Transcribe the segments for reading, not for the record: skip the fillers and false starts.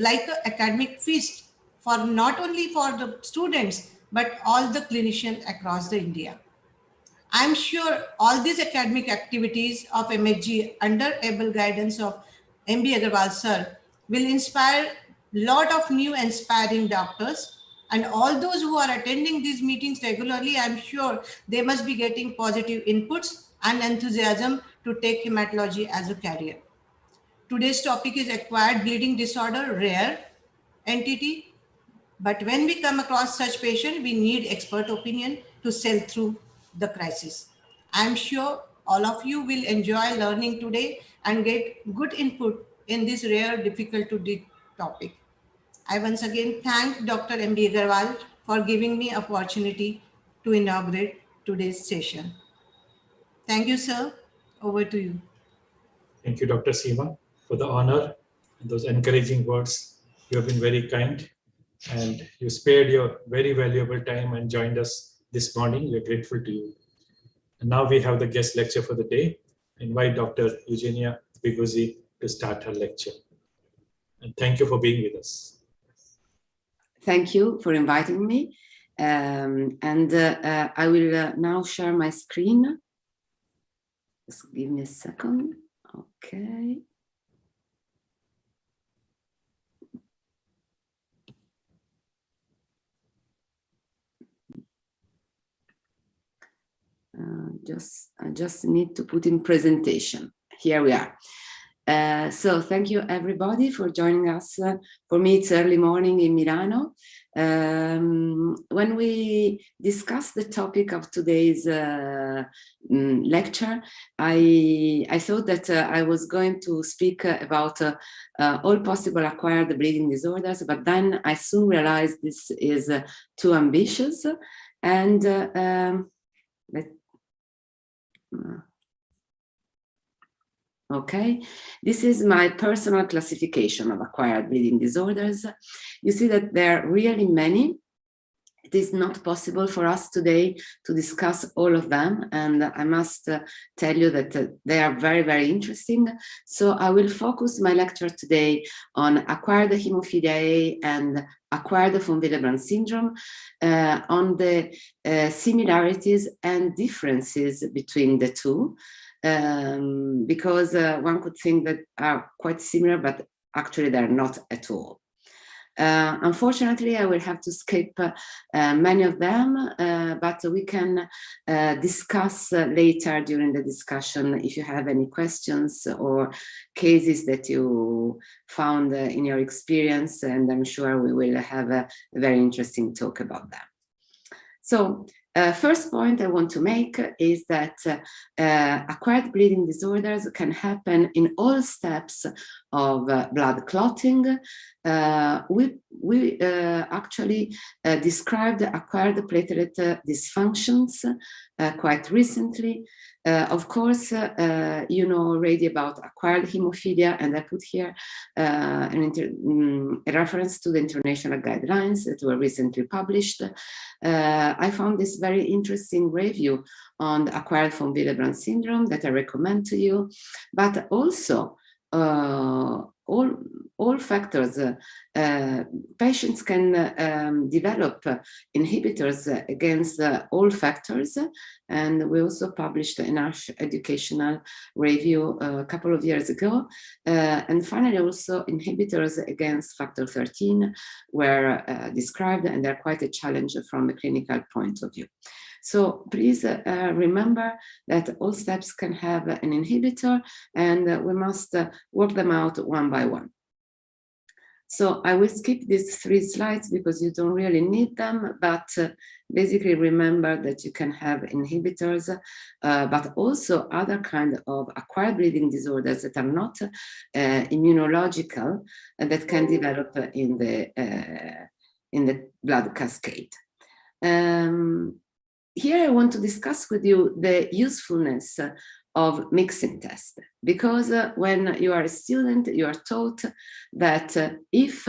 like an academic feast for not only for the students, but all the clinicians across the India. I'm sure all these academic activities of MHG under able guidance of B Agarwal sir will inspire lot of new inspiring doctors, and all those who are attending these meetings regularly, I'm sure they must be getting positive inputs and enthusiasm to take hematology as a career. Today's topic is acquired bleeding disorder, rare entity, but when we come across such patient, we need expert opinion to sail through the crisis. I'm sure all of you will enjoy learning today and get good input in this rare, difficult to read topic. I once again thank Dr. B Agarwal for giving me opportunity to inaugurate today's session. Thank you, sir. Over to you. Thank you, Dr. Seema, for the honor and those encouraging words. You have been very kind and you spared your very valuable time and joined us this morning. We're grateful to you. And now we have the guest lecture for the day. I invite Dr. Eugenia Biguzzi to start her lecture. And thank you for being with us. Thank you for inviting me. I will now share my screen. Just give me a second. Okay. I just need to put in presentation. Here we are. So thank you everybody for joining us. For me, it's early morning in Milano. When we discussed the topic of today's lecture, I thought that I was going to speak about all possible acquired bleeding disorders, but then I soon realized this is too ambitious. And okay, this is my personal classification of acquired bleeding disorders. You see that there are really many. It is not possible for us today to discuss all of them, and I must tell you that they are very, very interesting. So I will focus my lecture today on acquired hemophilia A and acquired von Willebrand syndrome, on the similarities and differences between the two. Because one could think that are quite similar, but actually they're not at all. Unfortunately, I will have to skip many of them, but we can discuss later during the discussion if you have any questions or cases that you found in your experience, and I'm sure we will have a very interesting talk about them. So, first point I want to make is that acquired bleeding disorders can happen in all steps of blood clotting. We actually described acquired platelet dysfunctions quite recently. Of course, you know already about acquired hemophilia, and I put here a reference to the international guidelines that were recently published. I found this very interesting review on acquired von Willebrand syndrome that I recommend to you, but also all factors. Patients can develop inhibitors against all factors, and we also published in our educational review a couple of years ago. And finally, also inhibitors against factor 13 were described, and they're quite a challenge from a clinical point of view. So please remember that all steps can have an inhibitor, and we must work them out one by one. So I will skip these 3 slides because you don't really need them, but basically remember that you can have inhibitors, but also other kind of acquired bleeding disorders that are not immunological and that can develop in the blood cascade. Here I want to discuss with you the usefulness of mixing tests, because when you are a student, you are taught that if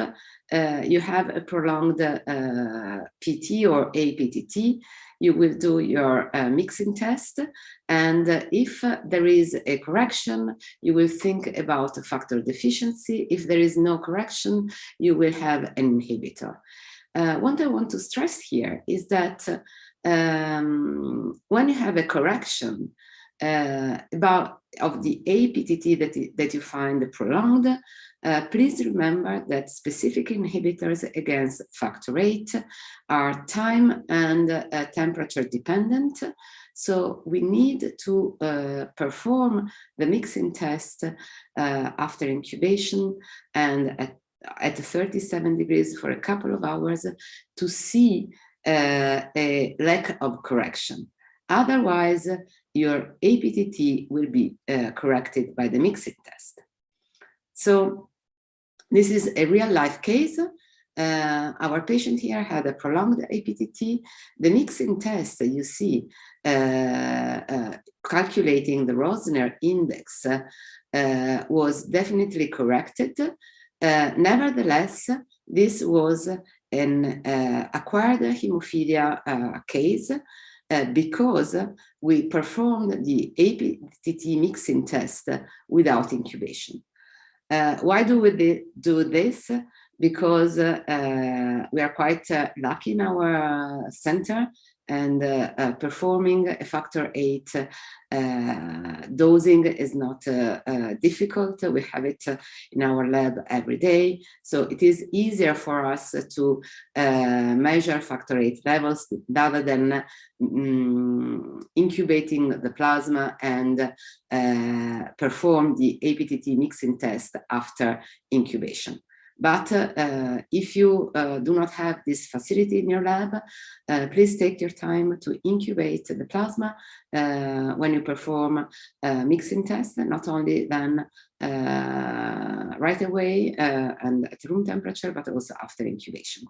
you have a prolonged PT or APTT, you will do your mixing test, and if there is a correction, you will think about a factor deficiency. If there is no correction, you will have an inhibitor. What I want to stress here is that when you have a correction of the APTT that you find prolonged, please remember that specific inhibitors against factor VIII are time and temperature dependent. So we need to perform the mixing test after incubation and at 37 degrees for a couple of hours to see a lack of correction. Otherwise, your APTT will be corrected by the mixing test. So this is a real life case. Our patient here had a prolonged APTT. The mixing test, you see, calculating the Rosner index was definitely corrected. Nevertheless, this was an acquired hemophilia case because we performed the APTT mixing test without incubation. Why do we do this? Because we are quite lucky in our center, and performing a factor VIII dosing is not difficult. We have it in our lab every day. So it is easier for us to measure factor VIII levels rather than incubating the plasma and perform the APTT mixing test after incubation. But if you do not have this facility in your lab, please take your time to incubate the plasma when you perform mixing tests, not only then right away and at room temperature, but also after incubation.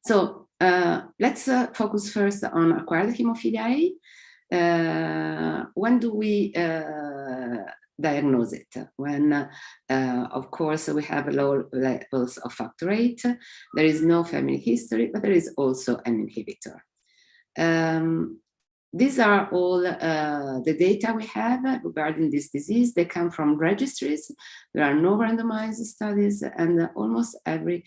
So let's focus first on acquired hemophilia A. When do we diagnose it? When, of course, we have low levels of factor VIII, there is no family history, but there is also an inhibitor. These are all the data we have regarding this disease. They come from registries. There are no randomized studies, and almost every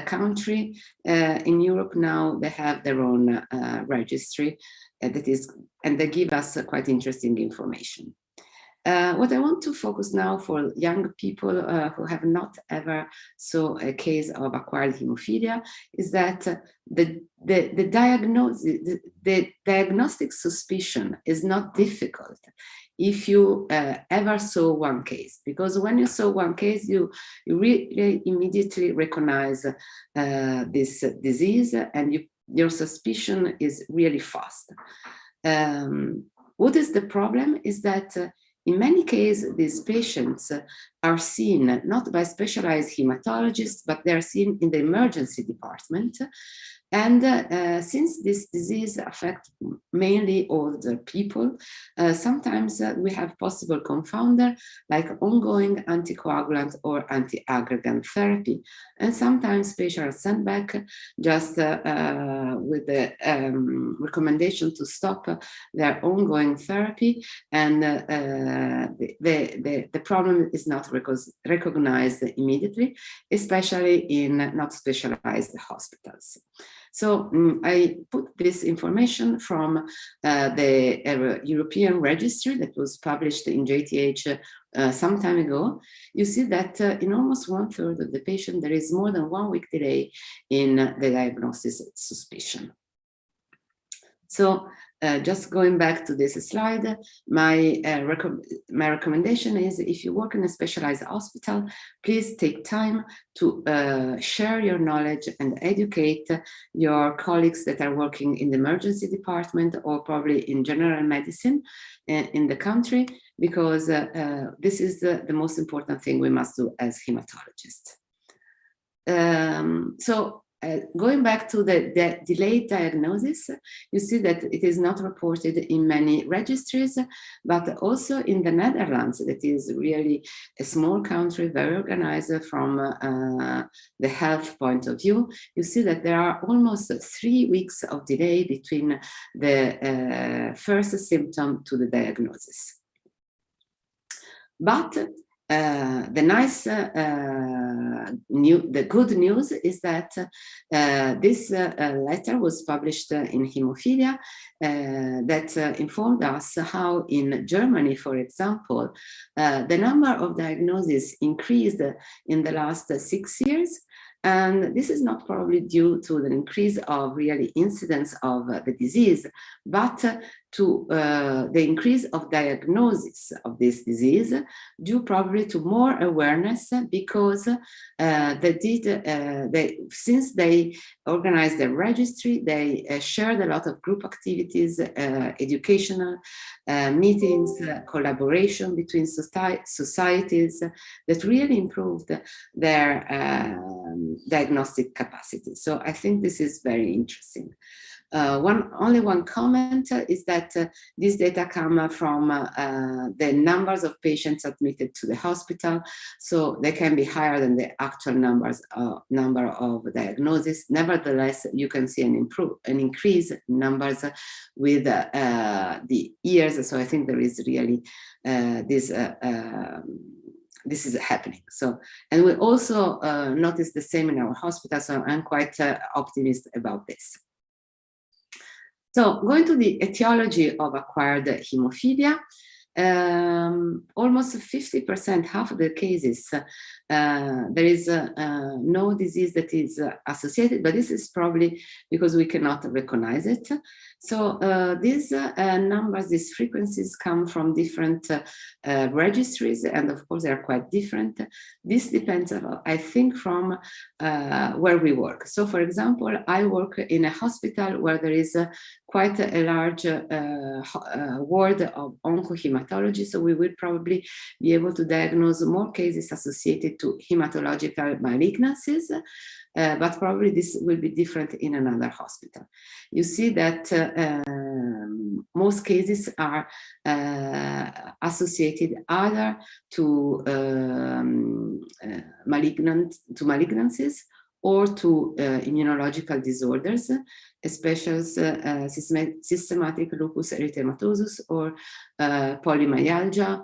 country in Europe now, they have their own registry that is, and they give us quite interesting information. What I want to focus now for young people who have not ever saw a case of acquired hemophilia is that the diagnostic suspicion is not difficult if you ever saw one case, because when you saw one case, you really immediately recognize this disease, and your suspicion is really fast. What is the problem is that in many cases, these patients are seen not by specialized hematologists, but they're seen in the emergency department. And since this disease affects mainly older people, sometimes we have possible confounder like ongoing anticoagulant or anti-aggregant therapy. And sometimes patients are sent back just with the recommendation to stop their ongoing therapy. And the problem is not recognized immediately, especially in not specialized hospitals. So I put this information from the European registry that was published in JTH some time ago. You see that in almost 1/3 of the patient, there is more than 1 week delay in the diagnosis suspicion. So just going back to this slide, my recommendation is if you work in a specialized hospital, please take time to share your knowledge and educate your colleagues that are working in the emergency department or probably in general medicine in the country, because this is the most important thing we must do as hematologists. So going back to the delayed diagnosis, you see that it is not reported in many registries, but also in the Netherlands, that is really a small country, very organized from the health point of view. You see that there are almost 3 weeks of delay between the first symptom to the diagnosis. But the good news is that this letter was published in Hemophilia that informed us how in Germany, for example, the number of diagnoses increased in the last 6 years. And this is not probably due to the increase of really incidence of the disease, but to the increase of diagnosis of this disease, due probably to more awareness, because since they organized the registry, they shared a lot of group activities, educational meetings, collaboration between societies that really improved their diagnostic capacity. So I think this is very interesting. Only one comment is that these data come from the numbers of patients admitted to the hospital, so they can be higher than the actual number of diagnoses. Nevertheless, you can see an increase in numbers with the years. So I think there is really this is happening. So, and we also notice the same in our hospital. So I'm quite optimistic about this. So going to the etiology of acquired hemophilia, almost 50%, half of the cases, there is no disease that is associated, but this is probably because we cannot recognize it. So these numbers, these frequencies come from different registries, and of course they are quite different. This depends, I think, from where we work. So for example, I work in a hospital where there is quite a large ward of oncohematology, so we will probably be able to diagnose more cases associated to hematological malignancies, but probably this will be different in another hospital. You see that most cases are associated either to malignancies or to immunological disorders, especially systematic lupus erythematosus or polymyalgia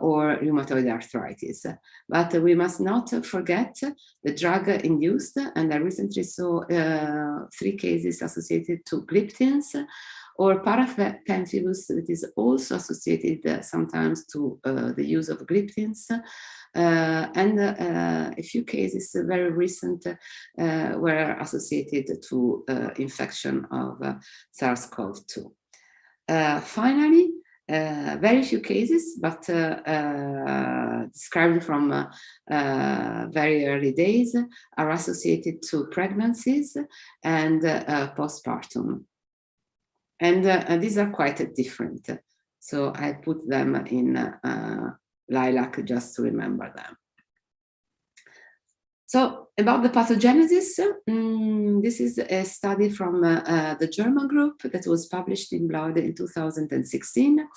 or rheumatoid arthritis. But we must not forget the drug-induced, and I recently saw 3 cases associated to gliptins, or parapentibus that is also associated sometimes to the use of gliptins, and a few cases very recent were associated to infection of SARS-CoV-2. Finally, very few cases, but described from very early days, are associated to pregnancies and postpartum. And these are quite different. So I put them in lilac just to remember them. So about the pathogenesis, this is a study from the German group that was published in Blood in 2016.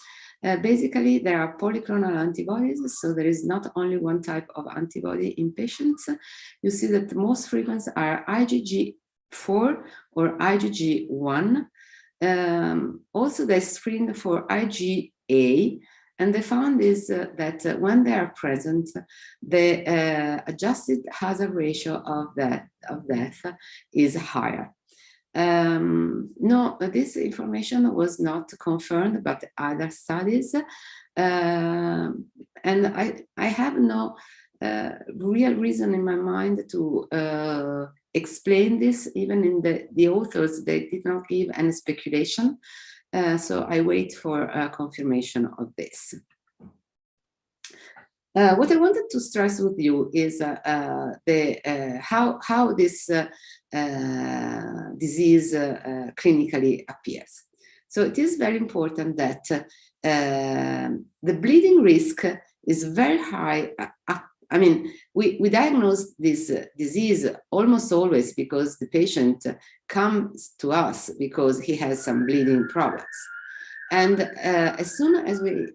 Basically, there are polyclonal antibodies, so there is not only one type of antibody in patients. You see that the most frequent are IgG4 or IgG1. Also, they screen for IgA, and they found is that when they are present, the adjusted hazard ratio of death is higher. No, this information was not confirmed by other studies, and I have no real reason in my mind to explain this. Even in the authors, they did not give any speculation. So I wait for confirmation of this. What I wanted to stress with you is how this disease clinically appears. So it is very important that the bleeding risk is very high I mean, we diagnose this disease almost always because the patient comes to us because he has some bleeding problems. And as soon as we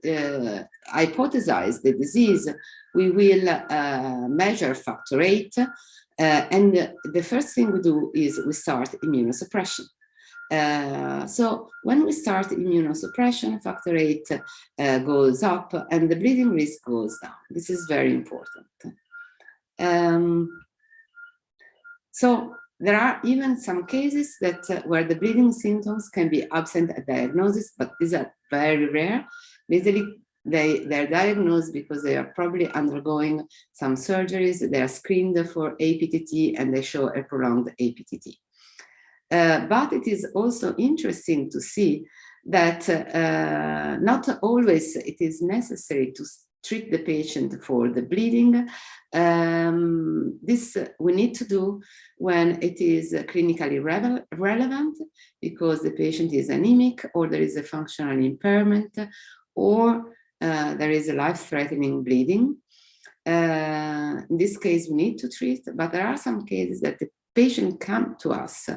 hypothesize the disease, we will measure factor VIII. And the first thing we do is we start immunosuppression. So when we start immunosuppression, factor VIII goes up and the bleeding risk goes down. This is very important. So there are even some cases that where the bleeding symptoms can be absent at diagnosis, but these are very rare. Basically, they're diagnosed because they are probably undergoing some surgeries, they are screened for APTT, and they show a prolonged APTT. But it is also interesting to see that not always it is necessary to treat the patient for the bleeding. This we need to do when it is clinically relevant, because the patient is anemic, or there is a functional impairment, or there is a life-threatening bleeding. In this case, we need to treat, but there are some cases that the patient comes to us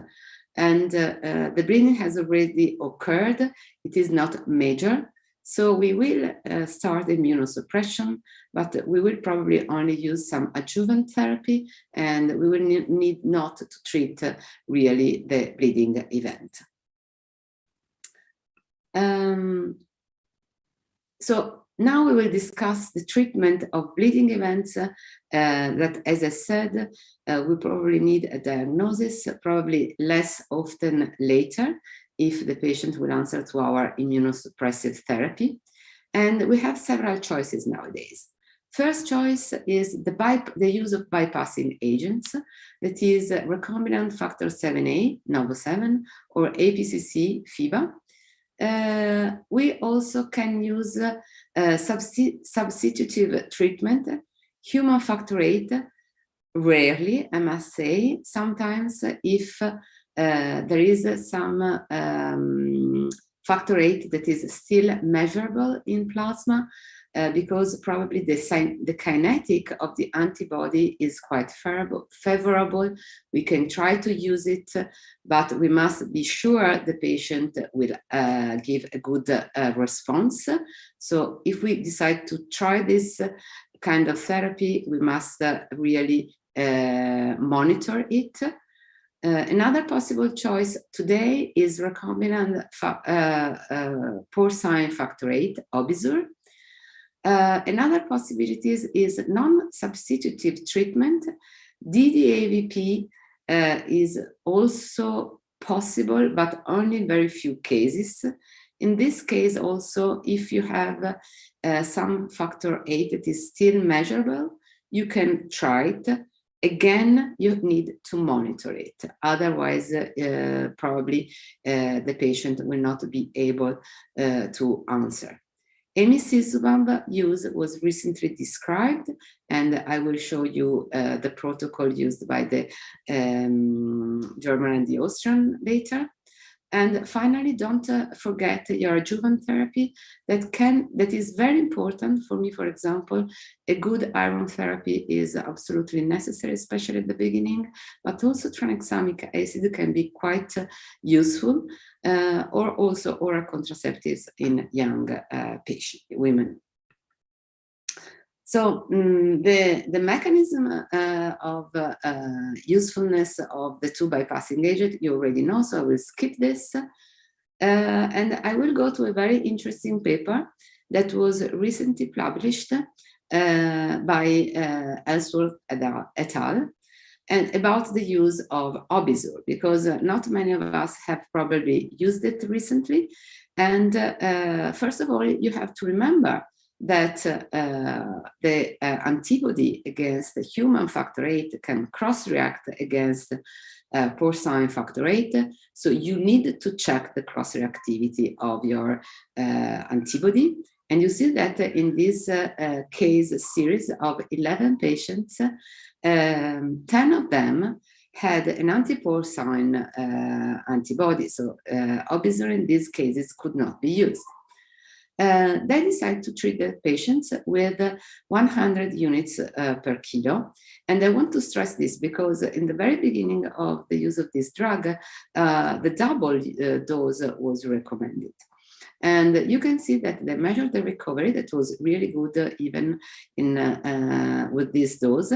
and the bleeding has already occurred. It is not major. So we will start immunosuppression, but we will probably only use some adjuvant therapy, and we will need not to treat really the bleeding event. So now we will discuss the treatment of bleeding events that, as I said, we probably need a diagnosis, probably less often later, if the patient will answer to our immunosuppressive therapy. And we have several choices nowadays. First choice is the use of bypassing agents, that is recombinant factor 7A, Novo 7, or APCC, FIBA. We also can use substitutive treatment, human factor VIII, rarely, I must say. Sometimes if there is some factor VIII that is still measurable in plasma, because probably the kinetic of the antibody is quite favorable. We can try to use it, but we must be sure the patient will give a good response. So if we decide to try this kind of therapy, we must really monitor it. Another possible choice today is recombinant porcine factor VIII, Obizur. Another possibility is non-substitutive treatment. DDAVP is also possible, but only in very few cases. In this case also, if you have some factor VIII that is still measurable, you can try it. Again, you need to monitor it. Otherwise, probably the patient will not be able to answer. Emicizumab use was recently described, and I will show you the protocol used by the German and the Austrian later. And finally, don't forget your adjuvant therapy that is very important for me. For example, a good iron therapy is absolutely necessary, especially at the beginning, but also tranexamic acid can be quite useful, or also oral contraceptives in young women. So the mechanism of usefulness of the two bypassing agents you already know, so I will skip this. And I will go to a very interesting paper that was recently published by Ellsworth et al. And about the use of Obizur, because not many of us have probably used it recently. And first of all, you have to remember that the antibody against the human factor VIII can cross-react against porcine factor VIII. So you need to check the cross-reactivity of your antibody. And you see that in this case series of 11 patients, 10 of them had an anti-porcine antibody. So Obizur in these cases could not be used. They decide to treat the patients with 100 units per kilo. And I want to stress this because in the very beginning of the use of this drug, the double dose was recommended. And you can see that they measured the recovery that was really good even in with this dose.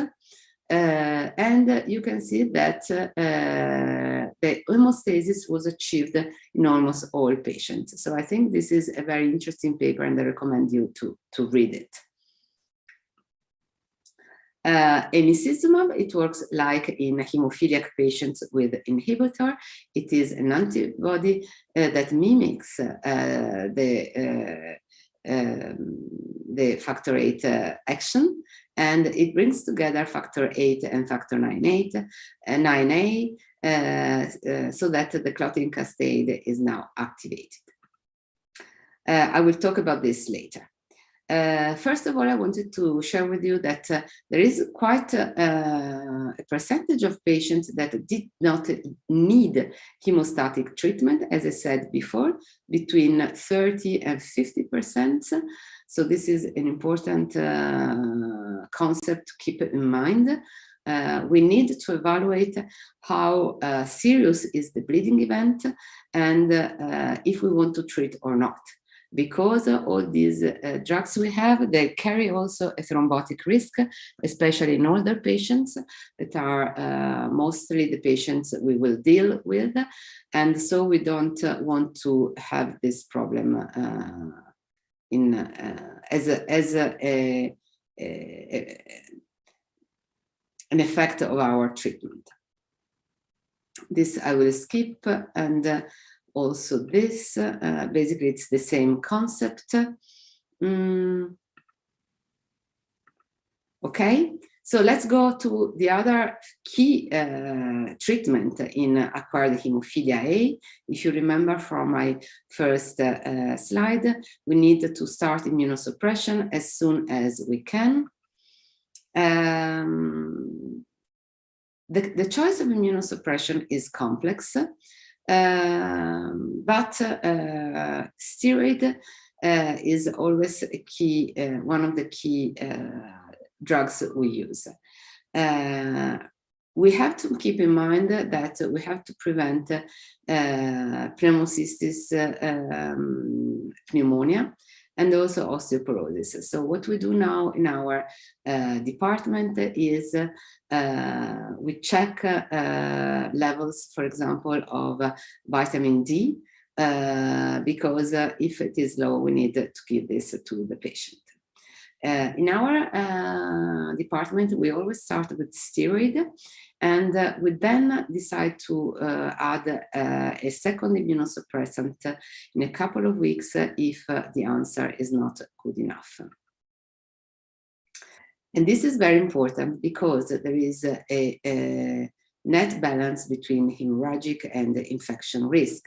And you can see that the hemostasis was achieved in almost all patients. So I think this is a very interesting paper and I recommend you to read it. Emicizumab, it works like in hemophiliac patients with inhibitor. It is an antibody that mimics the factor VIII action, and it brings together factor VIII and factor 9A so that the clotting cascade is now activated. I will talk about this later. First of all, I wanted to share with you that there is quite a percentage of patients that did not need hemostatic treatment, as I said before, between 30 and 50%. So this is an important concept to keep in mind. We need to evaluate how serious is the bleeding event and if we want to treat or not. Because all these drugs we have, they carry also a thrombotic risk, especially in older patients that are mostly the patients we will deal with. And so we don't want to have this problem as an effect of our treatment. This I will skip, and also this, basically it's the same concept. Okay, so let's go to the other key treatment in acquired hemophilia A. If you remember from my first slide, we need to start immunosuppression as soon as we can. The choice of immunosuppression is complex. But steroid is always a key, one of the key drugs we use. We have to keep in mind that we have to prevent pneumocystis pneumonia and also osteoporosis. So what we do now in our department is we check levels, for example, of vitamin D, because if it is low, we need to give this to the patient. In our department, we always start with steroid, and we then decide to add a second immunosuppressant in a couple of weeks if the answer is not good enough. And this is very important because there is a net balance between hemorrhagic and infection risk.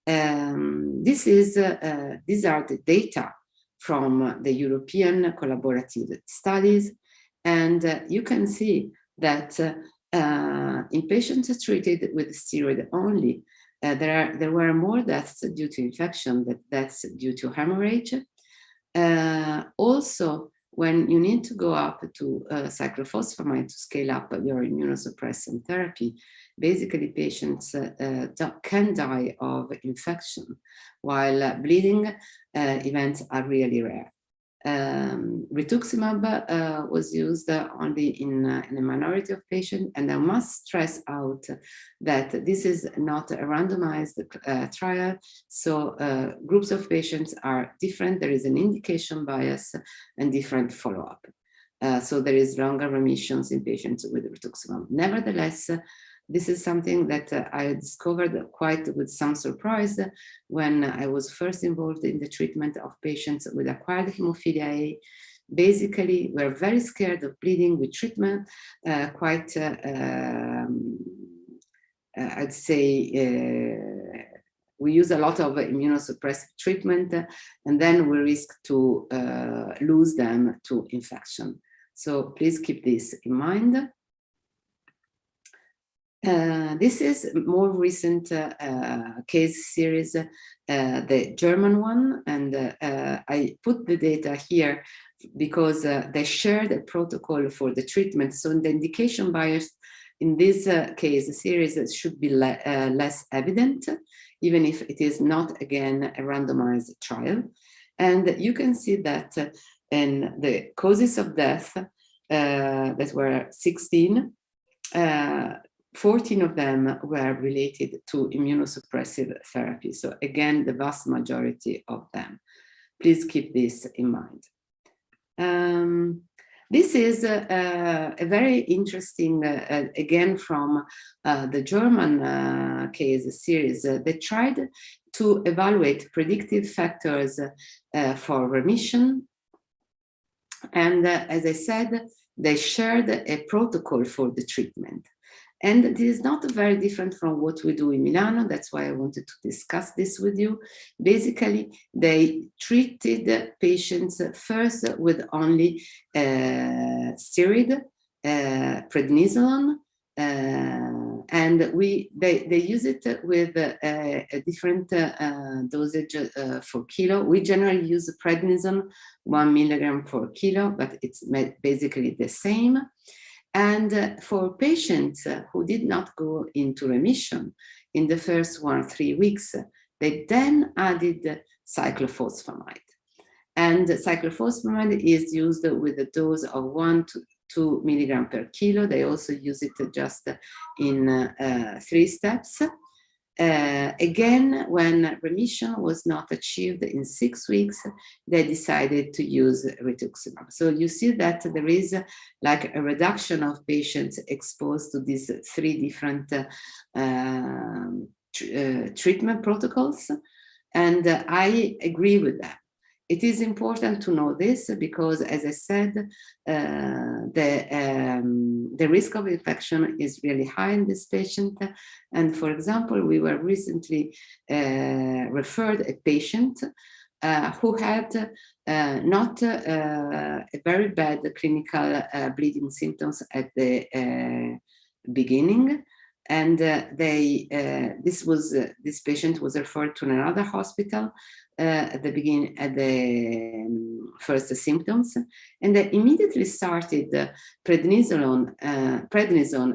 These are the data from the European collaborative studies, and you can see that in patients treated with steroid only, there were more deaths due to infection than deaths due to hemorrhage. Also, when you need to go up to cyclophosphamide to scale up your immunosuppressant therapy, basically patients can die of infection, while bleeding events are really rare. Rituximab was used only in a minority of patients, and I must stress out that this is not a randomized trial, so groups of patients are different. There is an indication bias and different follow-up. So there is longer remissions in patients with rituximab. Nevertheless, this is something that I discovered quite with some surprise when I was first involved in the treatment of patients with acquired hemophilia A. Basically, we're very scared of bleeding with treatment, I'd say we use a lot of immunosuppressive treatment, and then we risk to lose them to infection. So please keep this in mind. This is more recent case series, the German one, and I put the data here because they shared a protocol for the treatment. So the indication bias in this case series should be less evident, even if it is not, again, a randomized trial. And you can see that in the causes of death that were 16, 14 of them were related to immunosuppressive therapy. So again, the vast majority of them. Please keep this in mind. This is a very interesting, again, from the German case series. They tried to evaluate predictive factors for remission. And as I said, they shared a protocol for the treatment. And this is not very different from what we do in Milano. That's why I wanted to discuss this with you. Basically, they treated patients first with only steroid, prednisolone, and they use it with a different dosage for kilo. We generally use prednisone 1 milligram per kilo, but it's basically the same. And for patients who did not go into remission in the first 1 or 3 weeks, they then added cyclophosphamide. And cyclophosphamide is used with a dose of 1 to 2 milligram per kilo. They also use it just in 3 steps. Again, when remission was not achieved in 6 weeks, they decided to use rituximab. So you see that there is like a reduction of patients exposed to these 3 different treatment protocols. And I agree with that. It is important to know this because, as I said, the risk of infection is really high in this patient. And for example, we were recently referred a patient who had not a very bad clinical bleeding symptoms at the beginning. And this patient was referred to another hospital at the beginning, at the first symptoms, and they immediately started prednisone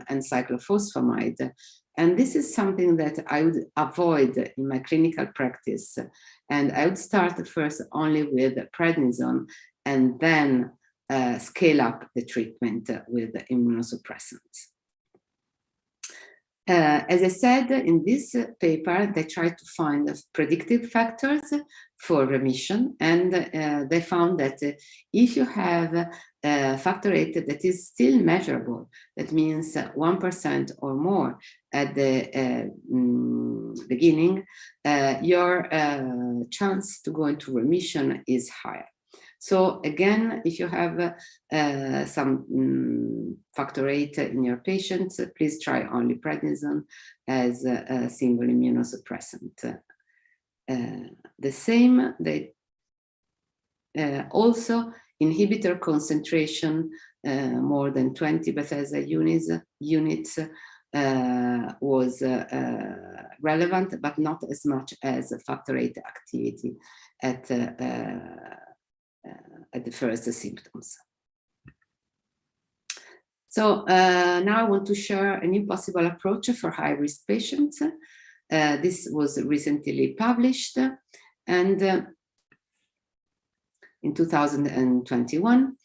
and cyclophosphamide. And this is something that I would avoid in my clinical practice. And I would start first only with prednisone and then scale up the treatment with immunosuppressants. As I said, in this paper, they tried to find predictive factors for remission, and they found that if you have factor VIII that is still measurable, that means 1% or more at the beginning, your chance to go into remission is higher. So again, if you have some factor VIII in your patients, please try only prednisone as a single immunosuppressant. The same, they also inhibitor concentration more than 20 Bethesda units was relevant, but not as much as factor VIII activity at the first symptoms. So now I want to share a new possible approach for high-risk patients. This was recently published, and in 2021,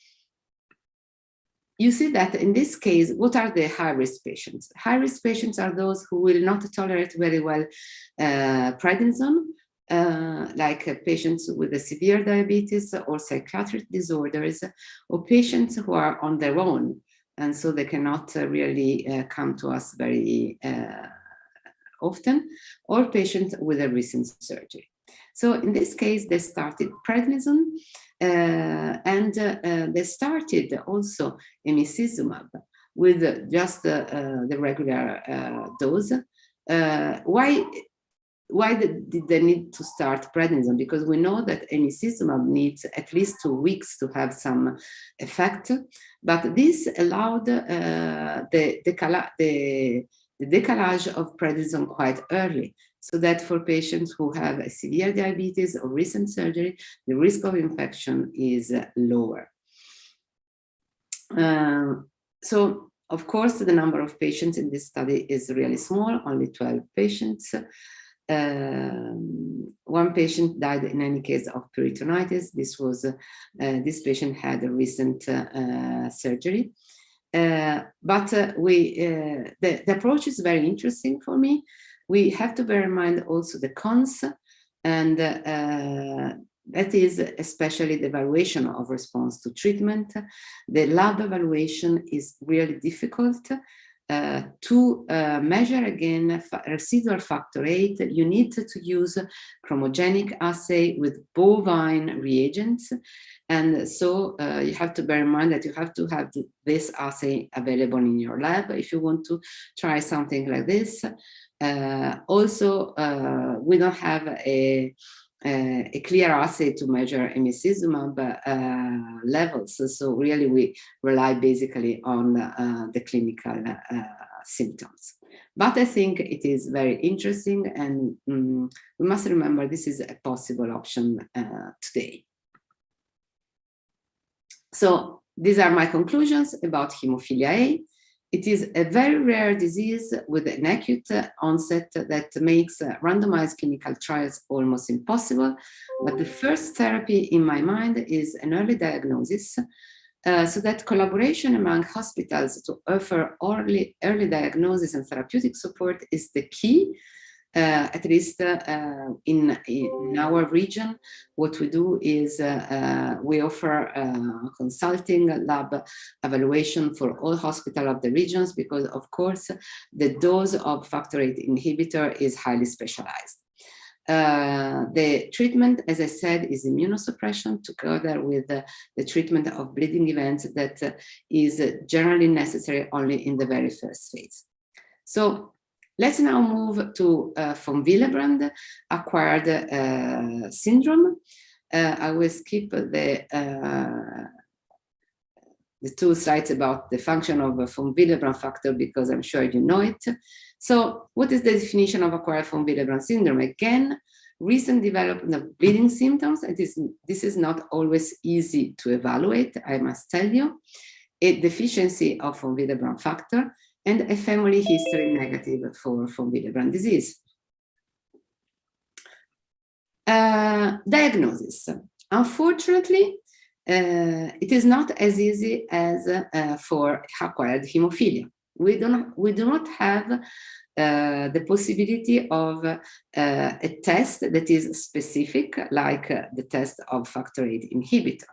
you see that in this case, what are the high-risk patients? High-risk patients are those who will not tolerate very well prednisone, like patients with a severe diabetes or psychiatric disorders, or patients who are on their own, and so they cannot really come to us very often, or patients with a recent surgery. So in this case, they started prednisone, and they started also emicizumab with just the regular dose. Why did they need to start prednisone? Because we know that emicizumab needs at least 2 weeks to have some effect, but this allowed the the décalage of prednisone quite early, so that for patients who have a severe diabetes or recent surgery, the risk of infection is lower. So, of course, the number of patients in this study is really small, only 12 patients. One patient died in any case of peritonitis. This patient had a recent surgery. But the approach is very interesting for me. We have to bear in mind also the cons, and that is especially the evaluation of response to treatment. The lab evaluation is really difficult. To measure again residual factor VIII, you need to use chromogenic assay with bovine reagents. And so you have to bear in mind that you have to have this assay available in your lab if you want to try something like this. Also, we don't have a clear assay to measure emicizumab levels. So really we rely basically on the clinical symptoms. But I think it is very interesting, and we must remember this is a possible option today. So these are my conclusions about hemophilia A. It is a very rare disease with an acute onset that makes randomized clinical trials almost impossible. But the first therapy in my mind is an early diagnosis, so that collaboration among hospitals to offer early diagnosis and therapeutic support is the key. At least in our region, what we do is we offer consulting lab evaluation for all hospitals of the regions, because of course the dose of factor VIII inhibitor is highly specialized. The treatment, as I said, is immunosuppression together with the treatment of bleeding events that is generally necessary only in the very first phase. So let's now move to von Willebrand acquired syndrome. I will skip the 2 slides about the function of von Willebrand factor because I'm sure you know it. So what is the definition of acquired von Willebrand syndrome? Again, recent development of bleeding symptoms. This is not always easy to evaluate, I must tell you. A deficiency of von Willebrand factor, and a family history negative for von Willebrand disease. Diagnosis. Unfortunately, it is not as easy as for acquired hemophilia. We do not have the possibility of a test that is specific, like the test of factor VIII inhibitor.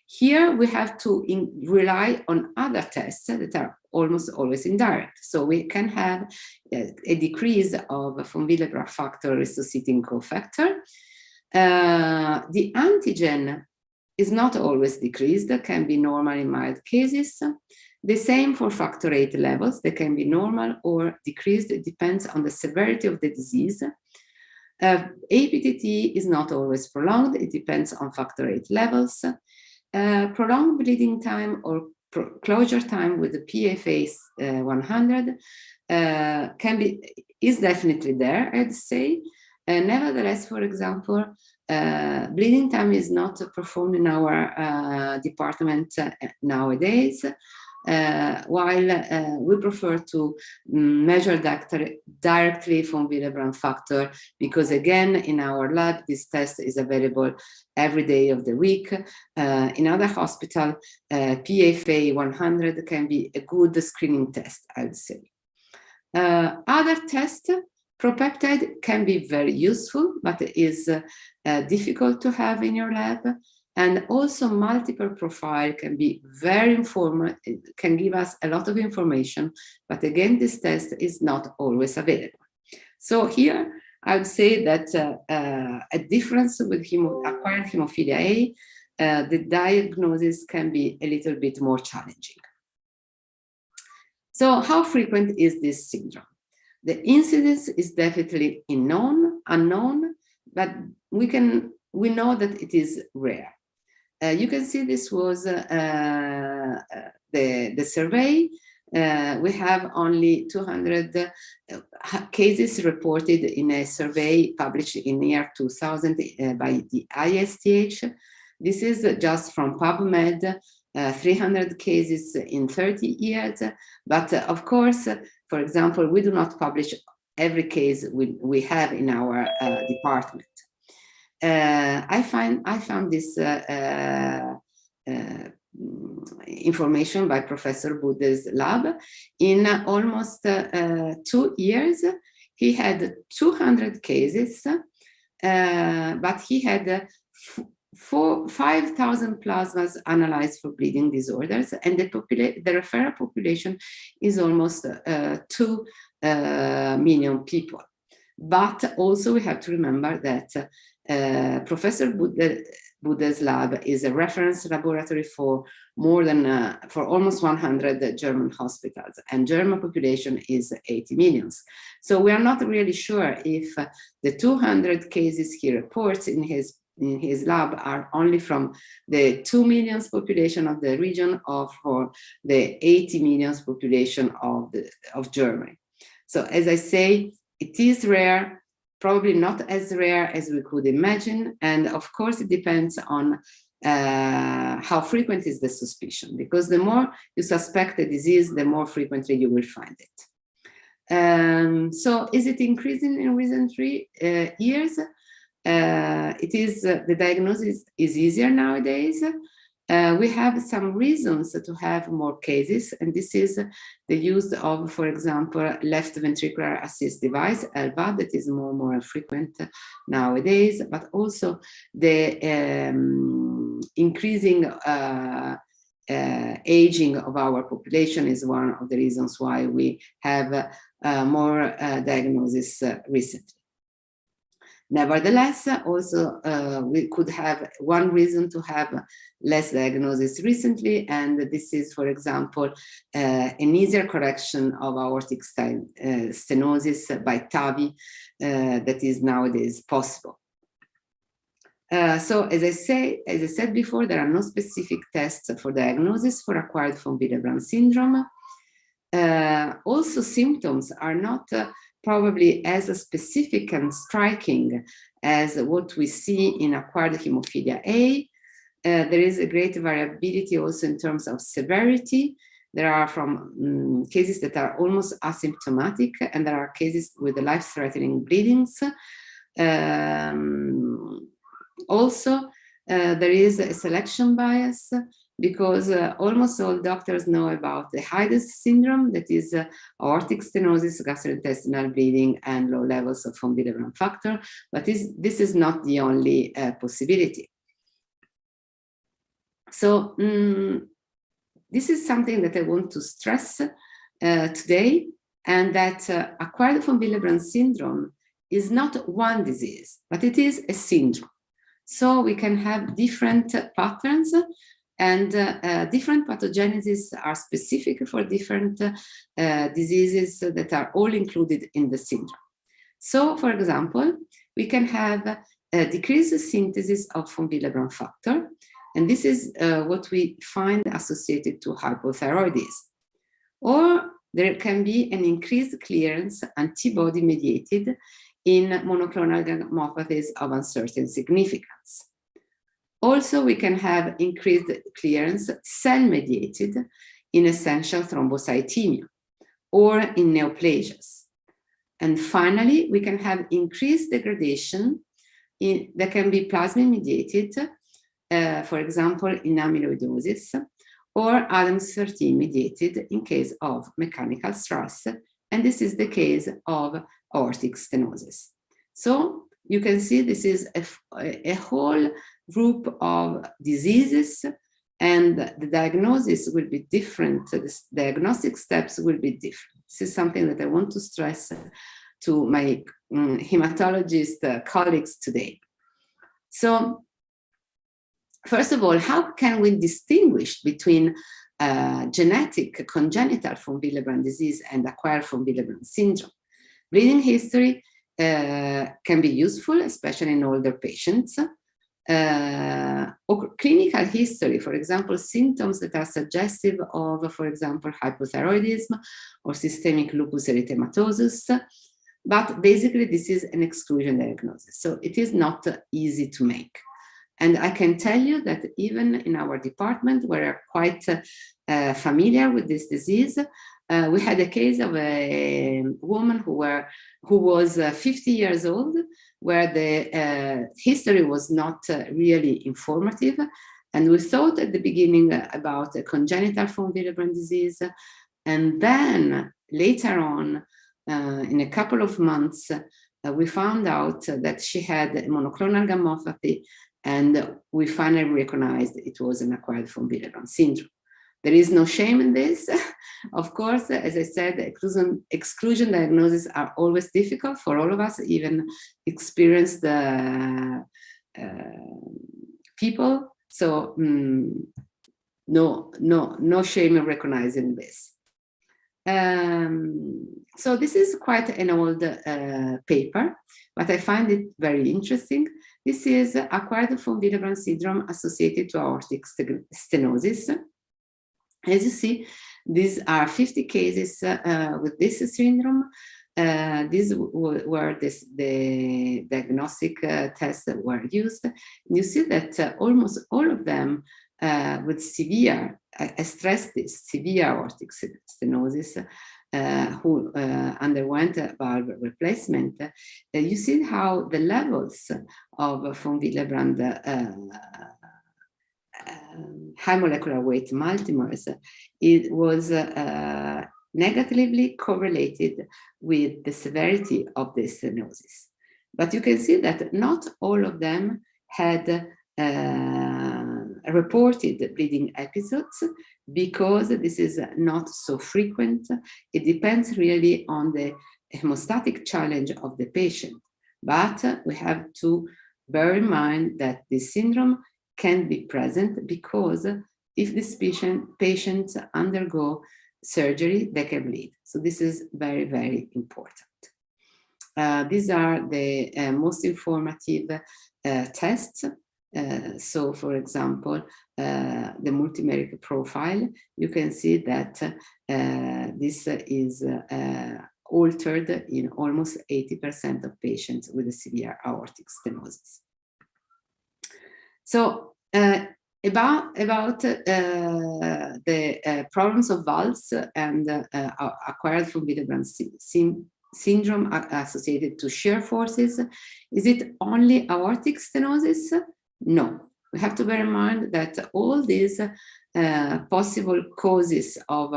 Here we have to rely on other tests that are almost always indirect. So we can have a decrease of von Willebrand factor resuscitating cofactor. The antigen is not always decreased, can be normal in mild cases. The same for factor VIII levels, they can be normal or decreased, it depends on the severity of the disease. APTT is not always prolonged, it depends on factor VIII levels. Prolonged bleeding time or closure time with the PFA 100 is definitely there, I'd say. Nevertheless, for example, bleeding time is not performed in our department nowadays, while we prefer to measure directly von Willebrand factor, because again, in our lab, this test is available every day of the week. In other hospitals, PFA 100 can be a good screening test, I would say. Other tests, propeptide can be very useful, but it is difficult to have in your lab. And also multiple profile can be very informative, it can give us a lot of information, but again, this test is not always available. So here, I would say that a difference with acquired hemophilia A, the diagnosis can be a little bit more challenging. So how frequent is this syndrome? The incidence is definitely unknown, but we know that it is rare. You can see this was the survey. we have only 200 cases reported in a survey published in the year 2000 by the ISTH. This is just from PubMed, 300 cases in 30 years. But of course, for example, we do not publish every case we have in our department. I found this information by Professor Budde's lab. In almost 2 years, he had 200 cases, but he had 5,000 plasmas analyzed for bleeding disorders, and the referral population is almost 2 million people. But also we have to remember that Professor Budde's lab is a reference laboratory for more than for almost 100 German hospitals, and German population is 80 million. So we are not really sure if the 200 cases he reports in his lab are only from the 2 million population of the region or for the 80 million population of Germany. So as I say, it is rare, probably not as rare as we could imagine. And of course, it depends on how frequent is the suspicion, because the more you suspect a disease, the more frequently you will find it. So is it increasing in recent years? It is, the diagnosis is easier nowadays. We have some reasons to have more cases, and this is the use of, for example, left ventricular assist device, LVAD, that is more frequent nowadays, but also the increasing aging of our population is one of the reasons why we have more diagnosis recently. Nevertheless, also we could have one reason to have less diagnosis recently, and this is, for example, an easier correction of aortic stenosis by TAVI that is nowadays possible. So as I said before, there are no specific tests for diagnosis for acquired von Willebrand syndrome. Also, symptoms are not probably as specific and striking as what we see in acquired hemophilia A. There is a great variability also in terms of severity. There are from cases that are almost asymptomatic, and there are cases with life-threatening bleedings. Also, there is a selection bias, because almost all doctors know about the Hydes syndrome, that is aortic stenosis, gastrointestinal bleeding, and low levels of von Willebrand factor, but this is not the only possibility. So this is something that I want to stress today, and that acquired von Willebrand syndrome is not one disease, but it is a syndrome. So we can have different patterns, and different pathogenesis are specific for different diseases that are all included in the syndrome. So, for example, we can have a decreased synthesis of von Willebrand factor, and this is what we find associated to hypothyroidism. Or there can be an increased clearance antibody-mediated in monoclonal gammopathies of uncertain significance. Also, we can have increased clearance cell-mediated in essential thrombocythemia or in neoplasias. And finally, we can have increased degradation that can be plasmin-mediated, for example, in amyloidosis, or Adams-13 mediated in case of mechanical stress, and this is the case of aortic stenosis. So you can see this is a whole group of diseases, and the diagnosis will be different. The diagnostic steps will be different. This is something that I want to stress to my hematologist colleagues today. So first of all, how can we distinguish between genetic congenital von Willebrand disease and acquired von Willebrand syndrome? Bleeding history can be useful, especially in older patients. or clinical history, for example, symptoms that are suggestive of, for example, hypothyroidism or systemic lupus erythematosus. But basically, this is an exclusion diagnosis. So it is not easy to make. And I can tell you that even in our department, we're quite familiar with this disease. We had a case of a woman who was 50 years old, where the history was not really informative. And we thought at the beginning about a congenital von Willebrand disease. And then later on, in a couple of months, we found out that she had monoclonal gammopathy, and we finally recognized it was an acquired von Willebrand syndrome. There is no shame in this. Of course, as I said, exclusion diagnoses are always difficult for all of us, even experienced people. So no shame in recognizing this. So this is quite an old paper, but I find it very interesting. This is acquired von Willebrand syndrome associated to aortic stenosis. As you see, these are 50 cases with this syndrome. These were the diagnostic tests that were used. You see that almost all of them with severe, I stress this, severe aortic stenosis, who underwent a valve replacement. You see how the levels of von Willebrand high molecular weight multimers, it was negatively correlated with the severity of the stenosis. But you can see that not all of them had reported bleeding episodes, because this is not so frequent. It depends really on the hemostatic challenge of the patient. But we have to bear in mind that this syndrome can be present, because if this patients undergo surgery, they can bleed. So this is very, very important. These are the most informative tests. So, for example, the multimeric profile, you can see that this is altered in almost 80% of patients with a severe aortic stenosis. So, about the problems of valves and acquired von Willebrand syndrome associated to shear forces, is it only aortic stenosis? No, we have to bear in mind that all these possible causes of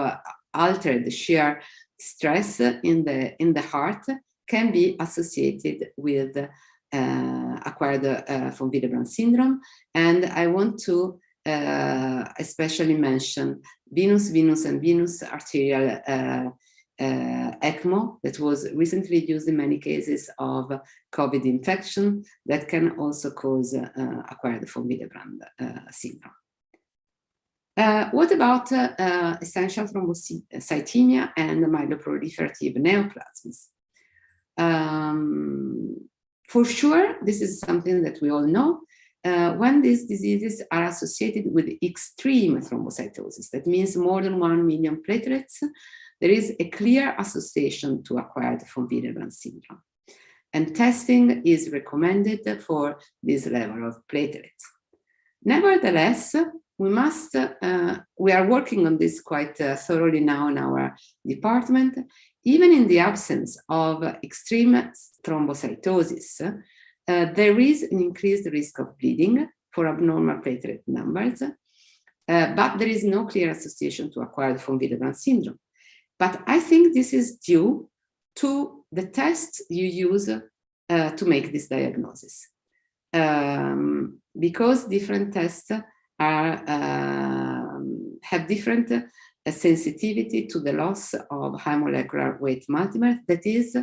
altered shear stress in the heart can be associated with acquired von Willebrand syndrome. And I want to especially mention venous and venous arterial ECMO that was recently used in many cases of COVID infection that can also cause acquired von Willebrand syndrome. What about essential thrombocythemia and myeloproliferative neoplasms? For sure, this is something that we all know. When these diseases are associated with extreme thrombocytosis, that means more than 1 million platelets, there is a clear association to acquired von Willebrand syndrome. And testing is recommended for this level of platelets. Nevertheless, we are working on this quite thoroughly now in our department. Even in the absence of extreme thrombocytosis, there is an increased risk of bleeding for abnormal platelet numbers, but there is no clear association to acquired von Willebrand syndrome. But I think this is due to the tests you use to make this diagnosis. Because different tests have different sensitivity to the loss of high molecular weight multimer. That is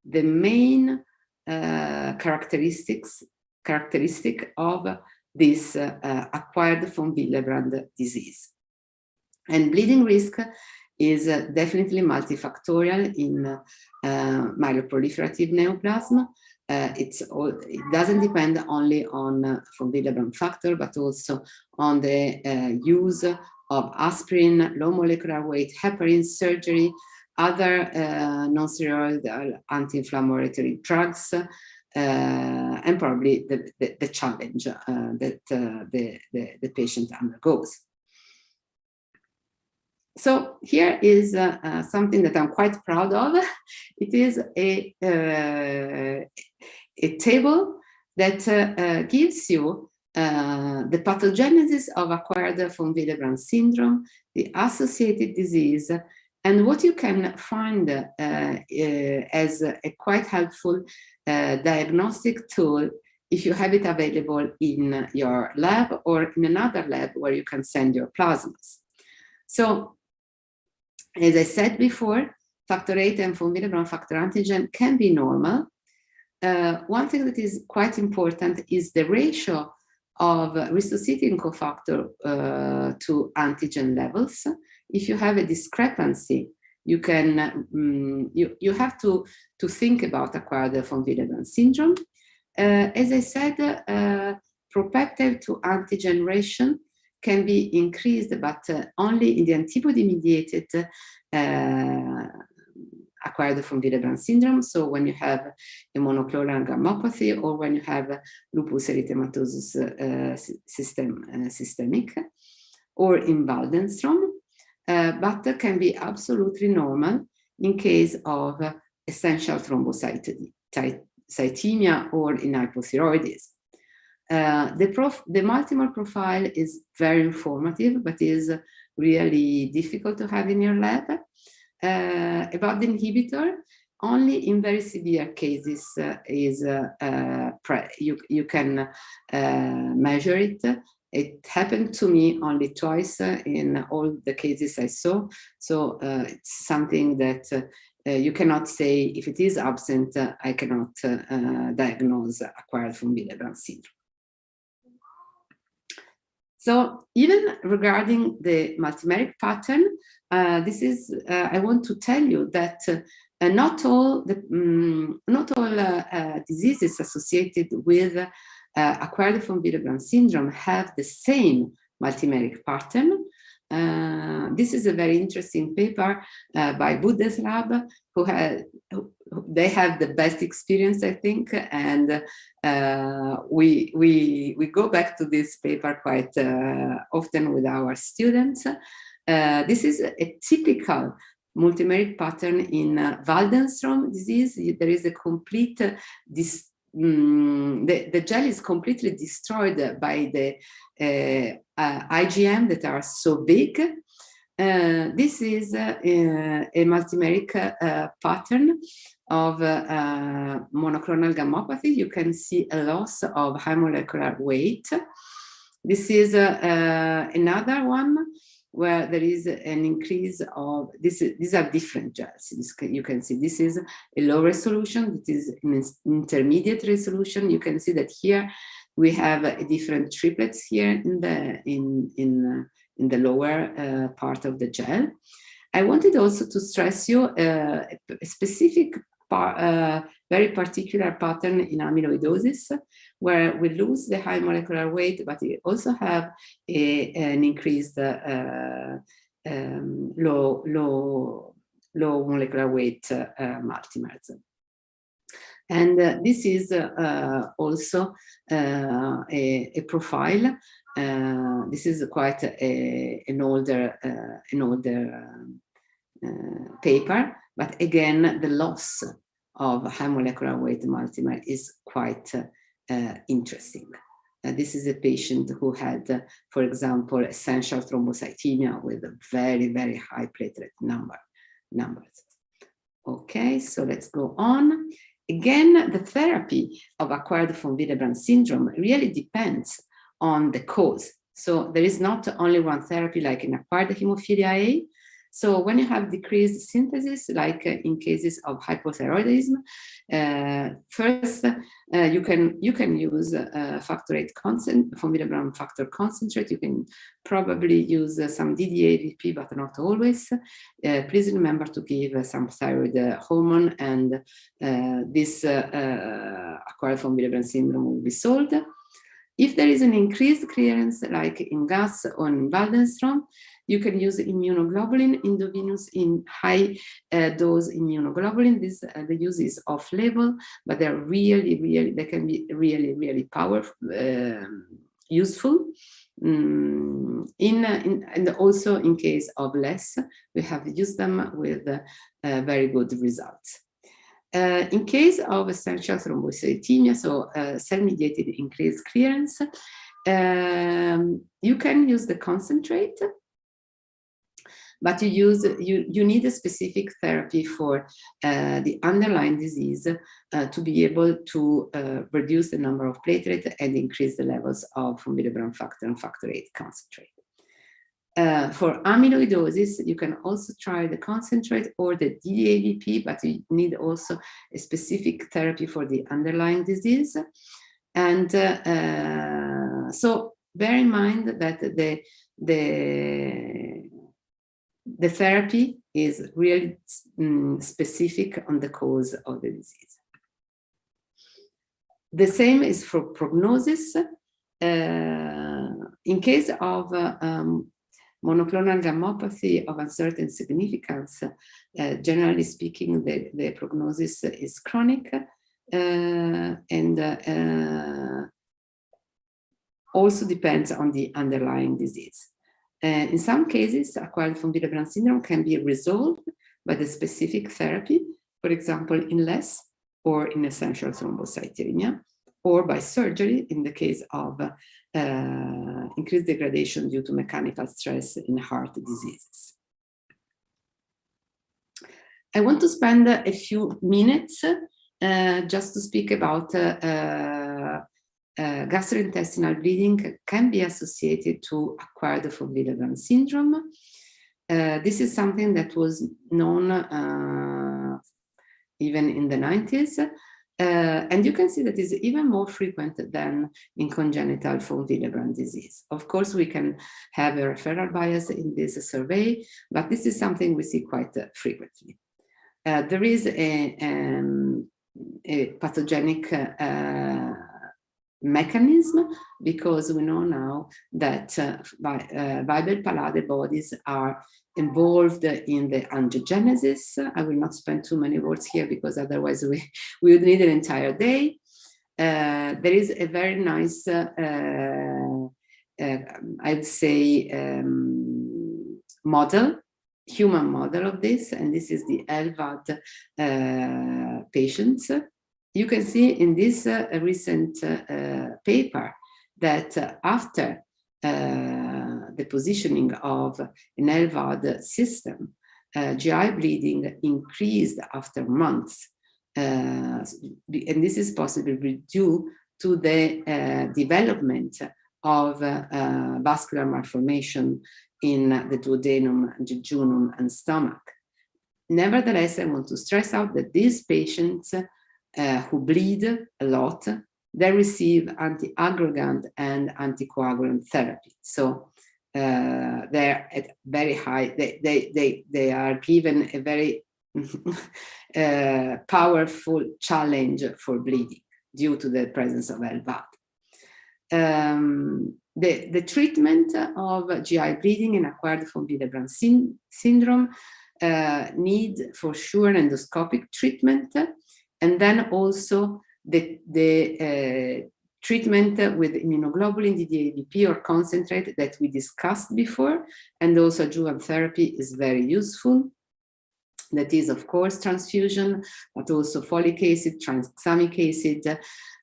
the main characteristic of this acquired von Willebrand disease. And bleeding risk is definitely multifactorial in myeloproliferative neoplasm. it doesn't depend only on von Willebrand factor, but also on the use of aspirin, low molecular weight, heparin, surgery, other non-steroidal anti-inflammatory drugs, and probably the challenge that the patient undergoes. So here is something that I'm quite proud of. It is a table that gives you the pathogenesis of acquired von Willebrand syndrome, the associated disease, and what you can find as a quite helpful diagnostic tool if you have it available in your lab or in another lab where you can send your plasmas. So, as I said before, factor VIII and von Willebrand factor antigen can be normal. One thing that is quite important is the ratio of resuscitating cofactor to antigen levels. If you have a discrepancy, you can you have to think about acquired von Willebrand syndrome. As I said, propeptide to antigen ratio can be increased, but only in the antibody-mediated acquired von Willebrand syndrome. So when you have a monoclonal gammopathy or when you have lupus erythematosus systemic, or in Waldenstrom, but can be absolutely normal in case of essential thrombocythemia or in hypothyroidism. The multimer profile is very informative, but is really difficult to have in your lab. About the inhibitor, only in very severe cases you can measure it. It happened to me only twice in all the cases I saw. So it's something that you cannot say if it is absent, I cannot diagnose acquired von Willebrand syndrome. So even regarding the multimeric pattern, this is, I want to tell you that not all diseases associated with acquired von Willebrand syndrome have the same multimeric pattern. This is a very interesting paper by Budde's lab, they have the best experience, I think, and we go back to this paper quite often with our students. This is a typical multimeric pattern in Waldenstrom disease. There is a complete the gel is completely destroyed by the IgM that are so big. This is a multimeric pattern of monoclonal gammopathy. You can see a loss of high molecular weight. This is another one where there is an increase of, these are different gels. You can see this is a low resolution, this is an intermediate resolution. You can see that here we have different triplets here in the lower part of the gel. I wanted also to stress you a specific very particular pattern in amyloidosis, where we lose the high molecular weight, but we also have an increased low molecular weight multimers. And this is also a profile. This is quite an older paper, but again, the loss of high molecular weight multimer is quite interesting. This is a patient who had, for example, essential thrombocythemia with a very, very high platelet numbers. Okay, so let's go on. Again, the therapy of acquired von Willebrand syndrome really depends on the cause. So there is not only one therapy like in acquired hemophilia A. So when you have decreased synthesis, like in cases of hypothyroidism, first you can use factor VIII von Willebrand factor concentrate. You can probably use some DDAVP, but not always. Please remember to give some thyroid hormone, and this acquired von Willebrand syndrome will be solved. If there is an increased clearance, like in GAS or in Waldenstrom, you can use immunoglobulin endovenous in high dose immunoglobulin. This the use is off label, but they're they can be really powerful, useful. And also in case of less, we have used them with very good results. In case of essential thrombocythemia, so cell-mediated increased clearance, you can use the concentrate, but you need a specific therapy for the underlying disease to be able to reduce the number of platelets and increase the levels of von Willebrand factor and factor VIII concentrate. For amyloidosis, you can also try the concentrate or the DAVP, but you need also a specific therapy for the underlying disease. And so bear in mind that the therapy is really specific on the cause of the disease. The same is for prognosis. In case of monoclonal gammopathy of uncertain significance, generally speaking, the prognosis is chronic, and also depends on the underlying disease. In some cases, acquired von Willebrand syndrome can be resolved by the specific therapy, for example, in LES or in essential thrombocythemia, or by surgery in the case of increased degradation due to mechanical stress in heart diseases. I want to spend a few minutes just to speak about gastrointestinal bleeding can be associated to acquired von Willebrand syndrome. This is something that was known even in the 90s. And you can see that it's even more frequent than in congenital von Willebrand disease. Of course, we can have a referral bias in this survey, but this is something we see quite frequently. There is a pathogenic mechanism, because we know now that Weibel-Palade bodies are involved in the angiogenesis. I will not spend too many words here because otherwise we would need an entire day. There is a very nice, I'd say, human model of this, and this is the LVAD patients. You can see in this recent paper that after the positioning of an LVAD system, GI bleeding increased after months. And this is possibly due to the development of vascular malformation in the duodenum, jejunum, and stomach. Nevertheless, I want to stress out that these patients who bleed a lot, they receive anti-aggregant and anticoagulant therapy. So they're at very high, they are given a very powerful challenge for bleeding due to the presence of LVAD. The treatment of GI bleeding in acquired von Willebrand syndrome need for sure endoscopic treatment, and then also the treatment with immunoglobulin, DDAVP, or concentrate that we discussed before, and also adjuvant therapy is very useful. That is, of course, transfusion, but also folic acid, tranexamic acid,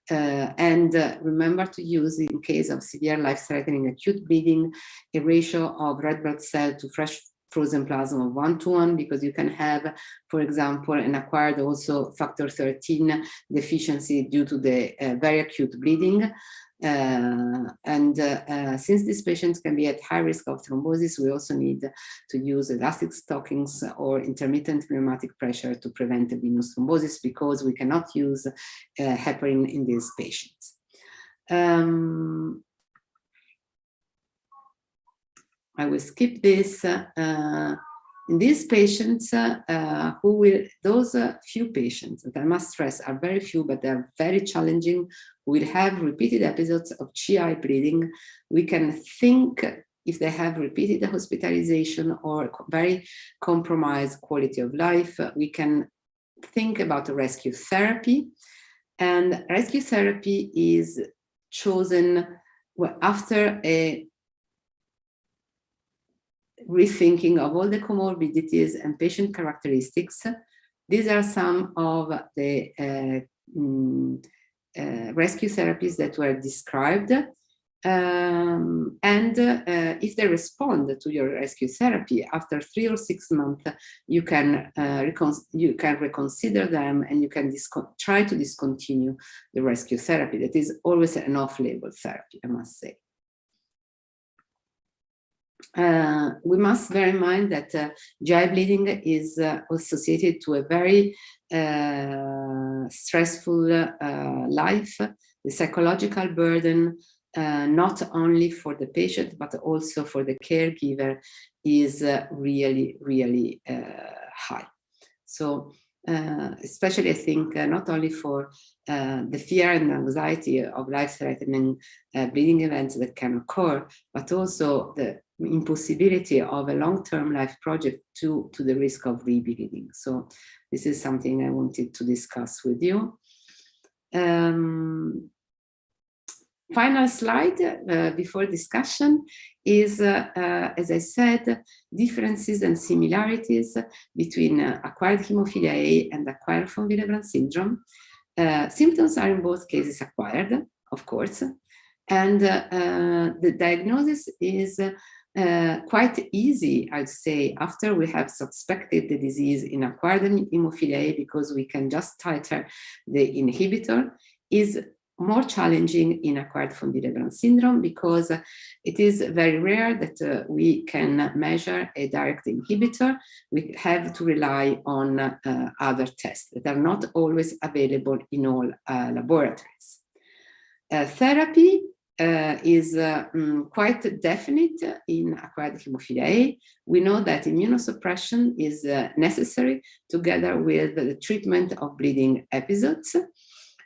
and remember to use, in case of severe life-threatening acute bleeding, a ratio of red blood cell to fresh frozen plasma of 1:1, because you can have, for example, an acquired also factor 13 deficiency due to the very acute bleeding. Since these patients can be at high risk of thrombosis, we also need to use elastic stockings or intermittent pneumatic pressure to prevent venous thrombosis, because we cannot use heparin in these patients. I will skip this. In these patients, those few patients, that I must stress are very few, but they're very challenging, will have repeated episodes of GI bleeding. We can think if they have repeated hospitalization or very compromised quality of life, we can think about a rescue therapy. And rescue therapy is chosen after a rethinking of all the comorbidities and patient characteristics. These are some of the rescue therapies that were described. If they respond to your rescue therapy after 3 or 6 months, you can reconsider them, and you can try to discontinue the rescue therapy. That is always an off-label therapy, I must say. We must bear in mind that GI bleeding is associated to a very stressful life. The psychological burden, not only for the patient, but also for the caregiver, is really, really high. So, especially I think not only for the fear and anxiety of life-threatening bleeding events that can occur, but also the impossibility of a long-term life project to the risk of rebleeding. So this is something I wanted to discuss with you. Final slide before discussion is, as I said, differences and similarities between acquired hemophilia A and acquired von Willebrand syndrome. Symptoms are in both cases acquired, of course, and the diagnosis is quite easy, I'd say, after we have suspected the disease in acquired hemophilia A, because we can just titrate the inhibitor. Is more challenging in acquired von Willebrand syndrome, because it is very rare that we can measure a direct inhibitor. We have to rely on other tests that are not always available in all laboratories. Therapy is quite definite in acquired hemophilia A. We know that immunosuppression is necessary together with the treatment of bleeding episodes.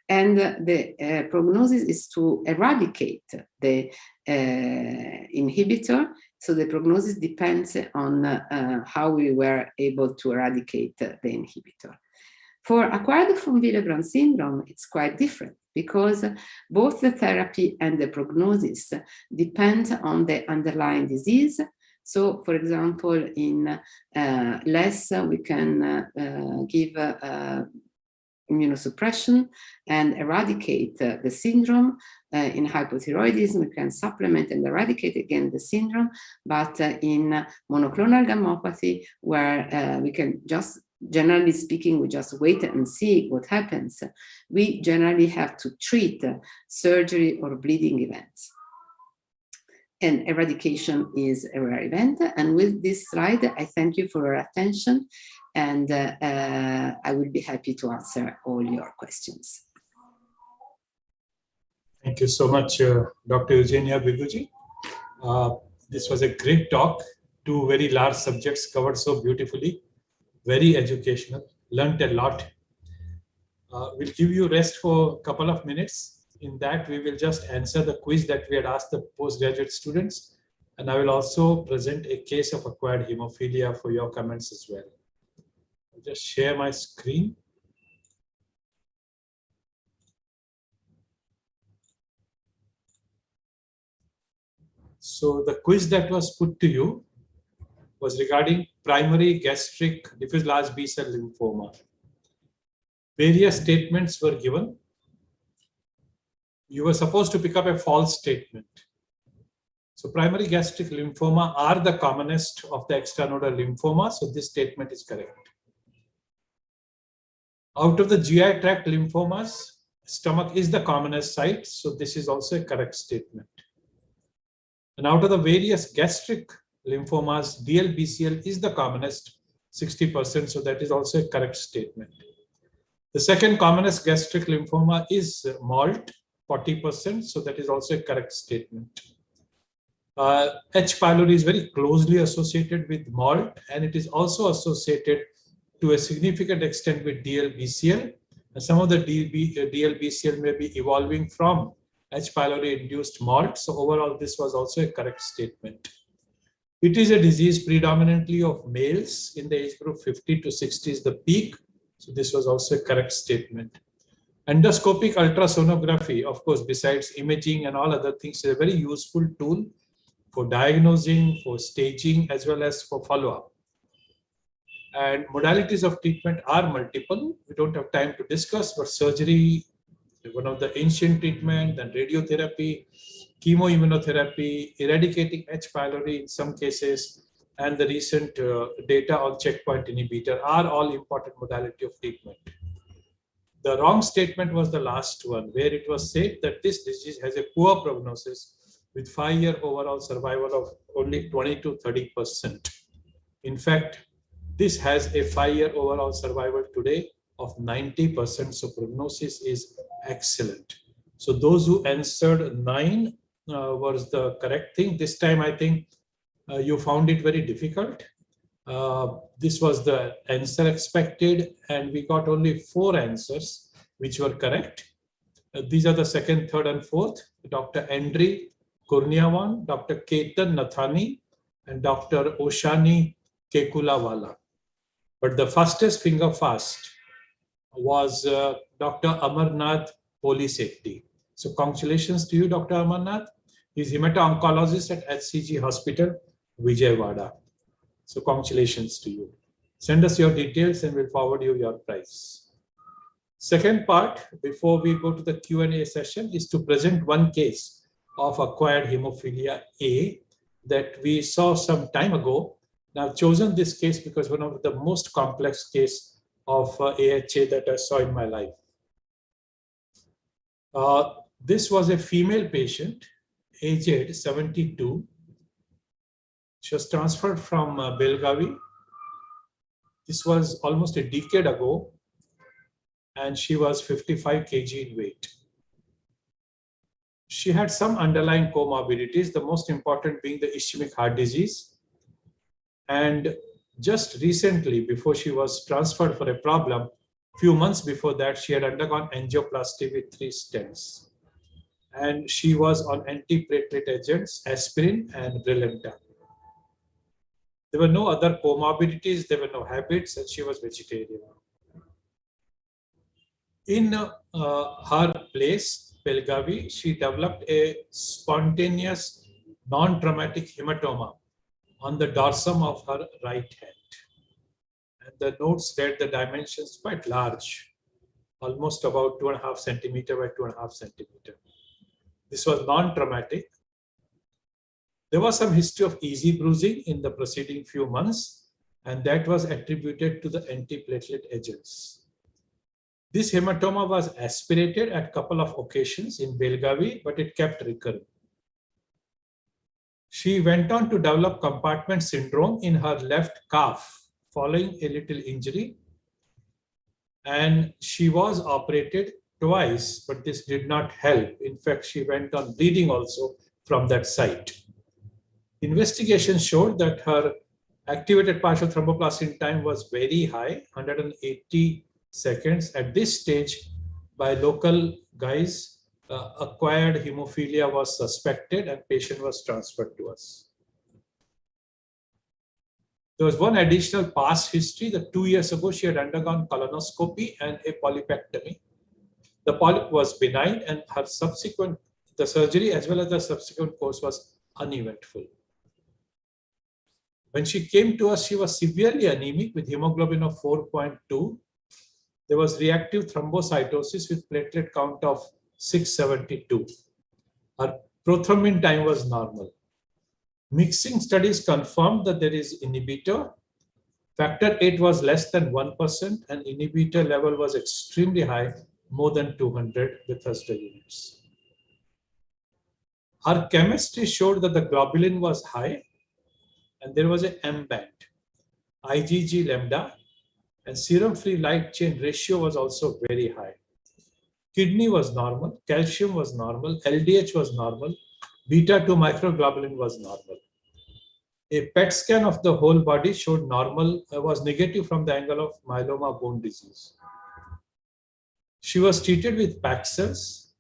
And the prognosis is to eradicate the inhibitor. So the prognosis depends on how we were able to eradicate the inhibitor. For acquired von Willebrand syndrome, it's quite different, because both the therapy and the prognosis depend on the underlying disease. So, for example, in LES, we can give immunosuppression and eradicate the syndrome. In hypothyroidism, we can supplement and eradicate again the syndrome. But in monoclonal gammopathy, where we can just, generally speaking, we just wait and see what happens, we generally have to treat surgery or bleeding events. And eradication is a rare event. And with this slide, I thank you for your attention, and I will be happy to answer all your questions. Thank you so much, Dr. Eugenia Biguzzi. This was a great talk. 2 very large subjects covered so beautifully, very educational, learned a lot. We'll give you rest for a couple of minutes. In that, we will just answer the quiz that we had asked the postgraduate students. And I will also present a case of acquired hemophilia for your comments as well. I'll just share my screen. So the quiz that was put to you was regarding primary gastric diffuse large B-cell lymphoma. Various statements were given. You were supposed to pick up a false statement. So primary gastric lymphoma are the commonest of the extranodal lymphoma. So this statement is correct. Out of the GI tract lymphomas, stomach is the commonest site, so this is also a correct statement. And out of the various gastric lymphomas, DLBCL is the commonest, 60%, so that is also a correct statement. The second commonest gastric lymphoma is MALT, 40%, so that is also a correct statement. H. pylori is very closely associated with MALT, and it is also associated to a significant extent with DLBCL. And some of the DLBCL may be evolving from H. pylori induced MALT. So overall, this was also a correct statement. It is a disease predominantly of males in the age group 50 to 60 is the peak. So this was also a correct statement. Endoscopic ultrasonography, of course, besides imaging and all other things, is a very useful tool for diagnosing, for staging, as well as for follow-up. And modalities of treatment are multiple. We don't have time to discuss, but surgery, one of the ancient treatment, then radiotherapy, chemoimmunotherapy, eradicating H. pylori in some cases, and the recent data on checkpoint inhibitor are all important modality of treatment. The wrong statement was the last one, where it was said that this disease has a poor prognosis with 5-year overall survival of only 20 to 30%. In fact, this has a 5-year overall survival today of 90%, so prognosis is excellent. So those who answered 9 was the correct thing. This time, I think you found it very difficult. This was the answer expected, and we got only 4 answers, which were correct. These are the second, third, and fourth. Dr. Andri Kurniawan, Dr. Ketan Nathani, and Dr. Oshani Kekulawala. But the fastest finger fast was Dr. Amarnath Polisekti. So congratulations to you, Dr. Amarnath. He's hemato-oncologist at HCG Hospital, Vijayawada. So congratulations to you. Send us your details and we'll forward you your prize. Second part, before we go to the Q&A session, is to present one case of acquired hemophilia A that we saw some time ago. Now, I've chosen this case because one of the most complex case of AHA that I saw in my life. This was a female patient, aged 72. She was transferred from Belgavi. This was almost a decade ago, and she was 55 kg in weight. She had some underlying comorbidities, the most important being the ischemic heart disease. And just recently, before she was transferred for a problem, few months before that, she had undergone angioplasty with 3 stents. And she was on antiplatelet agents, aspirin and Brilinta. There were no other comorbidities, there were no habits, and she was vegetarian. In her place, Belgavi, she developed a spontaneous, non-traumatic hematoma on the dorsum of her right hand. And the notes read the dimensions quite large, almost about 2.5 centimeter by 2.5 centimeter. This was non-traumatic. There was some history of easy bruising in the preceding few months, and that was attributed to the antiplatelet agents. This hematoma was aspirated at a couple of occasions in Belgavi, but it kept recurring. She went on to develop compartment syndrome in her left calf following a little injury, and she was operated twice, but this did not help. In fact, she went on bleeding also from that site. Investigation showed that her activated partial thromboplastin time was very high, 180 seconds. At this stage, by local guys, acquired hemophilia was suspected and patient was transferred to us. There was one additional past history that 2 years ago she had undergone colonoscopy and a polypectomy. The polyp was benign and her the surgery as well as the subsequent course was uneventful. When she came to us, she was severely anemic with hemoglobin of 4.2. There was reactive thrombocytosis with platelet count of 672. Her prothrombin time was normal. Mixing studies confirmed that there is inhibitor. Factor VIII was less than 1% and inhibitor level was extremely high, more than 200 Bethesda units. Her chemistry showed that the globulin was high and there was a M band, IgG lambda, and serum free light chain ratio was also very high. Kidney was normal, calcium was normal, LDH was normal, beta 2 microglobulin was normal. A PET scan of the whole body showed normal, was negative from the angle of myeloma bone disease. She was treated with Paxils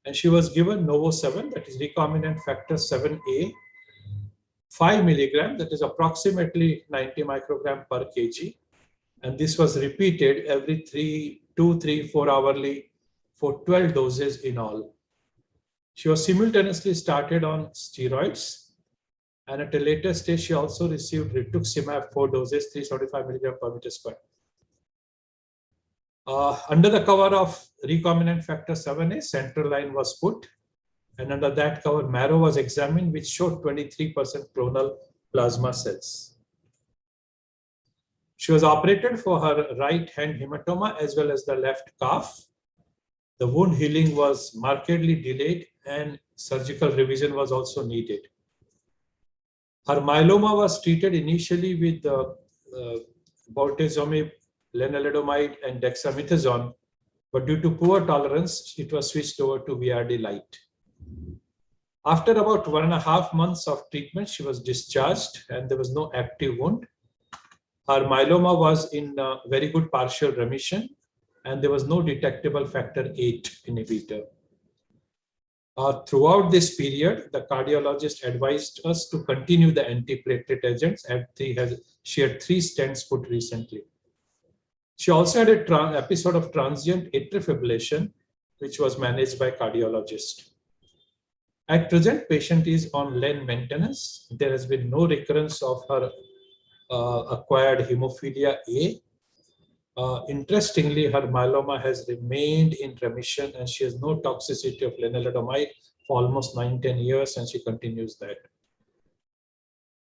and she was given Novo 7, that is recombinant factor 7A, 5 milligram, that is approximately 90 microgram per kg. And this was repeated every 2, 3, 4 hourly for 12 doses in all. She was simultaneously started on steroids, and at a later stage, she also received rituximab 4 doses, 375 milligram per meter square. Under the cover of recombinant factor 7A, central line was put, and under that cover, marrow was examined, which showed 23% clonal plasma cells. She was operated for her right hand hematoma as well as the left calf. The wound healing was markedly delayed and surgical revision was also needed. Her myeloma was treated initially with bortezomib, lenalidomide, and dexamethasone, but due to poor tolerance, it was switched over to VRD light. After about 1.5 months of treatment, she was discharged and there was no active wound. Her myeloma was in very good partial remission and there was no detectable factor 8 inhibitor. Throughout this period, the cardiologist advised us to continue the antiplatelet agents, and she had 3 stents put recently. She also had an episode of transient atrial fibrillation, which was managed by cardiologist. At present, patient is on LEN maintenance. There has been no recurrence of her acquired hemophilia A. Interestingly, her myeloma has remained in remission and she has no toxicity of lenalidomide for almost 9-10 years, and she continues that.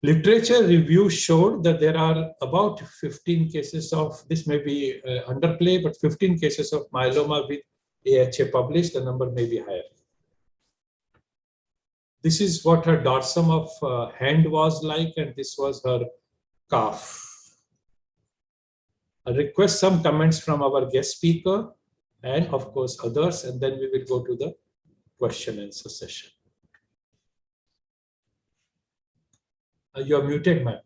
Literature review showed that there are about 15 cases of, this may be underplay, but 15 cases of myeloma with AHA published, the number may be higher. This is what her dorsum of hand was like, and this was her calf. I request some comments from our guest speaker and of course others, and then we will go to the question and answer session. You are muted, ma'am.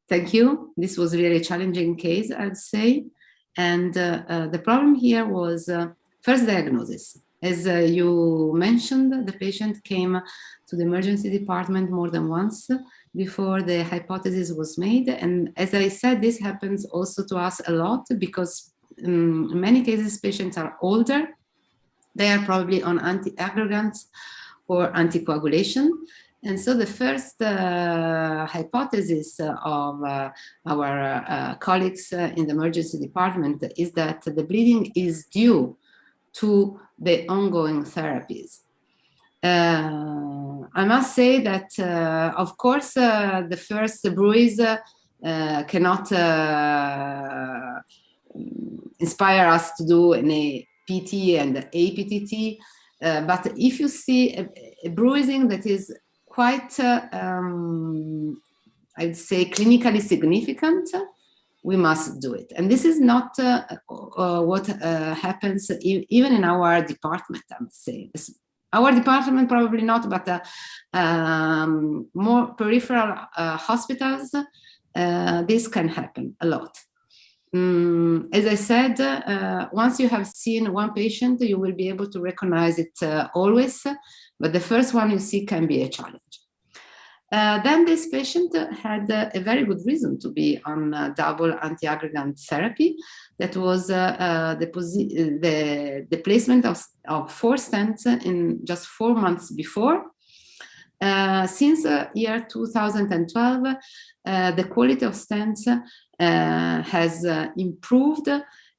Thank you. This was really a challenging case, I'd say. And the problem here was first diagnosis. As you mentioned, the patient came to the emergency department more than once before the hypothesis was made. And as I said, this happens also to us a lot because in many cases, patients are older. They are probably on antiaggregants or anticoagulation. And so the first hypothesis of our colleagues in the emergency department is that the bleeding is due to the ongoing therapies. I must say that, of course, the first bruise cannot inspire us to do any PT and APTT, but if you see a bruising that is quite, I'd say, clinically significant, we must do it. And this is not what happens even in our department, I would say. Our department probably not, but more peripheral hospitals, this can happen a lot. As I said, once you have seen one patient, you will be able to recognize it always, but the first one you see can be a challenge. Then this patient had a very good reason to be on double antiaggregant therapy. That was the placement of 4 stents in just 4 months before. Since year 2012, the quality of stents has improved,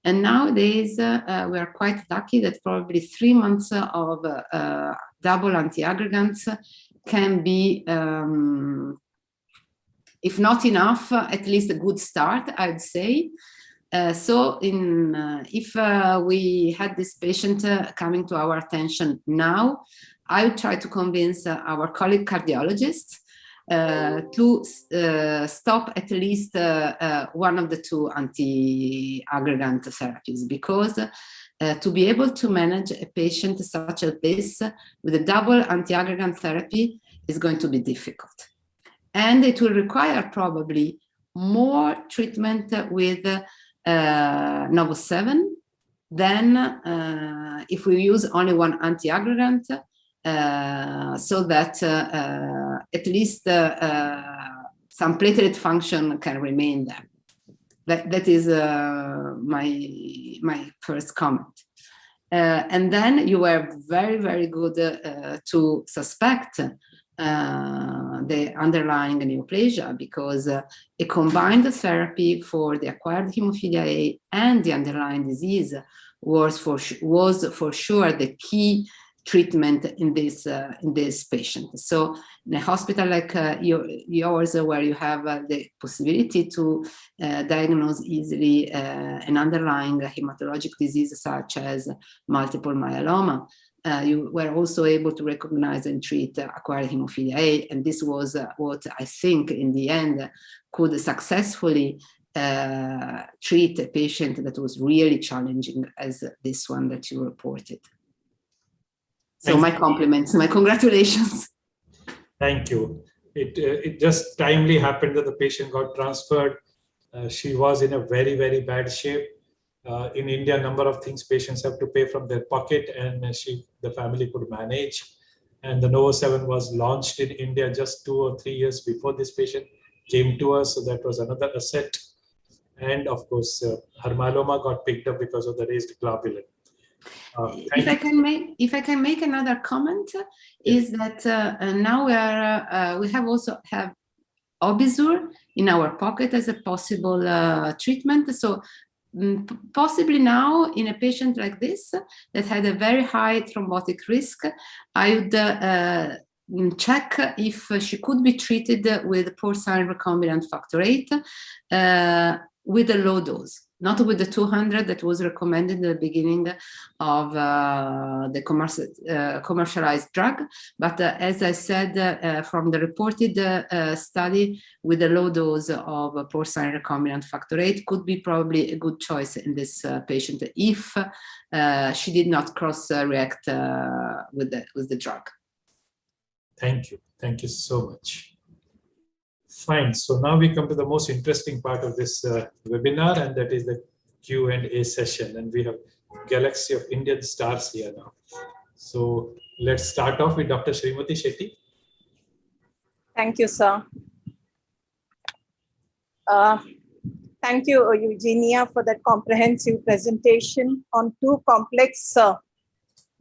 and nowadays we are quite lucky that probably 3 months of double antiaggregants can be, if not enough, at least a good start, I'd say. If we had this patient coming to our attention now, I would try to convince our colleague cardiologists to stop at least one of the two anti-aggregant therapies, because to be able to manage a patient such as this with a double anti-aggregant therapy is going to be difficult. And it will require probably more treatment with Novo 7 than if we use only one anti-aggregant, so that at least some platelet function can remain there. That is my first comment. And then you were very, very good to suspect the underlying neoplasia, because a combined therapy for the acquired hemophilia A and the underlying disease was for sure the key treatment in this patient. So in a hospital like yours, where you have the possibility to diagnose easily an underlying hematologic disease such as multiple myeloma, you were also able to recognize and treat acquired hemophilia A, and this was what I think in the end could successfully treat a patient that was really challenging as this one that you reported. So my compliments, my congratulations. Thank you. It just timely happened that the patient got transferred. She was in a very, very bad shape. In India, a number of things patients have to pay from their pocket, and the family could manage. And the Novo 7 was launched in India just 2 or 3 years before this patient came to us. So that was another asset. And of course, her myeloma got picked up because of the raised globulin. If I can make another comment, is that now we also have Obizur in our pocket as a possible treatment. So possibly now in a patient like this that had a very high thrombotic risk, I would check if she could be treated with porcine recombinant factor VIII with a low dose, not with the 200 that was recommended at the beginning of the commercialized drug, but as I said, from the reported study, with a low dose of porcine recombinant factor VIII could be probably a good choice in this patient if she did not cross-react with the drug. Thank you so much. Fine, so now we come to the most interesting part of this webinar, and that is the Q&A session. And we have a galaxy of Indian stars here now. So let's start off with Dr. Srimati Shetty. Thank you, sir. Thank you, Eugenia, for that comprehensive presentation on two complex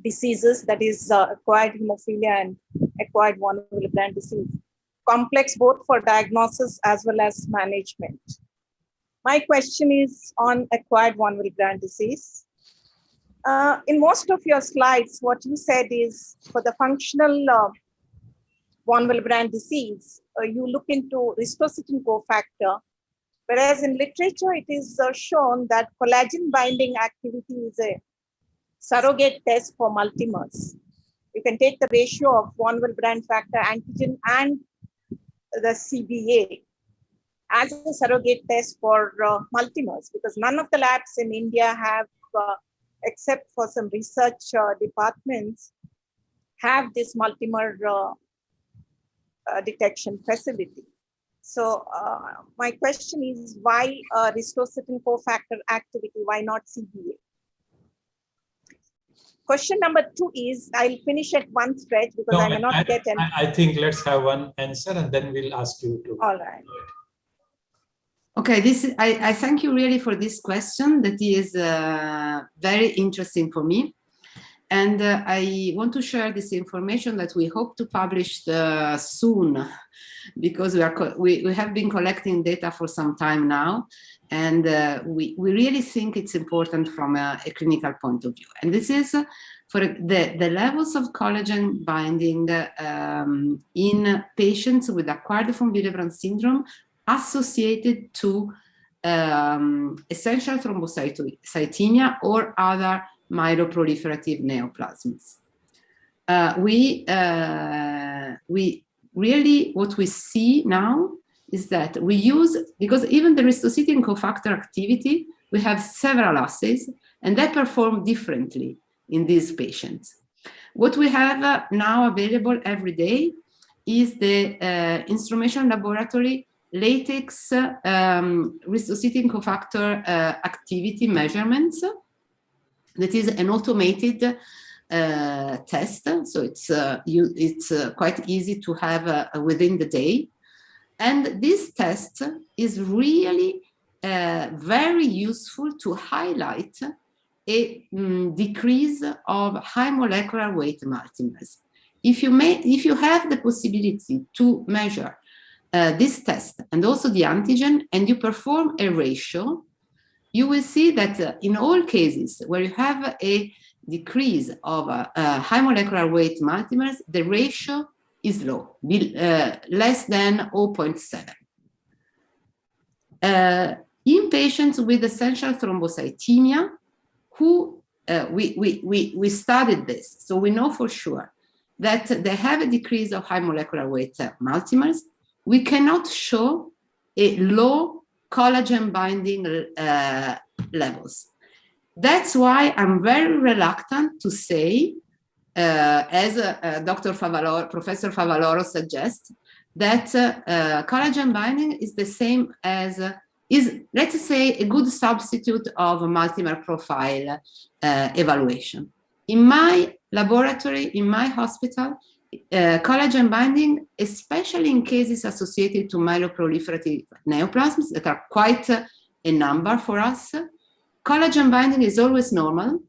diseases, that is acquired hemophilia and acquired von Willebrand disease. Complex both for diagnosis as well as management. My question is on acquired von Willebrand disease. In most of your slides, what you said is for the functional von Willebrand disease, you look into ristocetin cofactor, whereas in literature it is shown that collagen binding activity is a surrogate test for multimers. You can take the ratio of von Willebrand factor antigen and the CBA as a surrogate test for multimers, because none of the labs in India have, except for some research departments, have this multimer detection facility. So my question is, why ristocetin cofactor activity? Why not CBA? Question number 2 is, I'll finish at one stretch because I may not get an... I think let's have one answer and then we'll ask you to. All right. Okay, I thank you really for this question that is very interesting for me. And I want to share this information that we hope to publish soon, because we have been collecting data for some time now, and we really think it's important from a clinical point of view. And this is for the levels of collagen binding in patients with acquired von Willebrand syndrome associated to essential thrombocythemia or other myeloproliferative neoplasms. We really, what we see now is that we use, because even the ristocytin cofactor activity, we have several assays and they perform differently in these patients. What we have now available every day is the instrumentation laboratory latex ristocytin cofactor activity measurements. That is an automated test, so it's quite easy to have within the day. And this test is really very useful to highlight a decrease of high molecular weight multimers. If you have the possibility to measure this test and also the antigen, and you perform a ratio, you will see that in all cases where you have a decrease of high molecular weight multimers, the ratio is low, less than 0.7. In patients with essential thrombocythemia, who we studied this, so we know for sure that they have a decrease of high molecular weight multimers. We cannot show a low collagen binding levels. That's why I'm very reluctant to say, as Professor Favaloro suggests, that collagen binding is the same as, let's say, a good substitute of a multimer profile evaluation. In my laboratory, in my hospital, collagen binding, especially in cases associated to myeloproliferative neoplasms that are quite a number for us, collagen binding is always normal.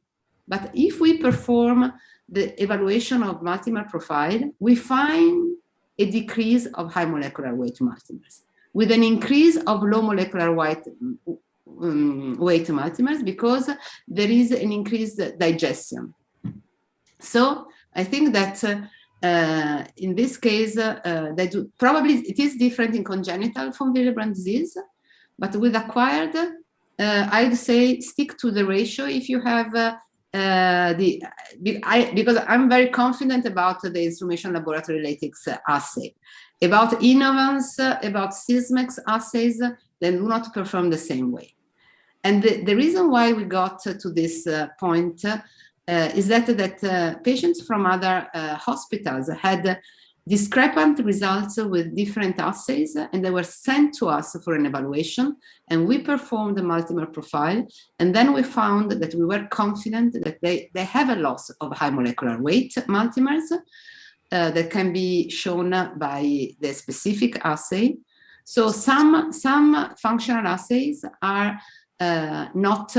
But if we perform the evaluation of multimer profile, we find a decrease of high molecular weight multimers with an increase of low molecular weight multimers because there is an increased digestion. So I think that in this case, probably it is different in congenital von Willebrand disease, but with acquired, I'd say stick to the ratio if you have because I'm very confident about the instrumentation laboratory latex assay. About Innovance, about Sysmex assays, they do not perform the same way. And the reason why we got to this point is that patients from other hospitals had discrepant results with different assays, and they were sent to us for an evaluation, and we performed the multimer profile, and then we found that we were confident that they have a loss of high molecular weight multimers that can be shown by the specific assay. So some functional assays are not,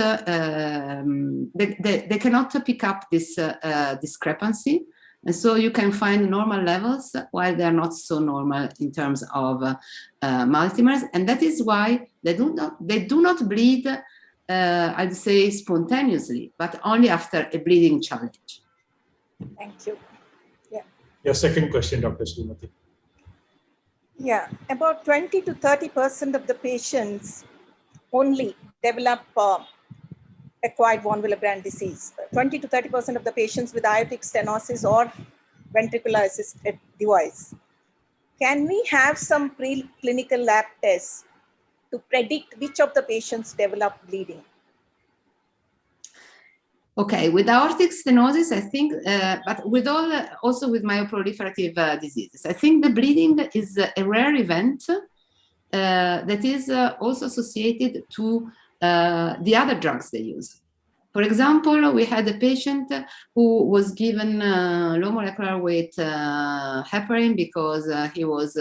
they cannot pick up this discrepancy. And so you can find normal levels while they're not so normal in terms of multimers. And that is why they do not bleed, I'd say, spontaneously, but only after a bleeding challenge. Thank you. Yeah. Your second question, Dr. Srimati. Yeah, about 20 to 30% of the patients only develop acquired von Willebrand disease. 20 to 30% of the patients with aortic stenosis or ventricular assisted device. Can we have some preclinical lab tests to predict which of the patients develop bleeding? Okay, with aortic stenosis, I think, but with also with myoproliferative diseases, I think the bleeding is a rare event that is also associated to the other drugs they use. For example, we had a patient who was given low molecular weight heparin because he was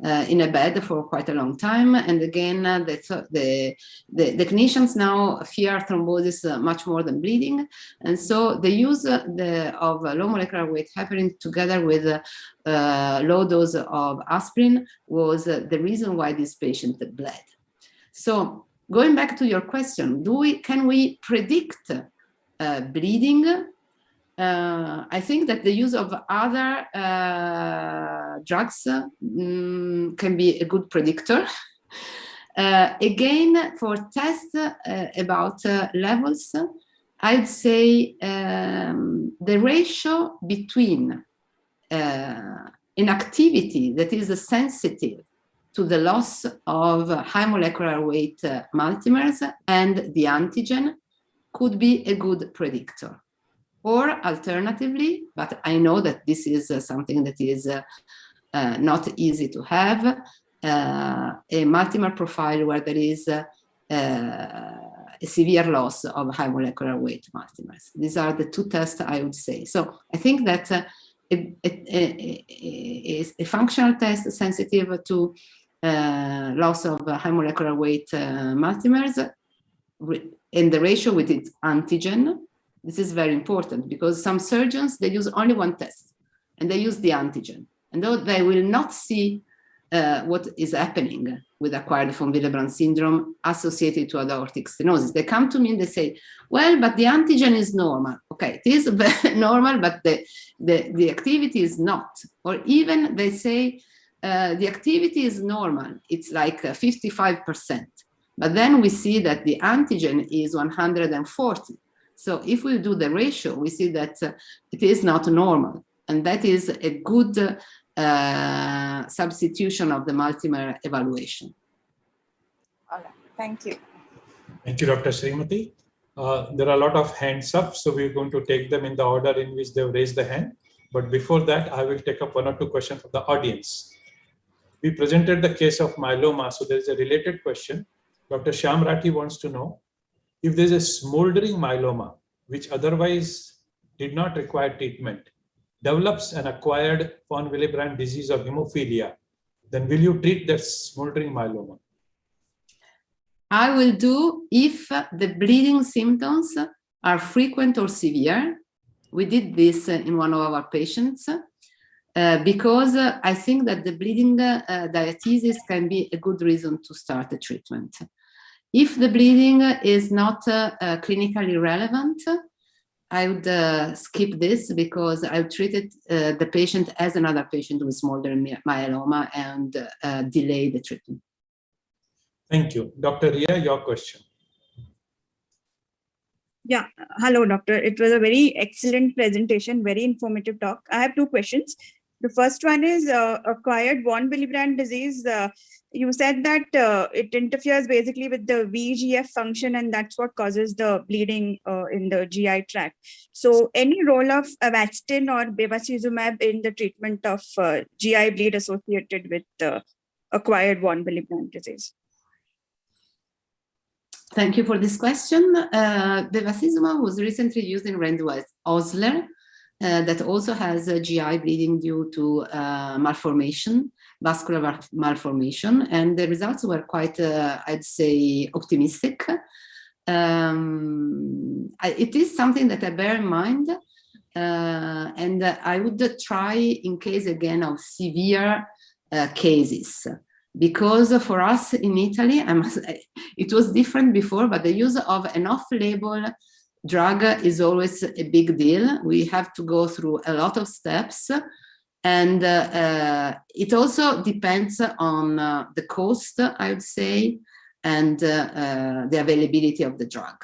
in a bed for quite a long time. And again, the clinicians now fear thrombosis much more than bleeding. And so the use of low molecular weight heparin together with low dose of aspirin was the reason why this patient bled. So going back to your question, can we predict bleeding? I think that the use of other drugs can be a good predictor. Again, for tests about levels, I'd say the ratio between inactivity that is sensitive to the loss of high molecular weight multimers and the antigen could be a good predictor. Or alternatively, but I know that this is something that is not easy to have, a multimer profile where there is a severe loss of high molecular weight multimers. These are the two tests I would say. So I think that a functional test sensitive to loss of high molecular weight multimers in the ratio with its antigen. This is very important because some surgeons, they use only one test and they use the antigen. And though they will not see what is happening with acquired von Willebrand syndrome associated to aortic stenosis. They come to me and they say, well, but the antigen is normal. Okay, it is normal, but the activity is not. Or even they say the activity is normal. It's like 55%. But then we see that the antigen is 140. So if we do the ratio, we see that it is not normal. And that is a good substitution of the multimer evaluation. All right, thank you. Thank you, Dr. Srimati. There are a lot of hands up, so we're going to take them in the order in which they've raised the hand. But before that, I will take up one or two questions from the audience. We presented the case of myeloma, so there's a related question. Dr. Shyam Rathi wants to know if there's a smoldering myeloma, which otherwise did not require treatment, develops an acquired von Willebrand disease of hemophilia, then will you treat that smoldering myeloma? I will do if the bleeding symptoms are frequent or severe. We did this in one of our patients because I think that the bleeding diathesis can be a good reason to start a treatment. If the bleeding is not clinically relevant, I would skip this because I've treated the patient as another patient with smoldering myeloma and delay the treatment. Thank you. Dr. Ria, your question. Yeah, hello, doctor. It was a very excellent presentation, very informative talk. I have two questions. The first one is acquired von Willebrand disease. You said that it interferes basically with the VEGF function and that's what causes the bleeding in the GI tract. So any role of Avastin or bevacizumab in the treatment of GI bleed associated with acquired von Willebrand disease? Thank you for this question. Bevacizumab was recently used in randomized Osler that also has GI bleeding due to malformation, vascular malformation, and the results were quite, I'd say, optimistic. It is something that I bear in mind, and I would try in case again of severe cases. Because for us in Italy, it was different before, but the use of an off-label drug is always a big deal. We have to go through a lot of steps. And it also depends on the cost, I would say, and the availability of the drug.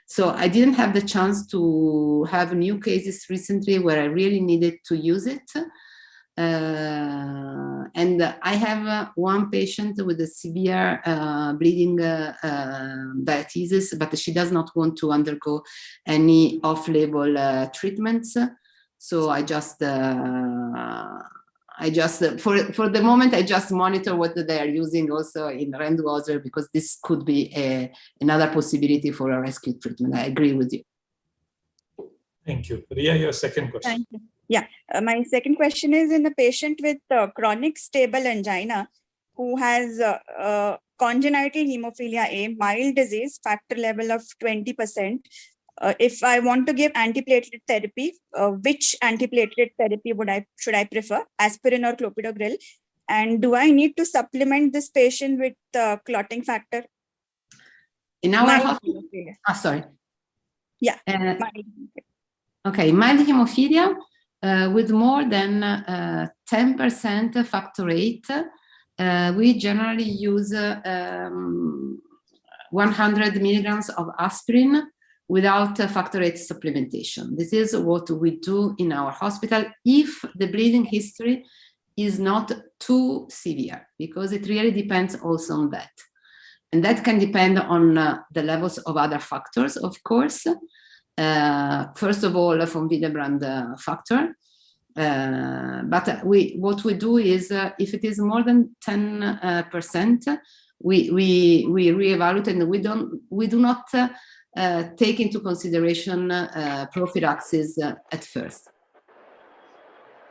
So I didn't have the chance to have new cases recently where I really needed to use it. And I have one patient with a severe bleeding diathesis, but she does not want to undergo any off-label treatments. So I just for the moment, I just monitor what they are using also in randomized because this could be another possibility for a rescue treatment. I agree with you. Thank you. Ria, your second question. Thank you. Yeah, my second question is in a patient with chronic stable angina who has congenital hemophilia A, mild disease, factor level of 20%. If I want to give antiplatelet therapy, which antiplatelet therapy should I prefer, aspirin or clopidogrel? And do I need to supplement this patient with clotting factor? In our hospital? Sorry. Yeah. Okay, mild hemophilia with more than 10% factor VIII we generally use 100 milligrams of aspirin without factor VIII supplementation. This is what we do in our hospital if the bleeding history is not too severe, because it really depends also on that. And that can depend on the levels of other factors, of course. First of all, von Willebrand factor. But what we do is, if it is more than 10%, we reevaluate, and we do not take into consideration prophylaxis at first.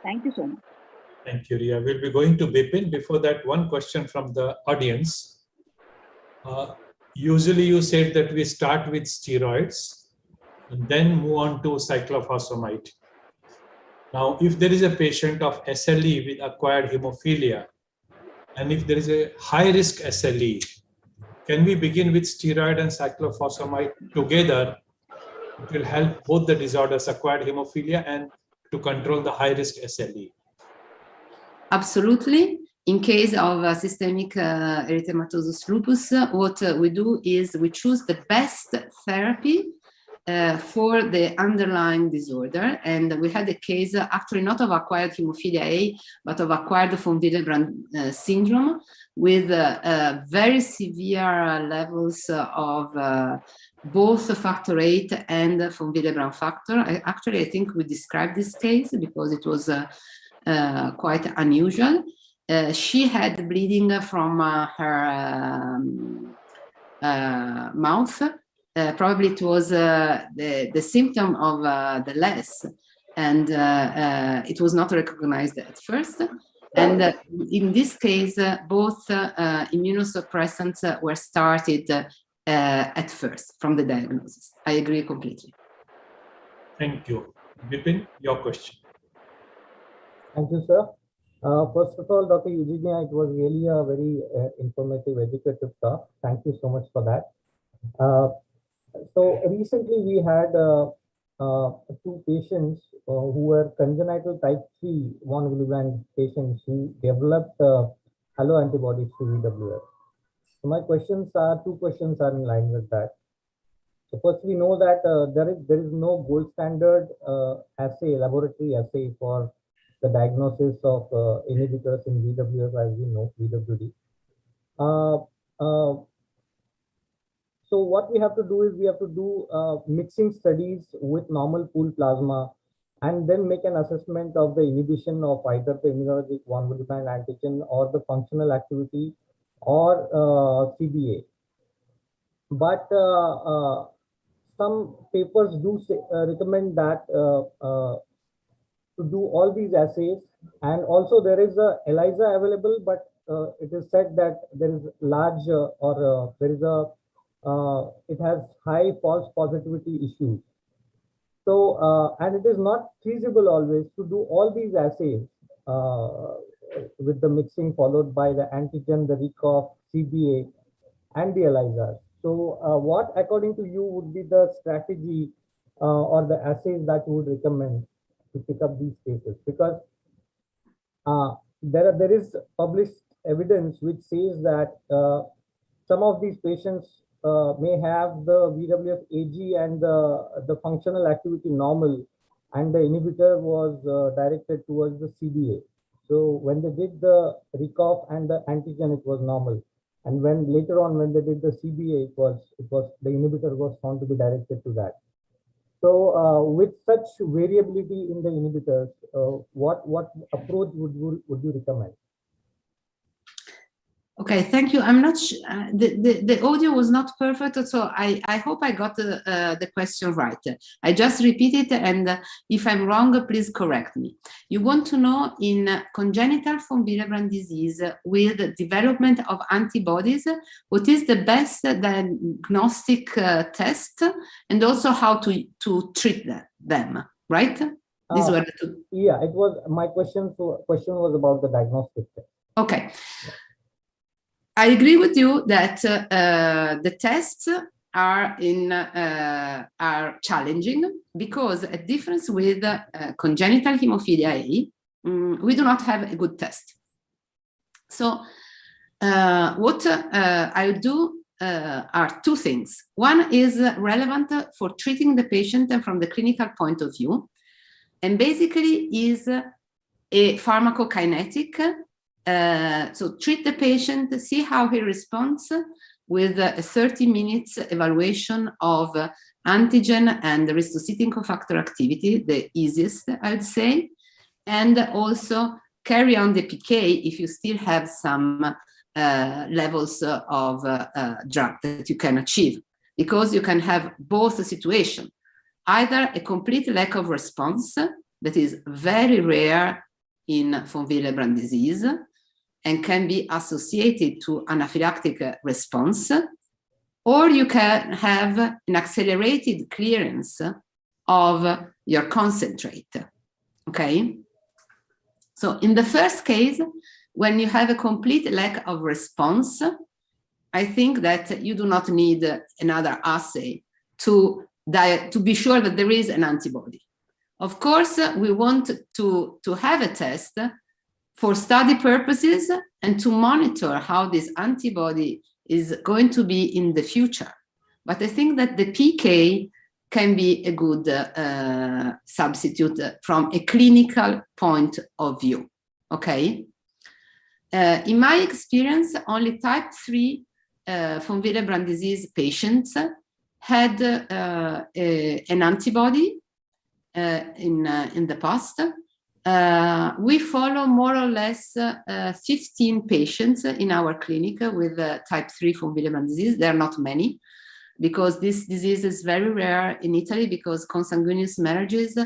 Thank you so much. Thank you, Ria. We'll be going to Bipin. Before that, one question from the audience. Usually you said that we start with steroids and then move on to cyclophosphamide. Now, if there is a patient of SLE with acquired hemophilia, and if there is a high-risk SLE, can we begin with steroid and cyclophosphamide together? It will help both the disorders, acquired hemophilia and to control the high-risk SLE. Absolutely. In case of systemic erythematosus lupus, what we do is we choose the best therapy for the underlying disorder. And we had a case, actually not of acquired hemophilia A, but of acquired von Willebrand syndrome with very severe levels of both factor VIII and von Willebrand factor. Actually, I think we described this case because it was quite unusual. She had bleeding from her mouth. Probably it was the symptom of the LES, and it was not recognized at first. And in this case, both immunosuppressants were started at first from the diagnosis. I agree completely. Thank you. Bipin, your question. Thank you, sir. First of all, Dr. Eugenia, it was really a very informative, educative talk. Thank you so much for that. So recently we had two patients who were congenital type 3 von Willebrand patients who developed alloantibodies to VWF. So my questions are, two questions are in line with that. So first, we know that there is no gold standard assay, laboratory assay for the diagnosis of inhibitors in VWF, as we know, VWD. So what we have to do is we have to do mixing studies with normal pool plasma and then make an assessment of the inhibition of either the immunologic von Willebrand antigen or the functional activity or CBA. But some papers do say, recommend that to do all these assays, and also there is a ELISA available, but it is said that there is large there is a it has high false positivity issues. So and it is not feasible always to do all these assays with the mixing followed by the antigen, the recoff, CBA, and the ELISA. So what, according to you, would be the strategy or the assays that you would recommend to pick up these cases? Because there is published evidence which says that some of these patients may have the VWF AG and the functional activity normal, and the inhibitor was directed towards the CBA. So when they did the recoff and the antigen, it was normal. And when later on, when they did the CBA, it was the inhibitor was found to be directed to that. So with such variability in the inhibitors, what approach would you recommend? Okay, thank you. I'm not the audio was not perfect, so I hope I got the question right. I just repeat it, and if I'm wrong, please correct me. You want to know, in congenital von Willebrand disease with development of antibodies, what is the best diagnostic test, and also how to treat them, right? These were the two. Yeah, it was my question. So question was about the diagnostic test. Okay. Yeah. I agree with you that the tests are challenging because, a difference with congenital hemophilia A, we do not have a good test. So What I do are two things. One is relevant for treating the patient from the clinical point of view, and basically is a pharmacokinetic. So treat the patient, see how he responds with a 30 minutes evaluation of antigen and rhistocytic cofactor activity, the easiest, I would say, and also carry on the PK if you still have some levels of drug that you can achieve, because you can have both a situation, either a complete lack of response that is very rare in von Willebrand disease and can be associated to anaphylactic response, or you can have an accelerated clearance of your concentrate, okay? So in the first case, when you have a complete lack of response, I think that you do not need another assay to be sure that there is an antibody. Of course, we want to have a test for study purposes and to monitor how this antibody is going to be in the future. But I think that the PK can be a good substitute from a clinical point of view, okay? In my experience, only type 3 von Willebrand disease patients had an antibody in the past. We follow more or less 15 patients in our clinic with type 3 von Willebrand disease. There are not many, because this disease is very rare in Italy, because consanguineous marriages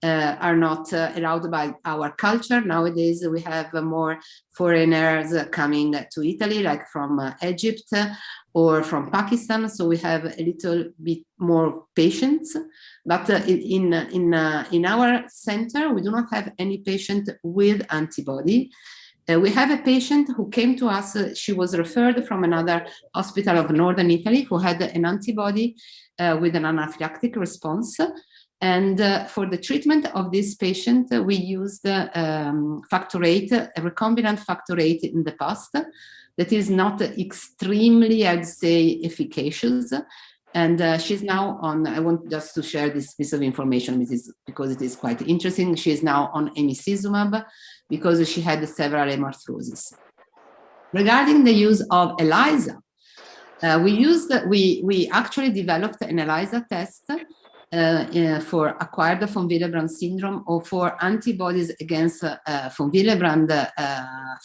are not allowed by our culture. Nowadays, we have more foreigners coming to Italy, like from Egypt or from Pakistan. So we have a little bit more patients. But in our center, we do not have any patient with antibody. We have a patient who came to us. She was referred from another hospital of Northern Italy who had an antibody with an anaphylactic response. And for the treatment of this patient, we used factor VIII, a recombinant factor VIII in the past that is not extremely, I'd say, efficacious. And she's now on, I want just to share this piece of information because it is quite interesting. She is now on emicizumab because she had several hemarthrosis. Regarding the use of ELISA, we actually developed an ELISA test for acquired von Willebrand syndrome, or for antibodies against von Willebrand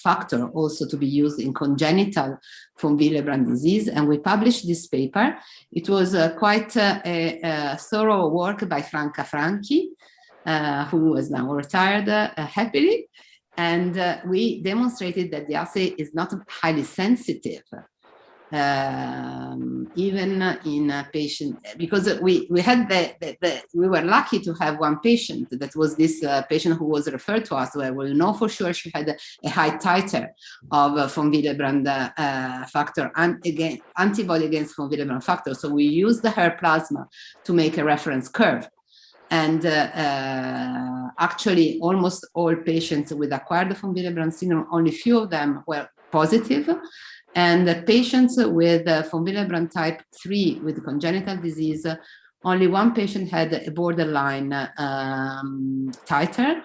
factor, also to be used in congenital von Willebrand disease. And we published this paper. It was quite a thorough work by Franca Franchi, who is now retired happily. And we demonstrated that the assay is not highly sensitive, even in a patient, because we had we were lucky to have one patient that was this patient who was referred to us, where we know for sure she had a high titer of von Willebrand factor and again antibody against von Willebrand factor. So we used her plasma to make a reference curve. And actually, almost all patients with acquired von Willebrand syndrome, only few of them were positive. And the patients with von Willebrand type 3 with congenital disease, only one patient had a borderline titer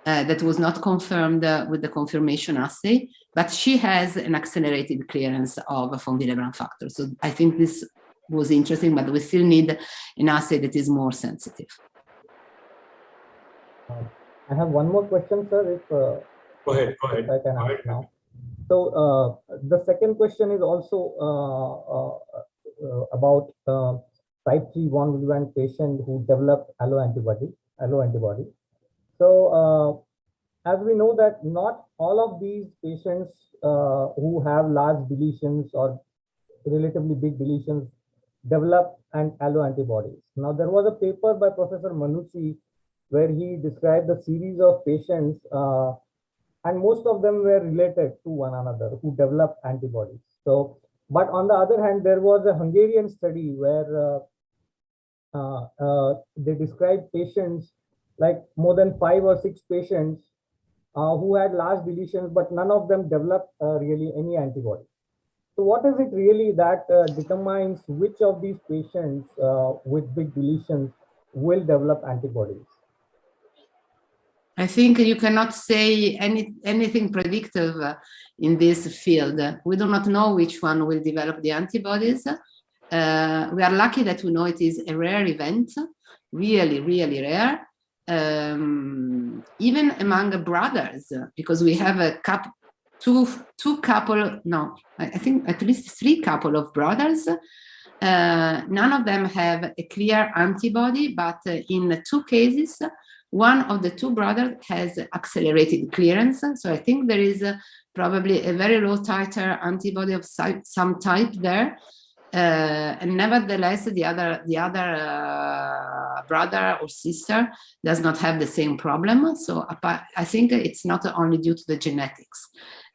that was not confirmed with the confirmation assay, but she has an accelerated clearance of von Willebrand factor. So I think this was interesting, but we still need an assay that is more sensitive. I have one more question, sir. If Go ahead. if I can ask now. So the second question is also about type 3 von Willebrand patient who developed allo antibody. So as we know that not all of these patients who have large deletions or relatively big deletions develop an allo antibodies. Now there was a paper by Professor Manucci where he described a series of patients, and most of them were related to one another who developed antibodies. So, but on the other hand, there was a Hungarian study where they described patients, like more than 5 or 6 patients who had large deletions, but none of them developed really any antibody. So what is it really that determines which of these patients with big deletions will develop antibodies? I think you cannot say anything predictive in this field. We do not know which one will develop the antibodies. We are lucky that we know it is a rare event, really, really rare. Even among brothers, because we have a I think at least 3 couple of brothers. None of them have a clear antibody, but in 2 cases, one of the 2 brothers has accelerated clearance. So I think there is probably a very low titer antibody of some type there. And nevertheless, the other brother or sister does not have the same problem. So I think it's not only due to the genetics.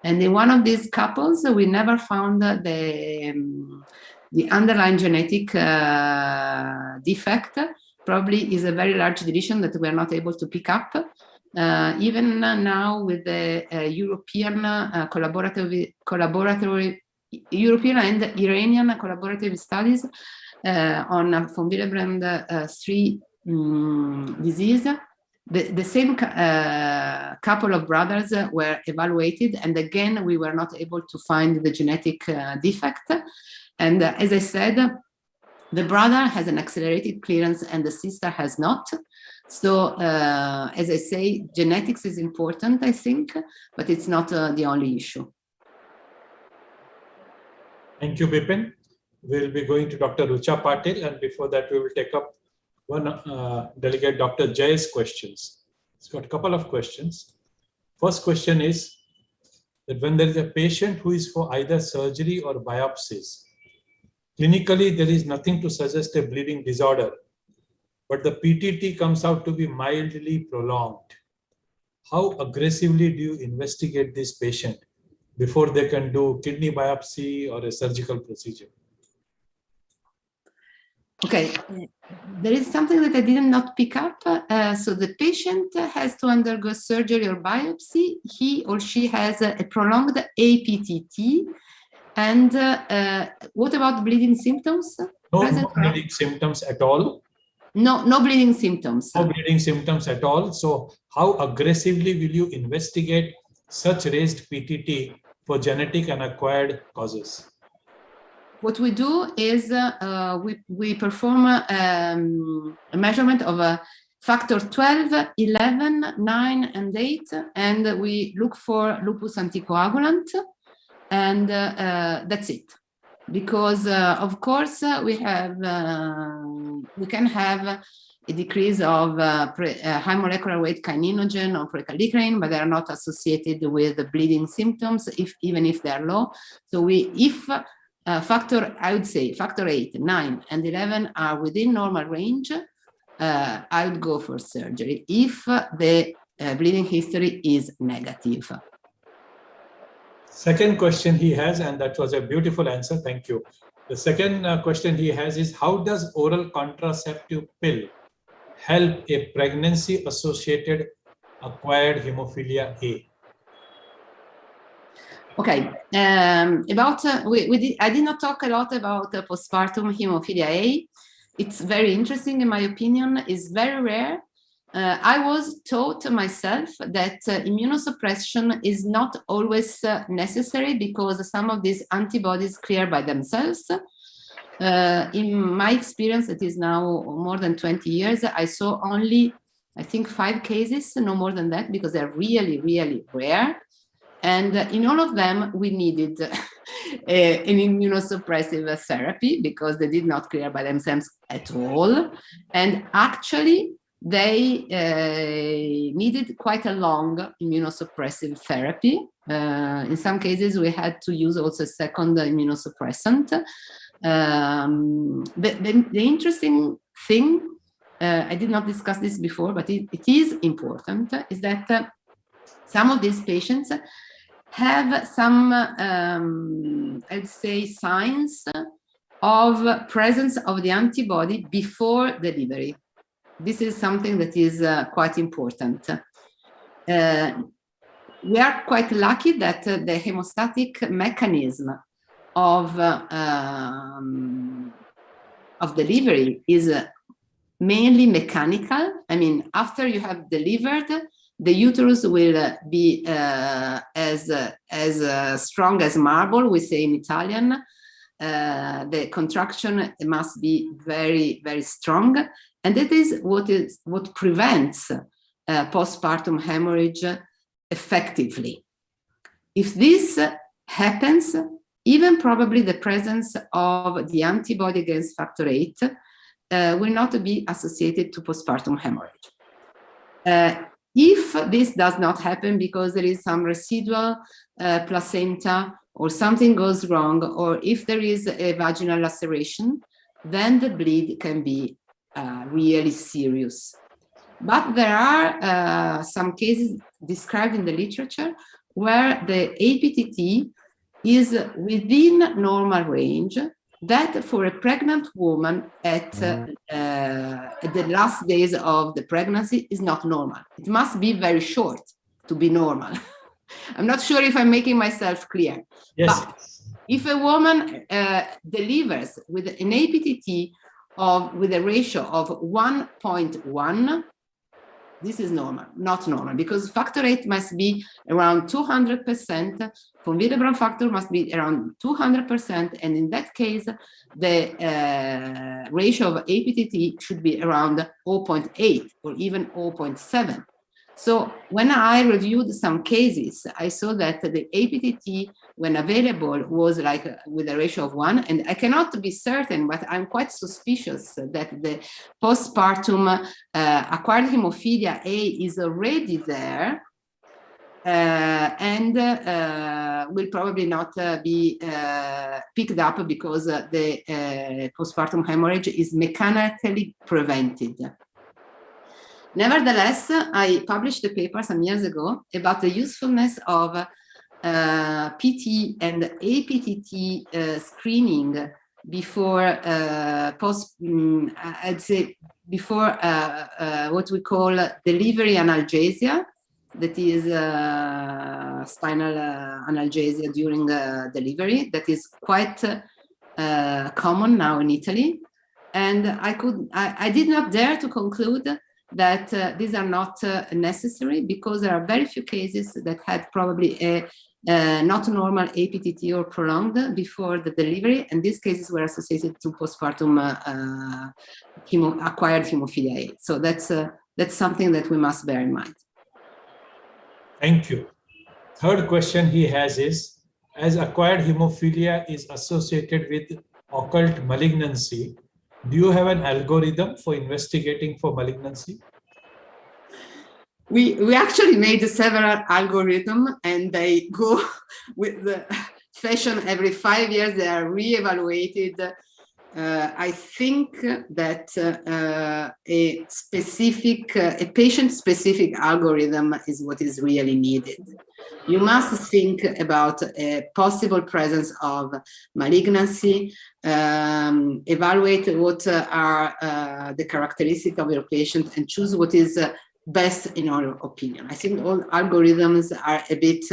And in one of these couples, we never found the underlying genetic defect. Probably is a very large deletion that we are not able to pick up. Even now with the European European and Iranian collaborative studies on von Willebrand 3 disease, the same couple of brothers were evaluated, and again we were not able to find the genetic defect. And as I said, the brother has an accelerated clearance and the sister has not. So as I say, genetics is important, I think, but it's not the only issue. Thank you, Bipin. We'll be going to Dr. Rucha Patil, and before that, we will take up one delegate, Dr. Jay's questions. He's got a couple of questions. First question is that when there is a patient who is for either surgery or biopsies, clinically, there is nothing to suggest a bleeding disorder, but the PTT comes out to be mildly prolonged. How aggressively do you investigate this patient before they can do kidney biopsy or a surgical procedure? Okay, there is something that I did not pick up. So the patient has to undergo surgery or biopsy. He or she has a prolonged APTT. And what about bleeding symptoms? No bleeding symptoms at all. No bleeding symptoms. No bleeding symptoms at all. So how aggressively will you investigate such raised PTT for genetic and acquired causes? What we do is we perform a measurement of a factor 12, 11, 9, and 8, and we look for lupus anticoagulant. And that's it, because of course we can have a decrease of high molecular weight kininogen or prekallikrein, but they are not associated with the bleeding symptoms, even if they are low. So if I would say factor 8, 9, and 11 are within normal range, I would go for surgery if the bleeding history is negative. Second question he has, and that was a beautiful answer, thank you. The second question he has is, how does oral contraceptive pill help a pregnancy-associated acquired hemophilia A? Okay, I did not talk a lot about postpartum hemophilia A. It's very interesting, in my opinion. It's very rare. I was taught myself that immunosuppression is not always necessary because some of these antibodies clear by themselves. In my experience, it is now more than 20 years, I saw only, I think, 5 cases, no more than that, because they're really, really rare. And in all of them, we needed an immunosuppressive therapy because they did not clear by themselves at all. And actually, they needed quite a long immunosuppressive therapy. In some cases, we had to use also a second immunosuppressant. The interesting thing, I did not discuss this before, but it is important, is that some of these patients have some, I'd say, signs of presence of the antibody before delivery. This is something that is quite important. we are quite lucky that the hemostatic mechanism of delivery is mainly mechanical. I mean, after you have delivered, the uterus will be as strong as marble, we say in Italian. The contraction must be very, very strong. And that is what prevents postpartum hemorrhage effectively. If this happens, even probably the presence of the antibody against factor VIII will not be associated to postpartum hemorrhage. If this does not happen because there is some residual placenta or something goes wrong, or if there is a vaginal laceration, then the bleed can be really serious. But there are some cases described in the literature where the APTT is within normal range, that for a pregnant woman at the last days of the pregnancy is not normal. It must be very short to be normal. I'm not sure if I'm making myself clear. Yes. But if a woman delivers with an APTT with a ratio of 1.1, this is normal, not normal, because factor VIII must be around 200%, von Willebrand factor must be around 200%, and in that case, the ratio of APTT should be around 0.8 or even 0.7. So when I reviewed some cases, I saw that the APTT, when available, was like with a ratio of 1, and I cannot be certain, but I'm quite suspicious that the postpartum acquired hemophilia A is already there and will probably not be picked up because the postpartum hemorrhage is mechanically prevented. Nevertheless, I published a paper some years ago about the usefulness of PT and APTT screening before I'd say before what we call delivery analgesia, that is spinal analgesia during delivery, that is quite common now in Italy. And I did not dare to conclude that these are not necessary, because there are very few cases that had probably a not normal APTT or prolonged before the delivery, and these cases were associated to postpartum acquired hemophilia A. So that's something that we must bear in mind. Thank you. Third question he has is, as acquired hemophilia is associated with occult malignancy, do you have an algorithm for investigating for malignancy? We actually made several algorithms, and they go with the fashion every 5 years. They are re-evaluated. I think that a patient-specific algorithm is what is really needed. You must think about a possible presence of malignancy, evaluate what are the characteristics of your patient, and choose what is best in your opinion. I think all algorithms are a bit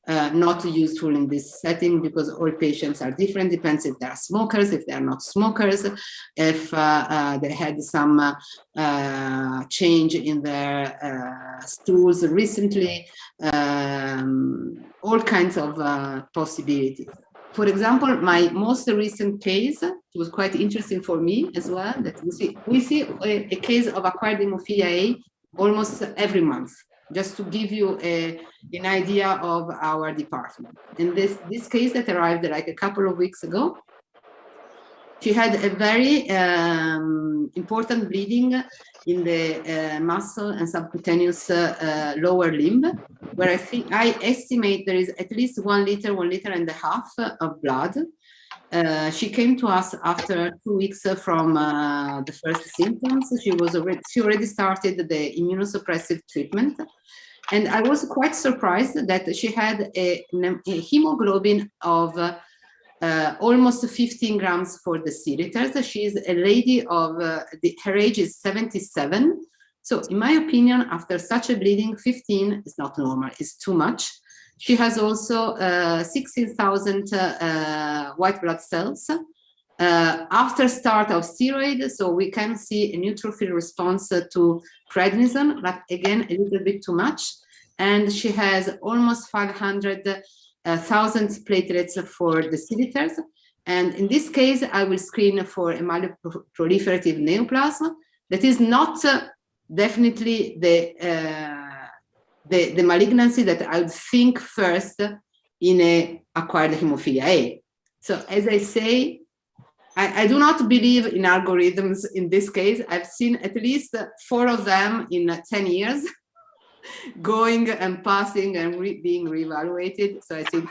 not useful in this setting, because all patients are different. Depends if they are smokers, if they are not smokers, if they had some change in their stools recently, all kinds of possibilities. For example, my most recent case, it was quite interesting for me as well, that we see a case of acquired hemophilia A almost every month, just to give you an idea of our department. In this case that arrived like a couple of weeks ago, she had a very important bleeding in the muscle and subcutaneous lower limb, where I estimate there is at least 1 liter, 1.5 liters of blood. She came to us after 2 weeks from the first symptoms. She already started the immunosuppressive treatment. And I was quite surprised that she had a hemoglobin of almost 15 grams for deciliters. She is a lady of, her age is 77. So in my opinion, after such a bleeding, 15 is not normal, it's too much. She has also 16,000 white blood cells after start of steroid, so we can see a neutrophil response to prednisone, but again, a little bit too much. And she has almost 500,000 platelets for deciliters. And in this case, I will screen for a myeloproliferative neoplasm. That is not definitely the malignancy that I would think first in a acquired hemophilia A. So as I say, I do not believe in algorithms in this case. I've seen at least 4 of them in 10 years going and passing and being reevaluated. So I think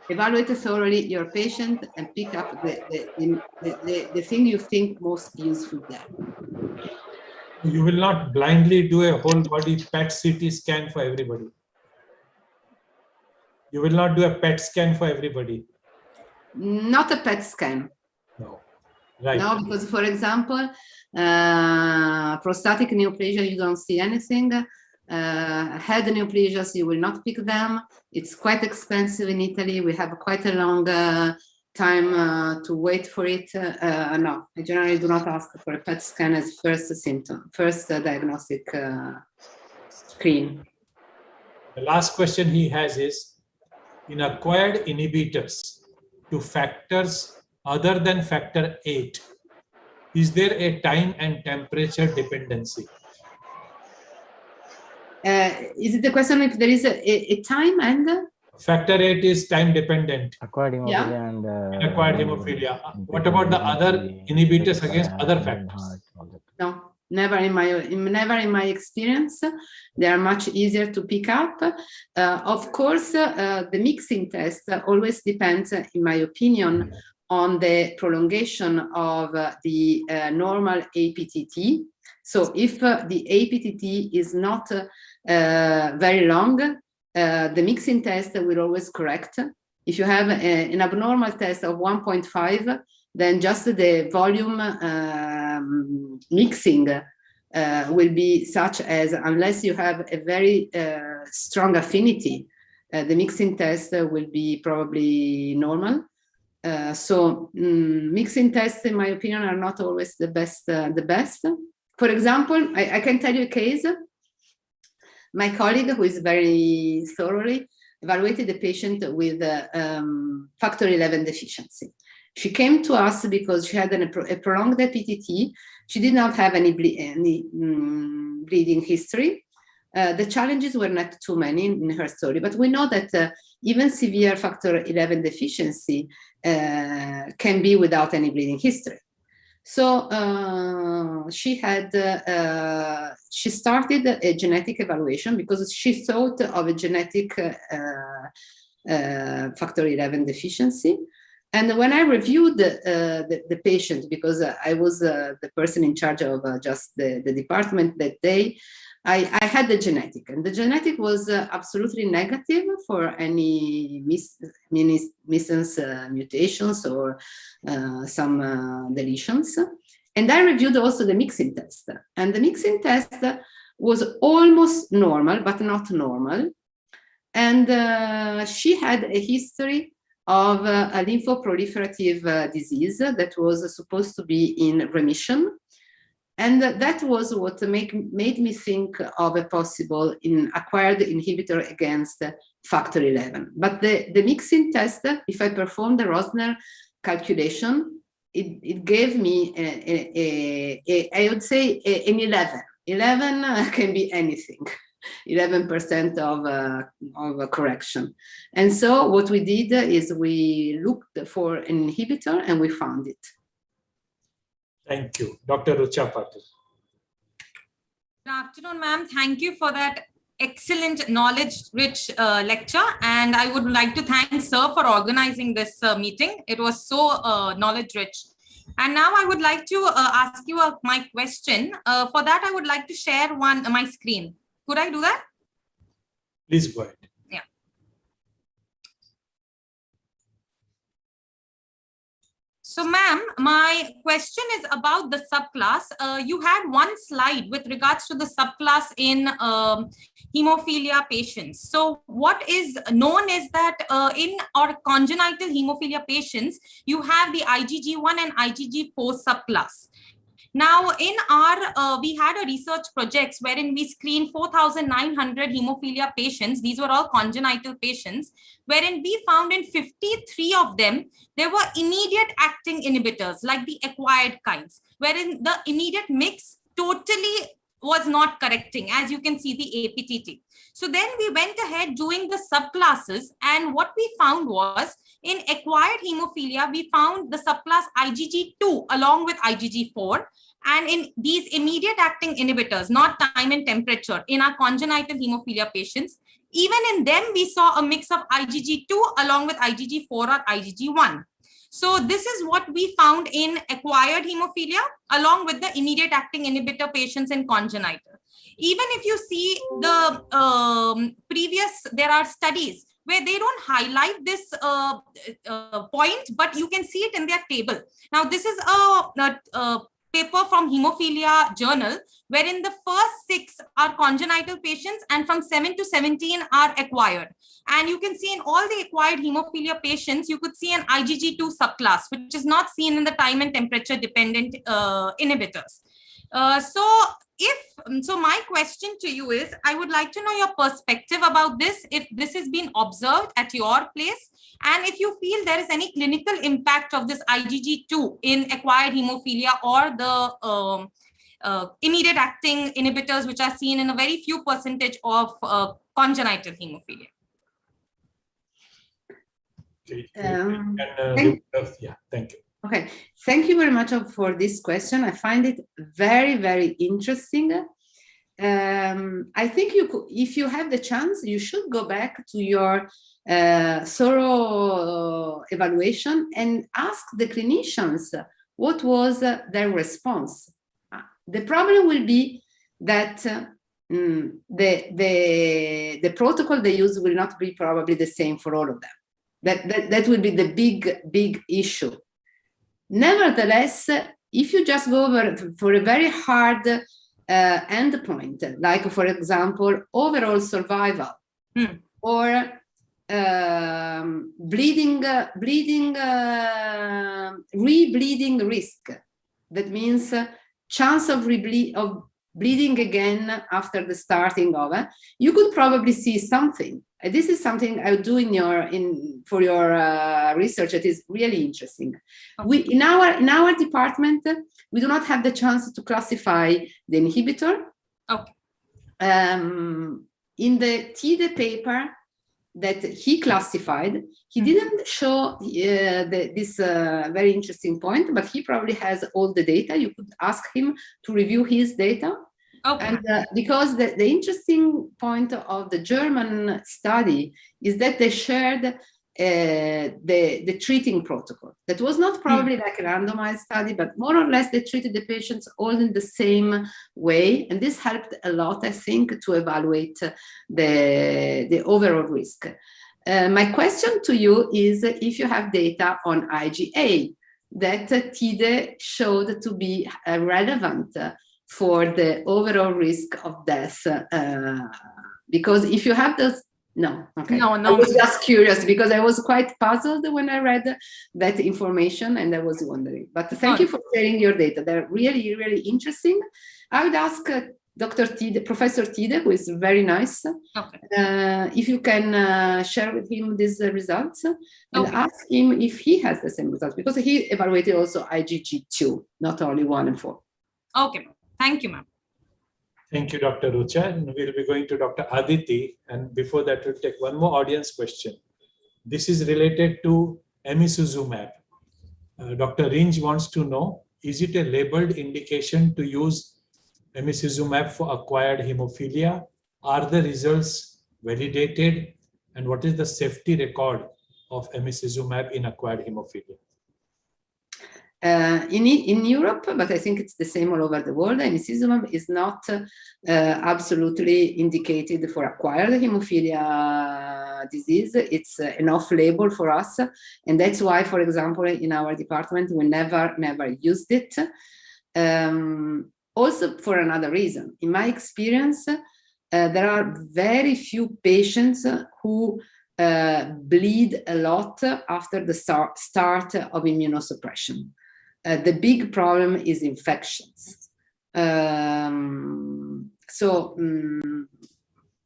evaluate thoroughly your patient and pick up the thing you think most useful there. You will not blindly do a whole body PET CT scan for everybody. You will not do a PET scan for everybody. Not a PET scan. No. Right. No, because for example, prostatic neoplasia, you don't see anything. Head neoplasias, you will not pick them. It's quite expensive in Italy. We have quite a long time to wait for it. No, I generally do not ask for a PET scan as first symptom, first diagnostic screen. The last question he has is, in acquired inhibitors to factors other than factor 8, is there a time and temperature dependency? Is it the question if there is a time and? Factor 8 is time dependent. Acquired hemophilia and Acquired hemophilia. What about the other inhibitors against other factors? No, never in my experience. They are much easier to pick up. Of course, the mixing test always depends, in my opinion, on the prolongation of the normal APTT. So if the APTT is not very long, the mixing test will always correct. If you have an abnormal test of 1.5, then just the volume mixing will be such as, unless you have a very strong affinity, the mixing test will be probably normal. So mixing tests, in my opinion, are not always the best. For example, I can tell you a case. My colleague, who is very thoroughly, evaluated a patient with factor 11 deficiency. She came to us because she had a prolonged PTT. She did not have any bleeding history. The challenges were not too many in her story, but we know that even severe factor 11 deficiency can be without any bleeding history. So she started a genetic evaluation because she thought of a genetic factor 11 deficiency. And when I reviewed the patient, because I was the person in charge of just the department that day, I had the genetic, and the genetic was absolutely negative for any missense mutations or some deletions. And I reviewed also the mixing test, and the mixing test was almost normal, but not normal. And she had a history of a lymphoproliferative disease that was supposed to be in remission. And that was what made me think of a possible acquired inhibitor against factor 11. But the mixing test, if I performed the Rosner calculation, it gave me, I would say, an 11. 11 can be anything. 11% of correction. And so what we did is we looked for an inhibitor and we found it. Thank you. Dr. Rucha Patil. Good afternoon, ma'am. Thank you for that excellent knowledge-rich lecture. And I would like to thank Sir for organizing this meeting. It was so knowledge-rich. And now I would like to ask you my question. For that, I would like to share my screen. Could I do that? Please go ahead. Yeah. So, ma'am, my question is about the subclass. You had one slide with regards to the subclass in hemophilia patients. So, what is known is that in our congenital hemophilia patients, you have the IgG1 and IgG4 subclass. Now, in our, we had a research projects wherein we screened 4,900 hemophilia patients. These were all congenital patients, wherein we found in 53 of them, there were immediate acting inhibitors like the acquired kinds, wherein the immediate mix totally was not correcting, as you can see the APTT. So then we went ahead doing the subclasses, and what we found was in acquired hemophilia, we found the subclass IgG2 along with IgG4. And in these immediate acting inhibitors, not time and temperature, in our congenital hemophilia patients, even in them, we saw a mix of IgG2 along with IgG4 or IgG1. So this is what we found in acquired hemophilia along with the immediate acting inhibitor patients in congenital. Even if you see the previous, there are studies where they don't highlight this point, but you can see it in their table. Now, this is a paper from Hemophilia Journal, wherein the first 6 are congenital patients and from 7 to 17 are acquired. And you can see in all the acquired hemophilia patients, you could see an IgG2 subclass, which is not seen in the time and temperature dependent inhibitors. So my question to you is, I would like to know your perspective about this, if this has been observed at your place, and if you feel there is any clinical impact of this IgG2 in acquired hemophilia or the immediate acting inhibitors, which are seen in a very few percentage of congenital hemophilia. Okay. Yeah, thank you. Okay, thank you very much for this question. I find it very, very interesting. I think if you have the chance, you should go back to your thorough evaluation and ask the clinicians what was their response. The problem will be that the protocol they use will not be probably the same for all of them. That will be the big issue. Nevertheless, if you just go over for a very hard endpoint, like for example, overall survival or rebleeding risk, that means chance of bleeding again after the starting of it, you could probably see something. This is something I would do for your research. It is really interesting. We in our department, we do not have the chance to classify the inhibitor. Okay. In the TIDE paper that he classified, he didn't show this very interesting point, but he probably has all the data. You could ask him to review his data. Okay. And because the interesting point of the German study is that they shared the treating protocol. That was not probably like a randomized study, but more or less they treated the patients all in the same way. And this helped a lot, I think, to evaluate the overall risk. My question to you is if you have data on IgA that TIDE showed to be relevant for the overall risk of death, because if you have those, no, okay. No. I was just curious because I was quite puzzled when I read that information and I was wondering. But thank you for sharing your data. They're really, really interesting. I would ask Dr. Tide, Professor Tide, who is very nice, if you can share with him these results and ask him if he has the same results, because he evaluated also IgG2, not only 1 and 4. Okay. Thank you, ma'am. Thank you, Dr. Rucha. And we'll be going to Dr. Aditi. And before that, we'll take one more audience question. This is related to emicizumab. Dr. Ringe wants to know, is it a labeled indication to use emicizumab for acquired hemophilia? Are the results validated? And what is the safety record of emicizumab in acquired hemophilia? In Europe, but I think it's the same all over the world, emicizumab is not absolutely indicated for acquired hemophilia disease. It's an off-label for us, and that's why, for example, in our department, we never used it. Also for another reason. In my experience, there are very few patients who bleed a lot after the start of immunosuppression. The big problem is infections.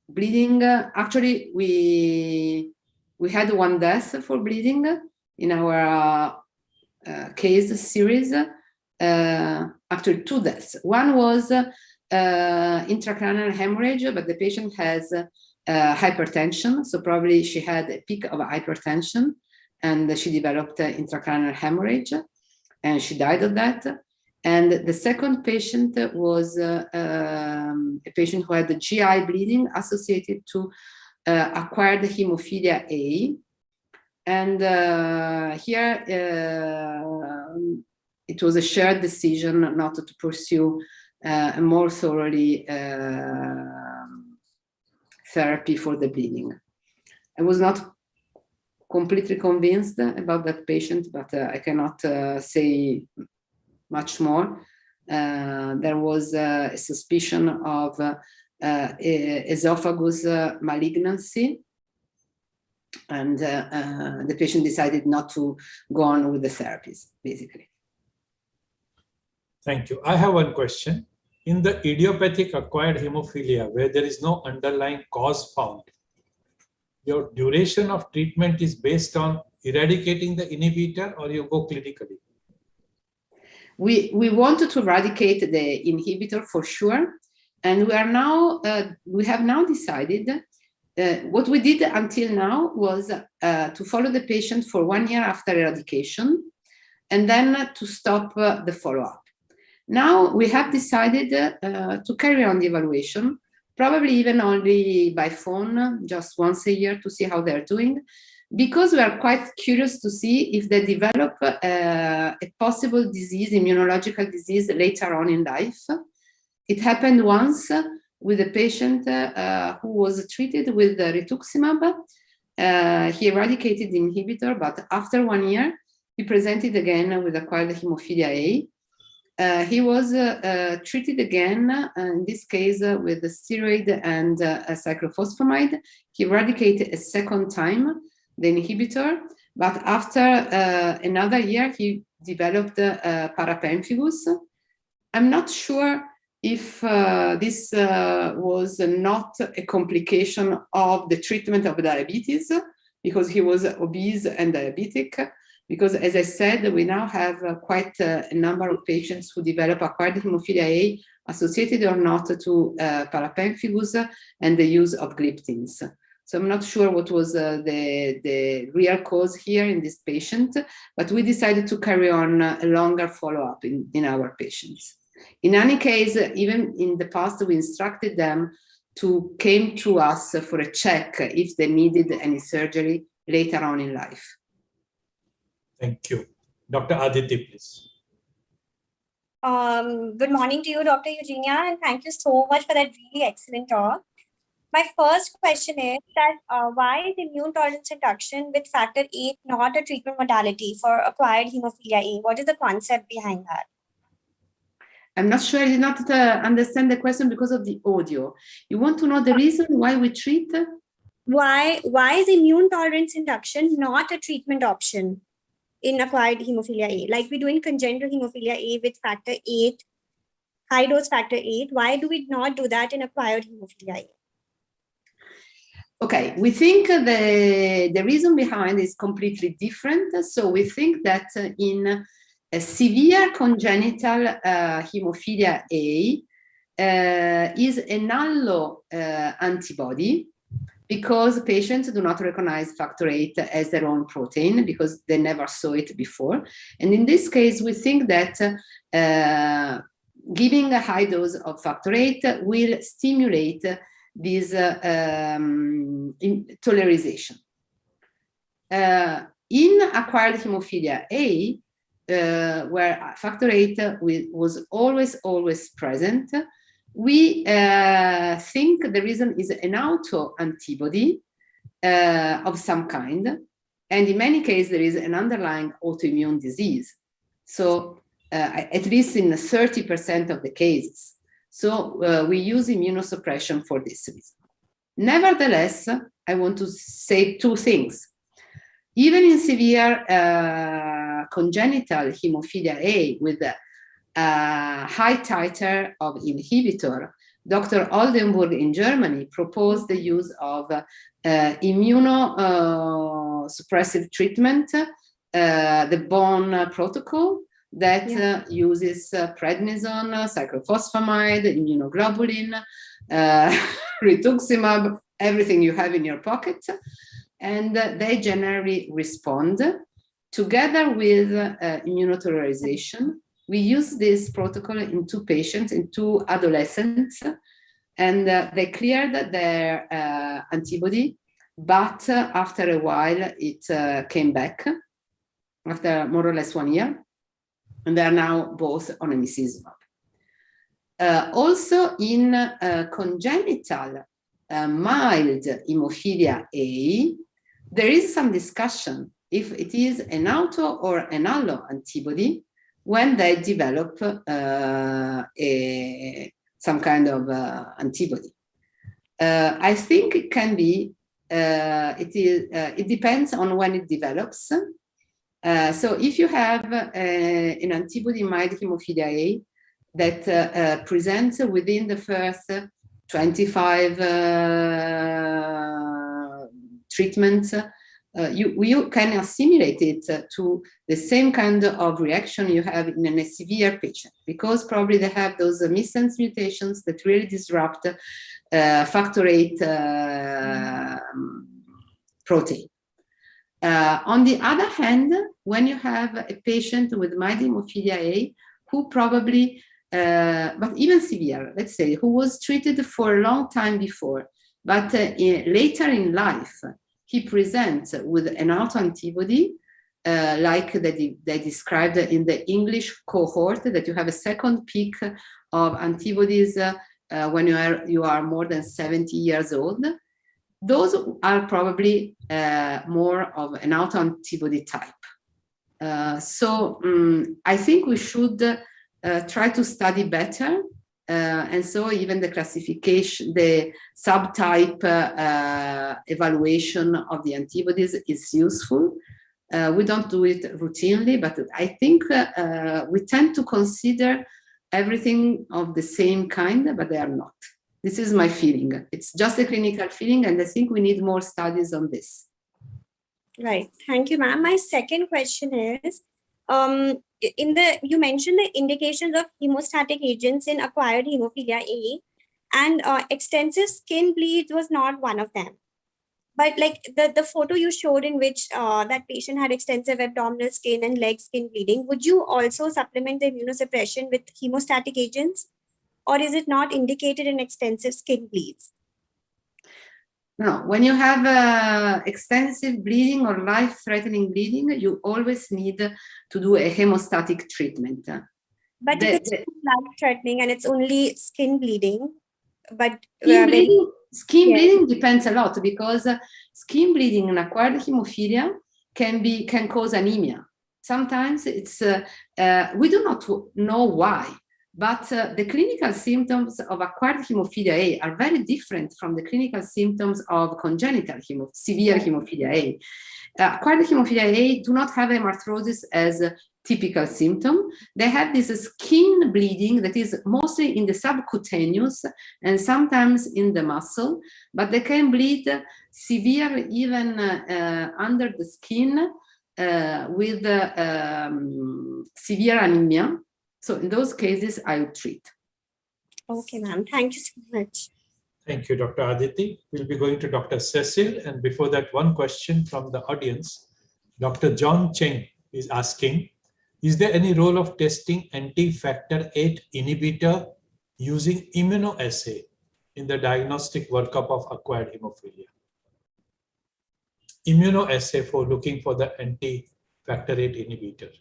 Bleeding, actually, we had one death for bleeding in our case series. Actually, two deaths. One was intracranial hemorrhage, but the patient has hypertension, so probably she had a peak of hypertension and she developed intracranial hemorrhage and she died of that. And the second patient was a patient who had the GI bleeding associated to acquired hemophilia A. And here it was a shared decision not to pursue more thoroughly therapy for the bleeding. I was not completely convinced about that patient, but I cannot say much more. There was a suspicion of esophagus malignancy, and the patient decided not to go on with the therapies, basically. Thank you. I have one question. In the idiopathic acquired hemophilia, where there is no underlying cause found, your duration of treatment is based on eradicating the inhibitor, or you go clinically? We wanted to eradicate the inhibitor for sure, and we have now decided. What we did until now was to follow the patient for 1 year after eradication, and then to stop the follow-up. Now we have decided to carry on the evaluation, probably even only by phone, just once a year, to see how they're doing, because we are quite curious to see if they develop a possible disease, immunological disease, later on in life. It happened once with a patient who was treated with rituximab. He eradicated the inhibitor, but after 1 year, he presented again with acquired hemophilia A. He was treated again, in this case with the steroid and cyclophosphamide. He eradicated a second time the inhibitor, but after another year, he developed parapemphigus. I'm not sure if this was not a complication of the treatment of diabetes, because he was obese and diabetic. Because, as I said, we now have quite a number of patients who develop acquired hemophilia A associated or not to parapemphigus and the use of gliptins. So I'm not sure what was the real cause here in this patient, but we decided to carry on a longer follow-up in our patients. In any case, even in the past, we instructed them to come to us for a check if they needed any surgery later on in life. Thank you. Dr. Aditi, please. Good morning to you, Dr. Eugenia, and thank you so much for that really excellent talk. My first question is that why is immune tolerance induction with factor VIII not a treatment modality for acquired hemophilia A? What is the concept behind that? I'm not sure I did not understand the question because of the audio. You want to know the reason why we treat? Why is immune tolerance induction not a treatment option in acquired hemophilia A? Like we do in congenital hemophilia A with factor VIII, high dose factor VIII. Why do we not do that in acquired hemophilia A? Okay, we think the reason behind is completely different. So we think that in a severe congenital hemophilia A is an allo antibody, because patients do not recognize factor VIII as their own protein because they never saw it before. And in this case, we think that giving a high dose of factor VIII will stimulate this tolerization. In acquired hemophilia A, where factor VIII was always present, we think the reason is an autoantibody of some kind. And in many cases, there is an underlying autoimmune disease. So at least in 30% of the cases. So we use immunosuppression for this reason. Nevertheless, I want to say two things. Even in severe congenital hemophilia A with a high titer of inhibitor, Dr. Oldenburg in Germany proposed the use of immunosuppressive treatment, the bone protocol that uses prednisone, cyclophosphamide, immunoglobulin, rituximab, everything you have in your pocket, and they generally respond. Together with immunotolerization, we use this protocol in 2 patients, in 2 adolescents, and they cleared their antibody, but after a while it came back, after more or less 1 year, and they are now both on emicizumab. Also in congenital mild hemophilia A, there is some discussion if it is an auto or an allo antibody when they develop some kind of antibody. I think it can be, it depends on when it develops. So if you have an antibody mild hemophilia A that presents within the first 25 treatments, you can assimilate it to the same kind of reaction you have in a severe patient, because probably they have those missense mutations that really disrupt factor VIII protein. On the other hand, when you have a patient with mild hemophilia A who probably, but even severe, let's say, who was treated for a long time before, but later in life, he presents with an autoantibody, like they described in the English cohort, that you have a second peak of antibodies when you are more than 70 years old. Those are probably more of an autoantibody type. So I think we should try to study better. And so even the classification, the subtype evaluation of the antibodies is useful. We don't do it routinely, but I think we tend to consider everything of the same kind, but they are not. This is my feeling. It's just a clinical feeling, and I think we need more studies on this. Right. Thank you, ma'am. My second question is, you mentioned the indications of hemostatic agents in acquired hemophilia A, and extensive skin bleeds was not one of them. But like the photo you showed in which that patient had extensive abdominal skin and leg skin bleeding, would you also supplement the immunosuppression with hemostatic agents? Or is it not indicated in extensive skin bleeds? No, when you have extensive bleeding or life-threatening bleeding, you always need to do a hemostatic treatment. But if it's life-threatening and it's only skin bleeding, but skin bleeding depends a lot, because skin bleeding in acquired hemophilia can cause anemia. Sometimes it's we do not know why. But the clinical symptoms of acquired hemophilia A are very different from the clinical symptoms of congenital severe hemophilia A. Acquired hemophilia A do not have hemarthrosis as a typical symptom. They have this skin bleeding that is mostly in the subcutaneous and sometimes in the muscle, but they can bleed severe even under the skin with severe anemia. So in those cases, I would treat. Okay, ma'am. Thank you so much. Thank you, Dr. Aditi. We'll be going to Dr. Cecil. And before that, one question from the audience. Dr. John Cheng is asking, is there any role of testing anti-factor VIII inhibitor using immunoassay in the diagnostic workup of acquired hemophilia? Immunoassay for looking for the anti-factor VIII inhibitor.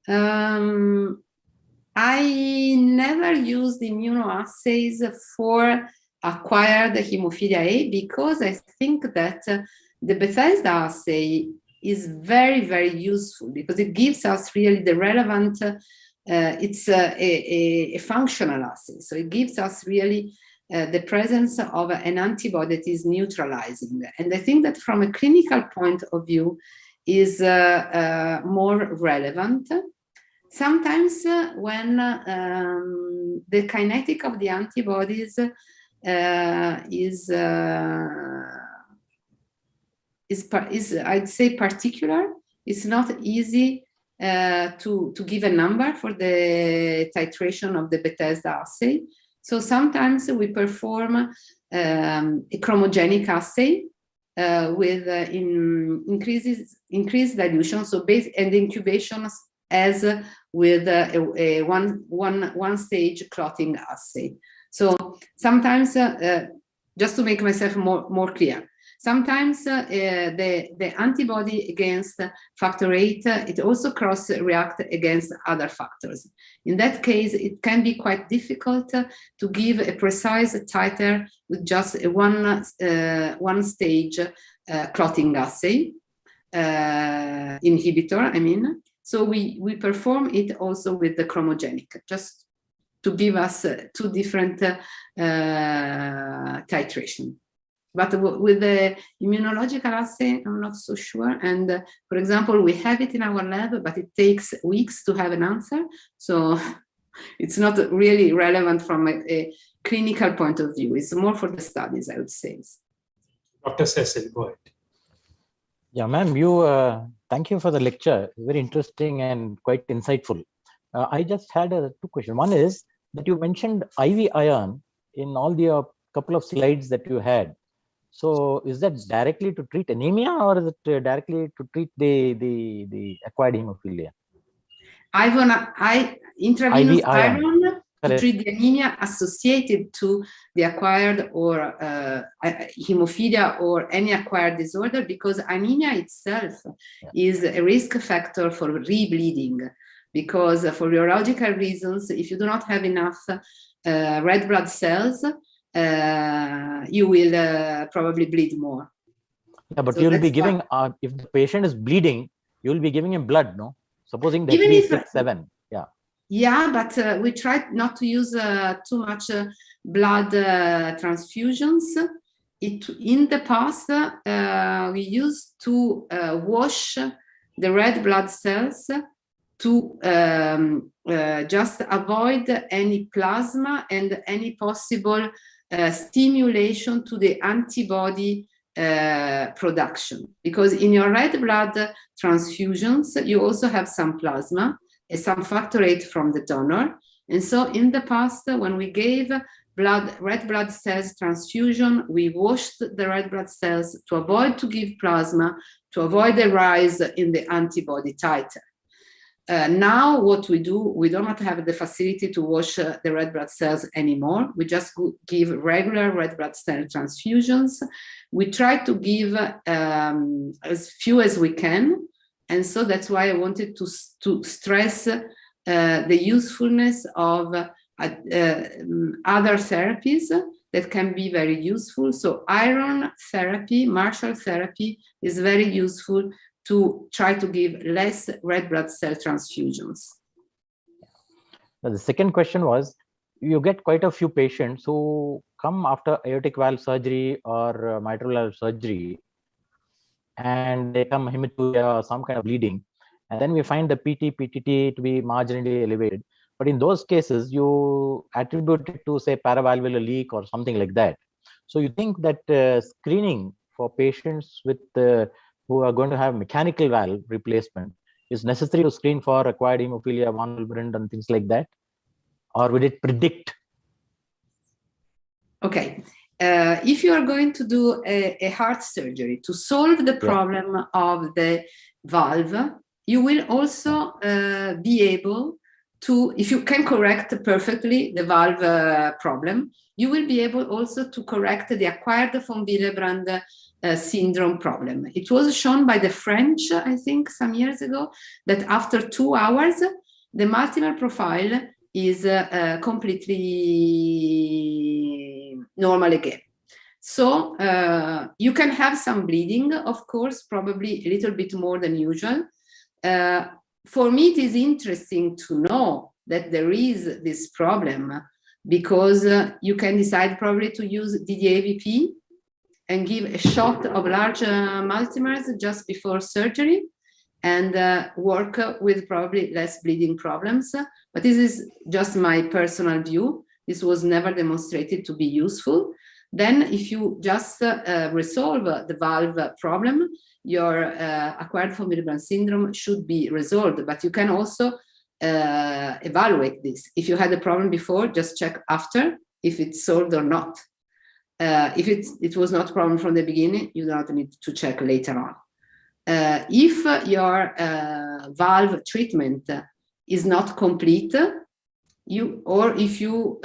I never used immunoassays for acquired hemophilia A because I think that the Bethesda assay is very, very useful because it gives us really the relevant, it's a functional assay. So it gives us really the presence of an antibody that is neutralizing. And I think that from a clinical point of view is more relevant. Sometimes when the kinetic of the antibodies is I'd say particular, it's not easy to give a number for the titration of the Bethesda assay. So sometimes we perform a chromogenic assay with increased dilution, so base and incubation as with a one stage clotting assay. So sometimes, just to make myself more clear, sometimes the antibody against factor VIII, it also cross-react against other factors. In that case, it can be quite difficult to give a precise titer with just a one stage clotting assay, inhibitor, I mean. So we perform it also with the chromogenic, just to give us two different titration. But with the immunological assay, I'm not so sure. And for example, we have it in our lab, but it takes weeks to have an answer. So it's not really relevant from a clinical point of view. It's more for the studies, I would say. Dr. Cecil, go ahead. Yeah, ma'am, thank you for the lecture. Very interesting and quite insightful. I just had two questions. One is that you mentioned IV iron in all the couple of slides that you had. So is that directly to treat anemia or is it directly to treat the acquired hemophilia? Intravenous iron to Correct. treat the anemia associated to the acquired or hemophilia or any acquired disorder, because anemia itself is a risk factor for rebleeding, because for urological reasons, if you do not have enough red blood cells, you will probably bleed more. Yeah, but So you'll be that's giving, if the patient is bleeding, you'll be giving him blood, no? Supposing that Even if 6, 7, yeah. Yeah, but we try not to use too much blood transfusions. In the past, we used to wash the red blood cells to just avoid any plasma and any possible stimulation to the antibody production. Because in your red blood transfusions, you also have some plasma, some factor VIII from the donor. And so in the past, when we gave red blood cells transfusion, we washed the red blood cells to avoid to give plasma, to avoid a rise in the antibody titer. Now what we do, we do not have the facility to wash the red blood cells anymore. We just give regular red blood cell transfusions. We try to give as few as we can. And so that's why I wanted to stress the usefulness of other therapies that can be very useful. So iron therapy, Marshall therapy is very useful to try to give less red blood cell transfusions. Now, the second question was, you get quite a few patients who come after aortic valve surgery or mitral valve surgery, and they come hematuria or some kind of bleeding, and then we find the PTT to be marginally elevated. But in those cases, you attribute it to, say, paravalvular leak or something like that. So you think that screening for patients with who are going to have mechanical valve replacement is necessary to screen for acquired hemophilia, von Willebrand and things like that? Or would it predict? Okay. If you are going to do a heart surgery to solve the problem of the valve, you will also be able to, if you can correct perfectly the valve problem, you will be able also to correct the acquired von Willebrand syndrome problem. It was shown by the French, I think, some years ago, that after 2 hours, the multimer profile is completely normal again. So you can have some bleeding, of course, probably a little bit more than usual. For me, it is interesting to know that there is this problem, because you can decide probably to use DDAVP and give a shot of large multimers just before surgery, and work with probably less bleeding problems. But this is just my personal view. This was never demonstrated to be useful. Then if you just resolve the valve problem, your acquired von Willebrand syndrome should be resolved. But you can also evaluate this. If you had a problem before, just check after if it's solved or not. If it was not a problem from the beginning, you don't need to check later on. If your valve treatment is not complete, if you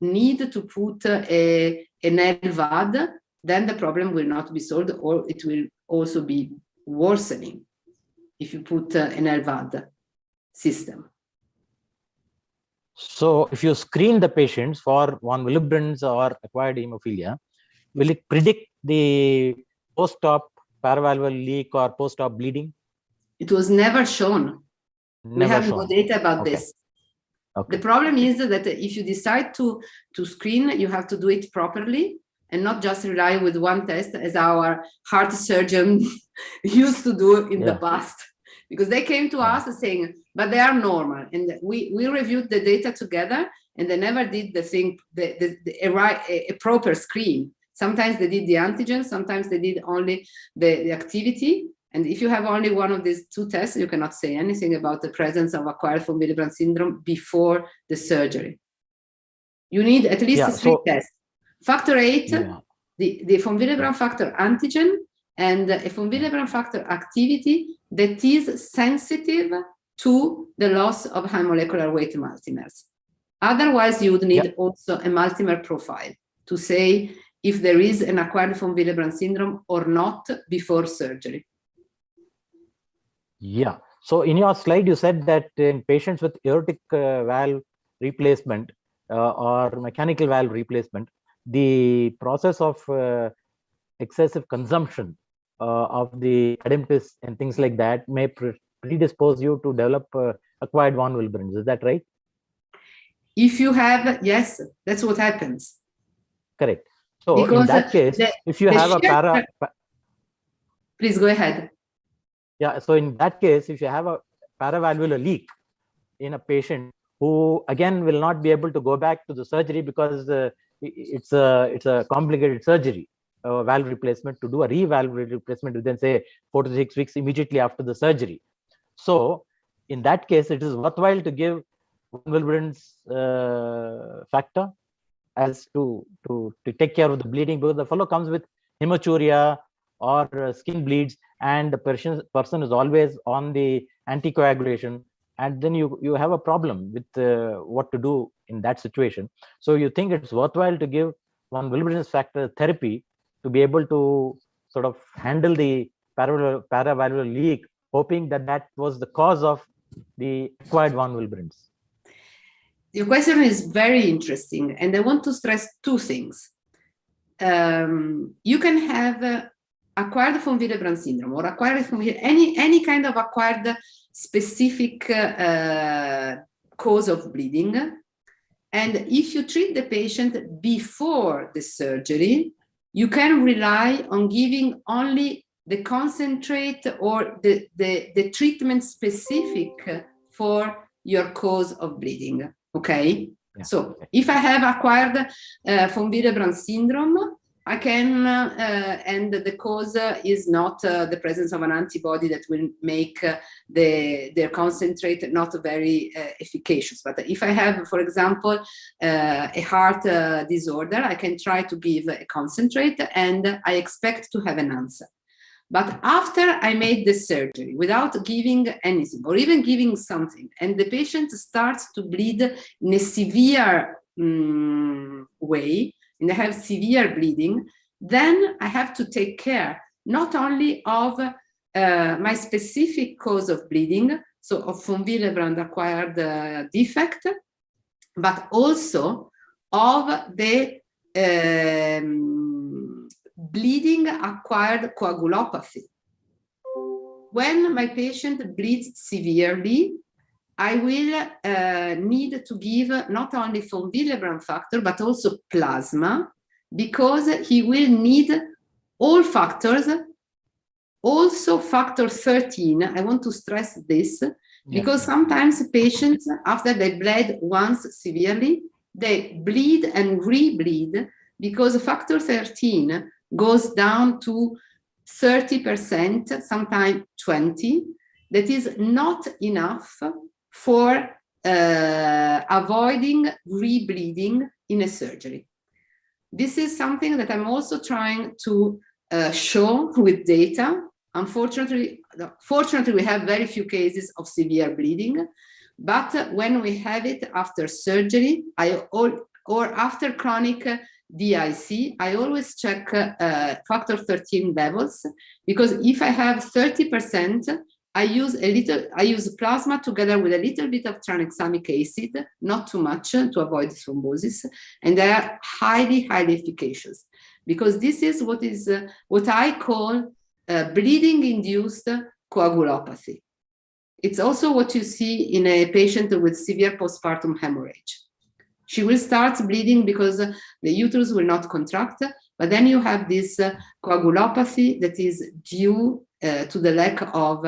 need to put an LVAD, then the problem will not be solved, or it will also be worsening if you put an LVAD system. So if you screen the patients for von Willebrand's or acquired hemophilia, will it predict the post-op paravalvular leak or post-op bleeding? It was never shown. We have no data about this. Okay. The problem is that if you decide to screen, you have to do it properly and not just rely with one test, as our heart surgeon used to do in the past. Because they came to us saying, but they are normal. And we reviewed the data together, and they never did the thing, a proper screen. Sometimes they did the antigen, sometimes they did only the activity. And if you have only one of these two tests, you cannot say anything about the presence of acquired von Willebrand syndrome before the surgery. You need at least 3 tests. Factor 8, the von Willebrand factor antigen, and a von Willebrand factor activity that is sensitive to the loss of high molecular weight multimers. Otherwise, you would need also a multimer profile to say if there is an acquired von Willebrand syndrome or not before surgery. Yeah. So in your slide, you said that in patients with aortic valve replacement or mechanical valve replacement, the process of excessive consumption of the ademptus and things like that may predispose you to develop acquired von Willebrand. Is that right? If you have, yes, that's what happens. Correct. So because in that case, if you have a please go ahead. Yeah, so in that case, if you have a paravalvular leak in a patient who again will not be able to go back to the surgery because it's a complicated surgery, valve replacement, to do a revalve replacement within say 4 to 6 weeks immediately after the surgery. So in that case, it is worthwhile to give von Willebrand's factor as to take care of the bleeding, because the fellow comes with hematuria or skin bleeds, and the person is always on the anticoagulation, and then you have a problem with what to do in that situation. So you think it's worthwhile to give von Willebrand's factor therapy to be able to sort of handle the paravalvular leak, hoping that was the cause of the acquired von Willebrand's. Your question is very interesting, and I want to stress 2 things. You can have acquired von Willebrand syndrome or acquired von any kind of acquired specific cause of bleeding, and if you treat the patient before the surgery, you can rely on giving only the concentrate or the treatment specific for your cause of bleeding. Okay, so if I have acquired von Willebrand syndrome, I can, and the cause is not the presence of an antibody that will make their concentrate not very efficacious. But if I have, for example, a heart disorder, I can try to give a concentrate and I expect to have an answer. But after I made the surgery, without giving anything or even giving something, and the patient starts to bleed in a severe way, and they have severe bleeding, then I have to take care not only of my specific cause of bleeding, so of von Willebrand acquired defect, but also of the bleeding acquired coagulopathy. When my patient bleeds severely, I will need to give not only von Willebrand factor, but also plasma, because he will need all factors, also factor 13. I want to stress this, because sometimes patients, after they bled once severely, they bleed and re-bleed because factor 13 goes down to 30%, sometimes 20%. That is not enough for avoiding re-bleeding in a surgery. This is something that I'm also trying to show with data. Unfortunately, fortunately, we have very few cases of severe bleeding, but when we have it after surgery, or after chronic DIC, I always check factor 13 levels, because if I have 30%, I use plasma together with a little bit of tranexamic acid, not too much, to avoid thrombosis, and they are highly, highly efficacious, because this is what I call bleeding-induced coagulopathy. It's also what you see in a patient with severe postpartum hemorrhage. She will start bleeding because the uterus will not contract, but then you have this coagulopathy that is due to the lack of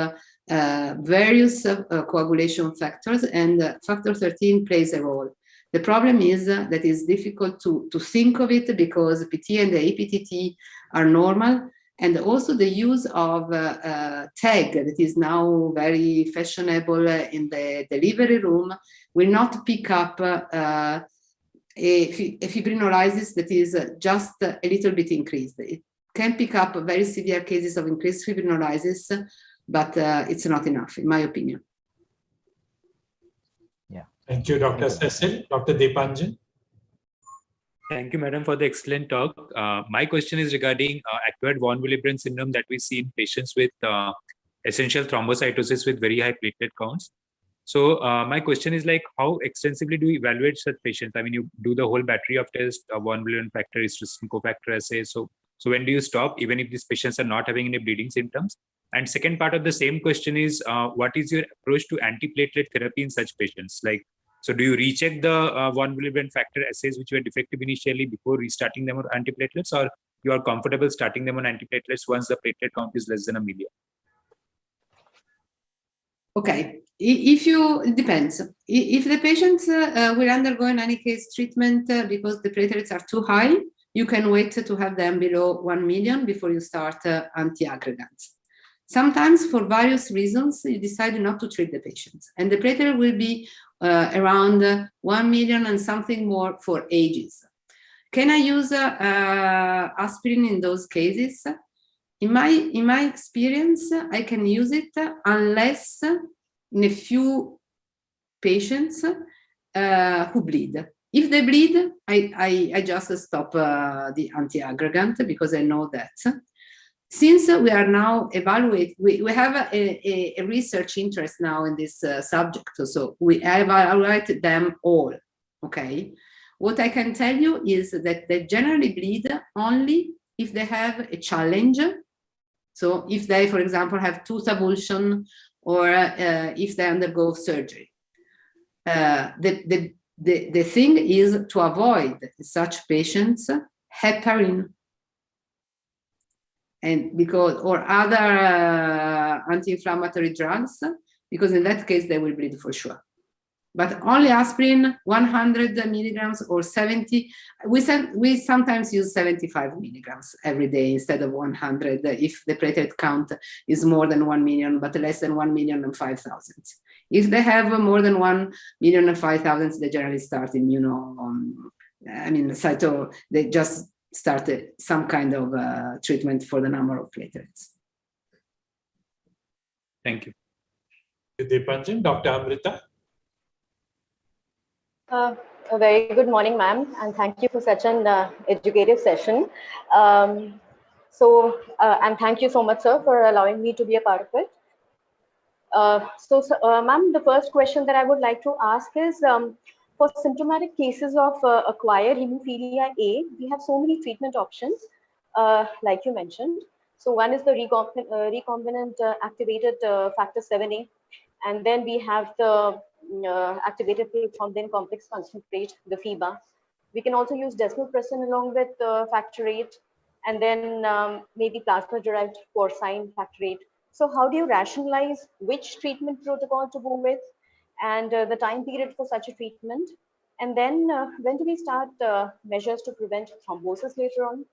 various coagulation factors, and factor 13 plays a role. The problem is that it's difficult to think of it because PT and the APTT are normal, and also the use of TAG that is now very fashionable in the delivery room will not pick up a fibrinolysis that is just a little bit increased. It can pick up very severe cases of increased fibrinolysis, but it's not enough, in my opinion. Yeah. Thank you, Dr. Cecil. Dr. Deepanjan. Thank you, madam, for the excellent talk. My question is regarding acquired von Willebrand syndrome that we see in patients with essential thrombocytosis with very high platelet counts. So my question is, like, how extensively do you evaluate such patients? I mean, you do the whole battery of tests, von Willebrand factor, hysterectomy cofactor assay. So when do you stop, even if these patients are not having any bleeding symptoms? And second part of the same question is, what is your approach to antiplatelet therapy in such patients? Like, so do you recheck the von Willebrand factor assays which were defective initially before restarting them on antiplatelets, or you are comfortable starting them on antiplatelets once the platelet count is less than 1 million? Okay, it depends. If the patients will undergo in any case treatment because the platelets are too high, you can wait to have them below 1 million before you start anti-aggregates. Sometimes, for various reasons, you decide not to treat the patients, and the platelet will be around 1 million and something more for ages. Can I use aspirin in those cases? In my experience, I can use it unless in a few patients who bleed. If they bleed, I just stop the anti-aggregant because I know that. Since we are now evaluating, we have a research interest now in this subject, so we evaluate them all, okay? What I can tell you is that they generally bleed only if they have a challenge. So if they, for example, have tooth avulsion, or if they undergo surgery. The thing is to avoid such patients heparin, and because, or other anti-inflammatory drugs, because in that case they will bleed for sure. But only aspirin, 100 milligrams or 70. We sometimes use 75 milligrams every day instead of 100 if the platelet count is more than 1 million, but less than 1 million and 5,000. If they have more than 1 million and 5,000, they generally start they just started some kind of treatment for the number of platelets. Thank you. Deepanjan. Dr. Amrita. A very good morning, ma'am, and thank you for such an educative session. And thank you so much, sir, for allowing me to be a part of it. Ma'am, the first question that I would like to ask is, for symptomatic cases of acquired hemophilia A, we have so many treatment options, like you mentioned. So one is the recombinant activated factor 7A, and then we have the activated thrombin complex concentrate, the FIBA. We can also use desmopressin along with factor 8, and then maybe plasma-derived porcine factor 8. So how do you rationalize which treatment protocol to go with, and the time period for such a treatment? And then when do we start measures to prevent thrombosis later on?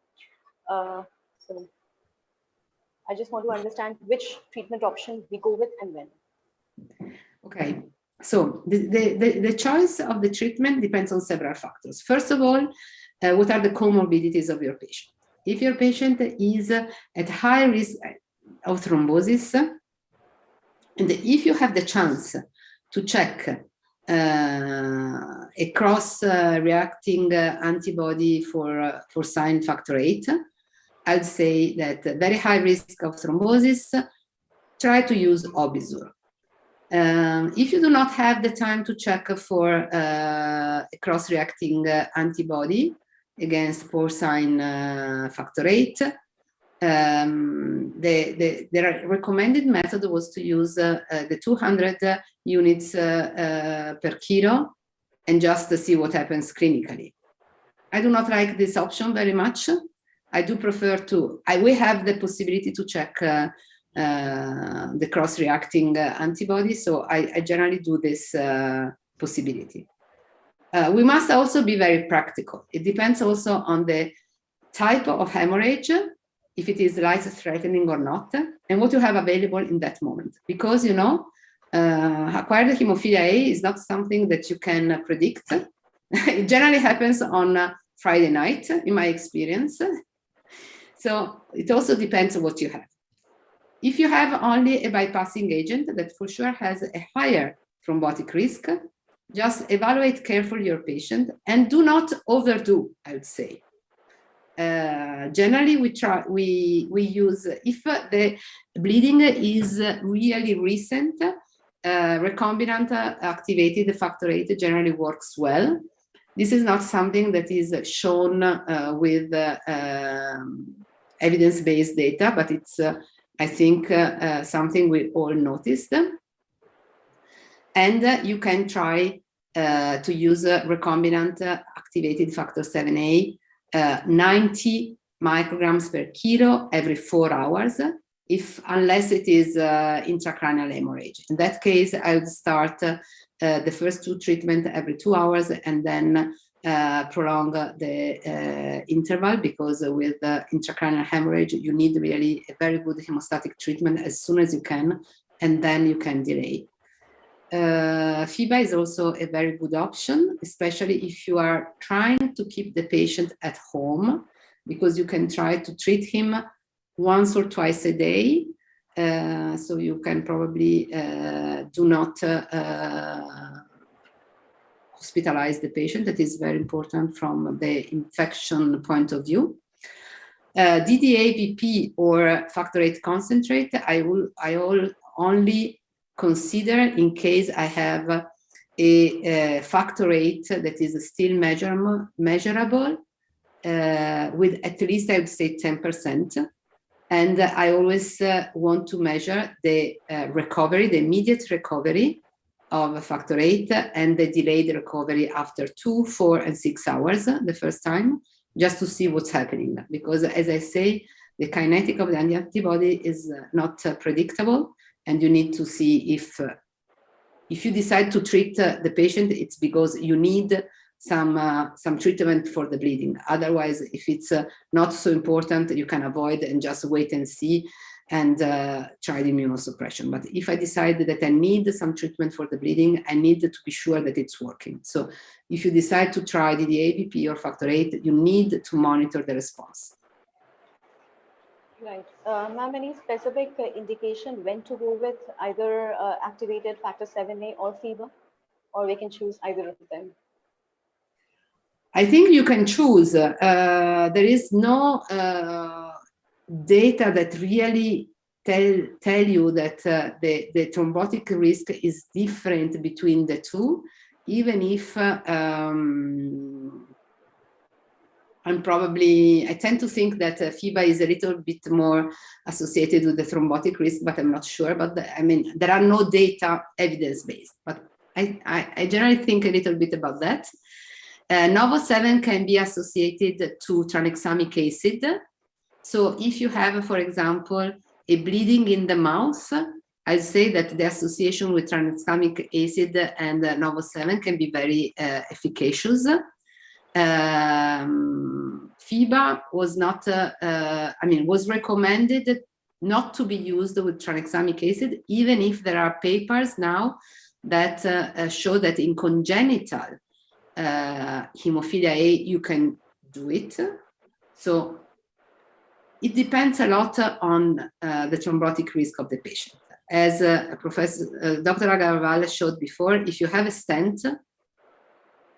So I just want to understand which treatment option we go with and when. Okay, so the choice of the treatment depends on several factors. First of all, what are the comorbidities of your patient? If your patient is at high risk of thrombosis, and if you have the chance to check a cross-reacting antibody for porcine factor 8, I'd say that very high risk of thrombosis, try to use Obizur. If you do not have the time to check for a cross-reacting antibody against porcine factor 8, the recommended method was to use the 200 units per kilo and just to see what happens clinically. I do not like this option very much. I do prefer to, we have the possibility to check the cross-reacting antibody, so I generally do this possibility. We must also be very practical. It depends also on the type of hemorrhage, if it is life-threatening or not, and what you have available in that moment. Because, you know, acquired hemophilia A is not something that you can predict. It generally happens on Friday night, in my experience. So it also depends on what you have. If you have only a bypassing agent that for sure has a higher thrombotic risk, just evaluate carefully your patient and do not overdo, I would say. Generally, we use, if the bleeding is really recent, recombinant activated factor 8 generally works well. This is not something that is shown with evidence-based data, but it's, I think, something we all noticed. And you can try to use recombinant activated factor 7A, 90 micrograms per kilo every 4 hours, unless it is intracranial hemorrhage. In that case, I would start the first 2 treatments every 2 hours and then prolong the interval, because with intracranial hemorrhage, you need really a very good hemostatic treatment as soon as you can, and then you can delay. FIBA is also a very good option, especially if you are trying to keep the patient at home, because you can try to treat him once or twice a day. So you can probably do not hospitalize the patient. That is very important from the infection point of view. DDA-VP or factor 8 concentrate, I will only consider in case I have a factor 8 that is still measurable with at least, I would say, 10%. And I always want to measure the recovery, the immediate recovery of factor 8 and the delayed recovery after 2, 4, and 6 hours the first time, just to see what's happening. Because as I say, the kinetic of the antibody is not predictable, and you need to see if you decide to treat the patient, it's because you need some treatment for the bleeding. Otherwise, if it's not so important, you can avoid and just wait and see and try the immunosuppression. But if I decide that I need some treatment for the bleeding, I need to be sure that it's working. So if you decide to try the DDA-VP or factor 8, you need to monitor the response. Right. Ma'am, any specific indication when to go with either activated factor 7A or FIBA, or we can choose either of them? I think you can choose. There is no data that really tell you that the thrombotic risk is different between the two, even if I tend to think that FIBA is a little bit more associated with the thrombotic risk, but I'm not sure. But I mean, there are no data evidence-based, but I generally think a little bit about that. Novo 7 can be associated to tranexamic acid. So if you have, for example, a bleeding in the mouth, I'd say that the association with tranexamic acid and Novo 7 can be very efficacious. FIBA was not, was recommended not to be used with tranexamic acid, even if there are papers now that show that in congenital hemophilia A, you can do it. So it depends a lot on the thrombotic risk of the patient. As Dr. Agarwal showed before, if you have a stent,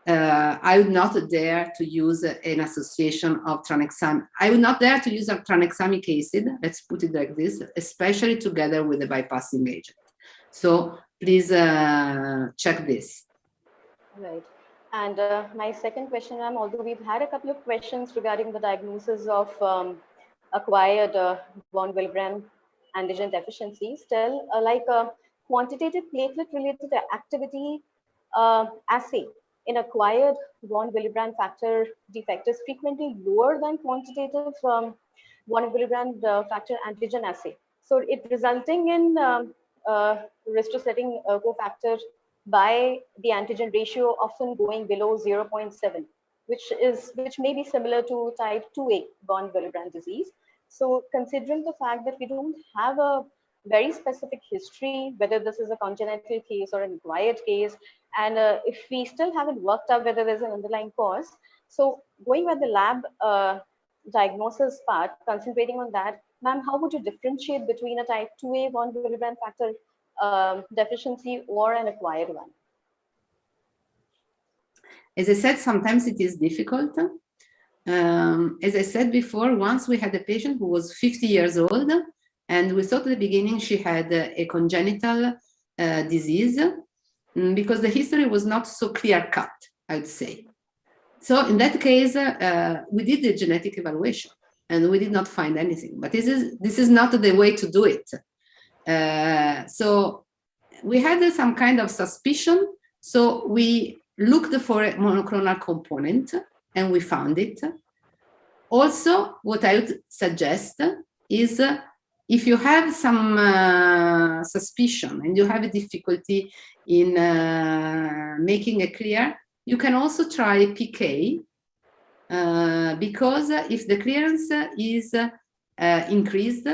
I would not dare to use an association of tranexamic. I would not dare to use a tranexamic acid, let's put it like this, especially together with the bypassing agent. So please check this. Right. And my second question, ma'am, although we've had a couple of questions regarding the diagnosis of acquired von Willebrand antigen deficiency, still quantitative platelet-related activity assay in acquired von Willebrand factor defect is frequently lower than quantitative von Willebrand factor antigen assay. So it resulting in retrosetting cofactor by the antigen ratio often going below 0.7, which may be similar to type 2A von Willebrand disease. So considering the fact that we don't have a very specific history, whether this is a congenital case or an acquired case, and if we still haven't worked out whether there's an underlying cause, so going with the lab diagnosis part, concentrating on that, ma'am, how would you differentiate between a type 2A von Willebrand factor deficiency or an acquired one? As I said, sometimes it is difficult. As I said before, once we had a patient who was 50 years old, and we thought at the beginning she had a congenital disease because the history was not so clear-cut, I would say. So in that case, we did the genetic evaluation and we did not find anything. But this is not the way to do it. So we had some kind of suspicion. So we looked for a monoclonal component and we found it. Also, what I would suggest is if you have some suspicion and you have a difficulty in making it clear, you can also try PK because if the clearance is increased,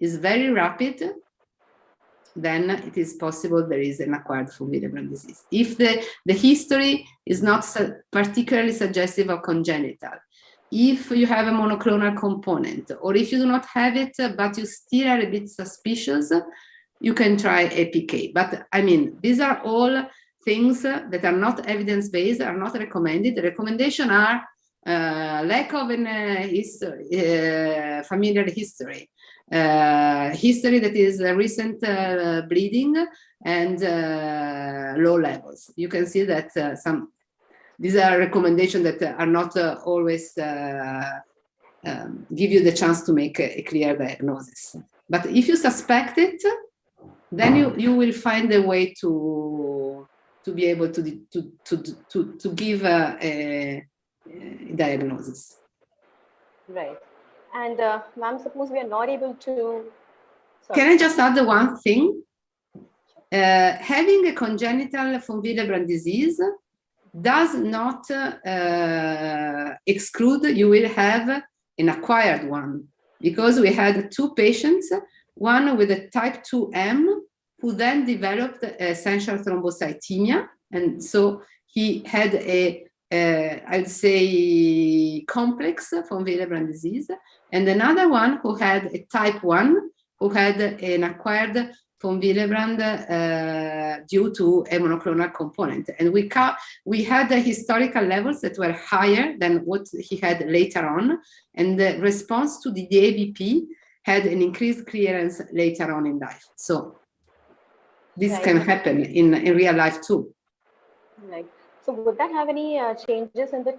is very rapid, then it is possible there is an acquired von Willebrand disease. If the history is not particularly suggestive of congenital, if you have a monoclonal component, or if you do not have it, but you still are a bit suspicious, you can try a PK. But I mean, these are all things that are not evidence-based, are not recommended. The recommendations are lack of an familiar history, history that is recent bleeding, and low levels. You can see that these are recommendations that are not always give you the chance to make a clear diagnosis. But if you suspect it, then you will find a way to be able to give a diagnosis. Right. And ma'am, suppose we are not able to... Sorry. Can I just add one thing? Having a congenital von Willebrand disease does not exclude you will have an acquired one, because we had two patients, one with a type 2M who then developed essential thrombocythemia, and so he had I'd say complex von Willebrand disease, and another one who had a type 1 who had an acquired von Willebrand due to a monoclonal component. And we had the historical levels that were higher than what he had later on. And the response to the AVP had an increased clearance later on in life. So this can happen in real life too. Right. So would that have any changes in the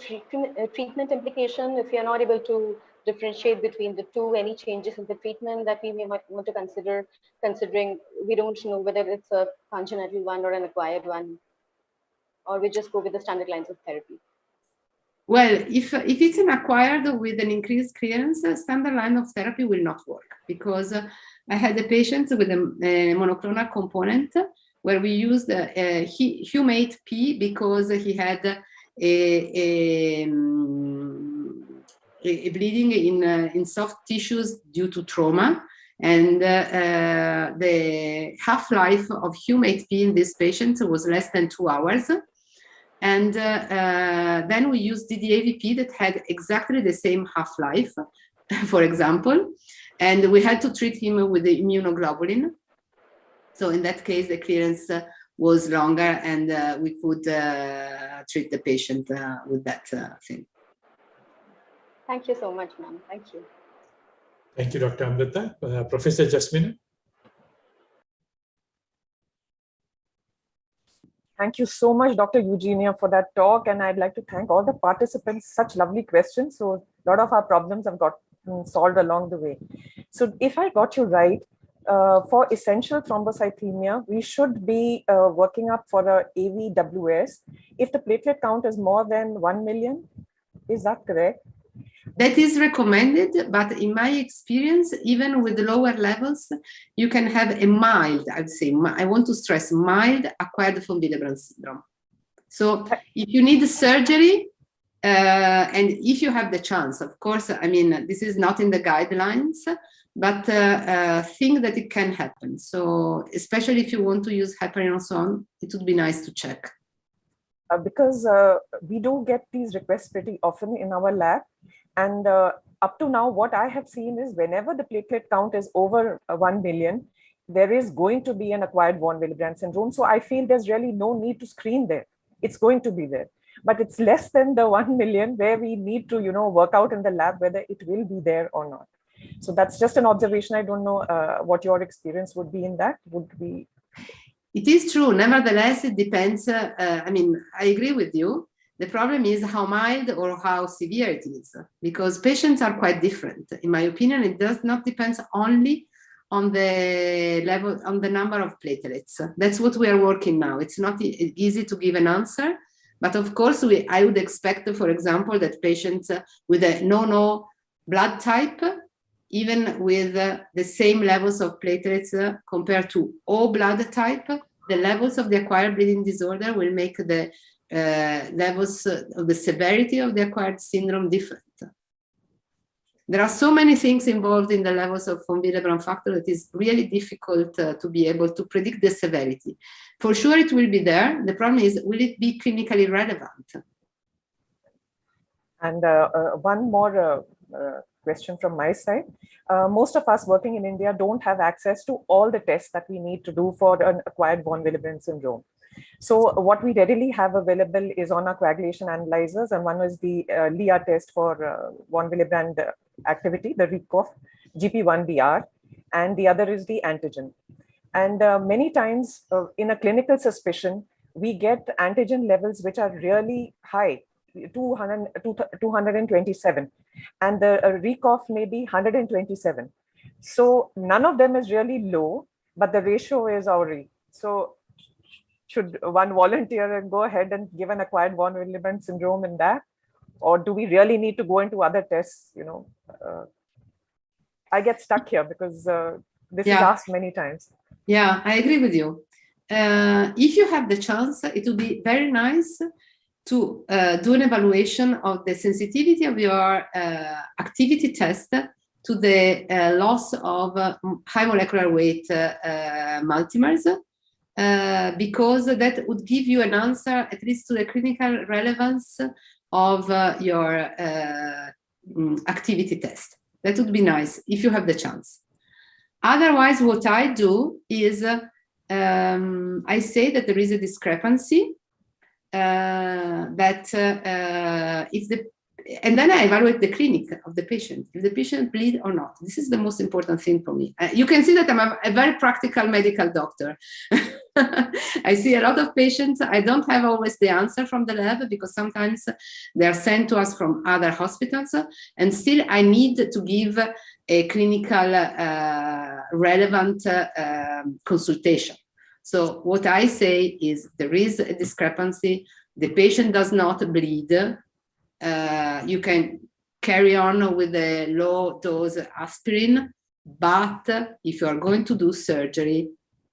treatment implication if you're not able to differentiate between the two? Any changes in the treatment that we may want to consider, considering we don't know whether it's a congenital one or an acquired one, or we just go with the standard lines of therapy? Well, if it's an acquired with an increased clearance, standard line of therapy will not work, because I had a patient with a monoclonal component where we used Humate P because he had a bleeding in soft tissues due to trauma. And the half-life of Humate P in this patient was less than 2 hours. And then we used DDAVP that had exactly the same half-life, for example, and we had to treat him with the immunoglobulin. So in that case, the clearance was longer, and we could treat the patient with that thing. Thank you so much, ma'am. Thank you. Thank you, Dr. Amrita. Professor Jasmina. Thank you so much, Dr. Eugenia, for that talk. And I'd like to thank all the participants. Such lovely questions. So a lot of our problems have got solved along the way. So if I got you right, for essential thrombocythemia, we should be working up for a AVWS if the platelet count is more than 1 million. Is that correct? That is recommended, but in my experience, even with lower levels, you can have a mild, I'd say, I want to stress, mild acquired von Willebrand syndrome. So if you need surgery, and if you have the chance, of course, I mean, this is not in the guidelines, but think that it can happen. So especially if you want to use heparin and so on, it would be nice to check. Because we do get these requests pretty often in our lab. And up to now, what I have seen is whenever the platelet count is over 1 million, there is going to be an acquired von Willebrand syndrome. So I feel there's really no need to screen there. It's going to be there. But it's less than the 1 million where we need to, work out in the lab whether it will be there or not. So that's just an observation. I don't know what your experience would be in that. Would be? It is true. Nevertheless, it depends. I mean, I agree with you. The problem is how mild or how severe it is, because patients are quite different. In my opinion, it does not depend only on the level, on the number of platelets. That's what we are working now. It's not easy to give an answer, but of course, I would expect, for example, that patients with a no blood type, even with the same levels of platelets compared to O blood type, the levels of the acquired bleeding disorder will make the levels of the severity of the acquired syndrome different. There are so many things involved in the levels of von Willebrand factor that is really difficult to be able to predict the severity. For sure it will be there. The problem is, will it be clinically relevant? And one more question from my side. Most of us working in India don't have access to all the tests that we need to do for an acquired von Willebrand syndrome. So what we readily have available is on our coagulation analyzers, and one is the LIA test for von Willebrand activity, the RECOF GP1BR, and the other is the antigen. And many times in a clinical suspicion, we get antigen levels which are really high, 227, and the RECOF may be 127. So none of them is really low, but the ratio is already. So should one volunteer and go ahead and give an acquired von Willebrand syndrome in that? Or do we really need to go into other tests? I get stuck here because this is asked many times. Yeah, I agree with you. If you have the chance, it would be very nice to do an evaluation of the sensitivity of your activity test to the loss of high molecular weight multimers. Because that would give you an answer, at least to the clinical relevance of your activity test. That would be nice if you have the chance. Otherwise, what I do is I say that there is a discrepancy and then I evaluate the clinic of the patient, if the patient bleed or not. This is the most important thing for me. You can see that I'm a very practical medical doctor. I see a lot of patients. I don't have always the answer from the lab because sometimes they are sent to us from other hospitals, and still I need to give a clinical relevant consultation. So what I say is there is a discrepancy. The patient does not bleed. You can carry on with the low dose aspirin, but if you are going to do surgery,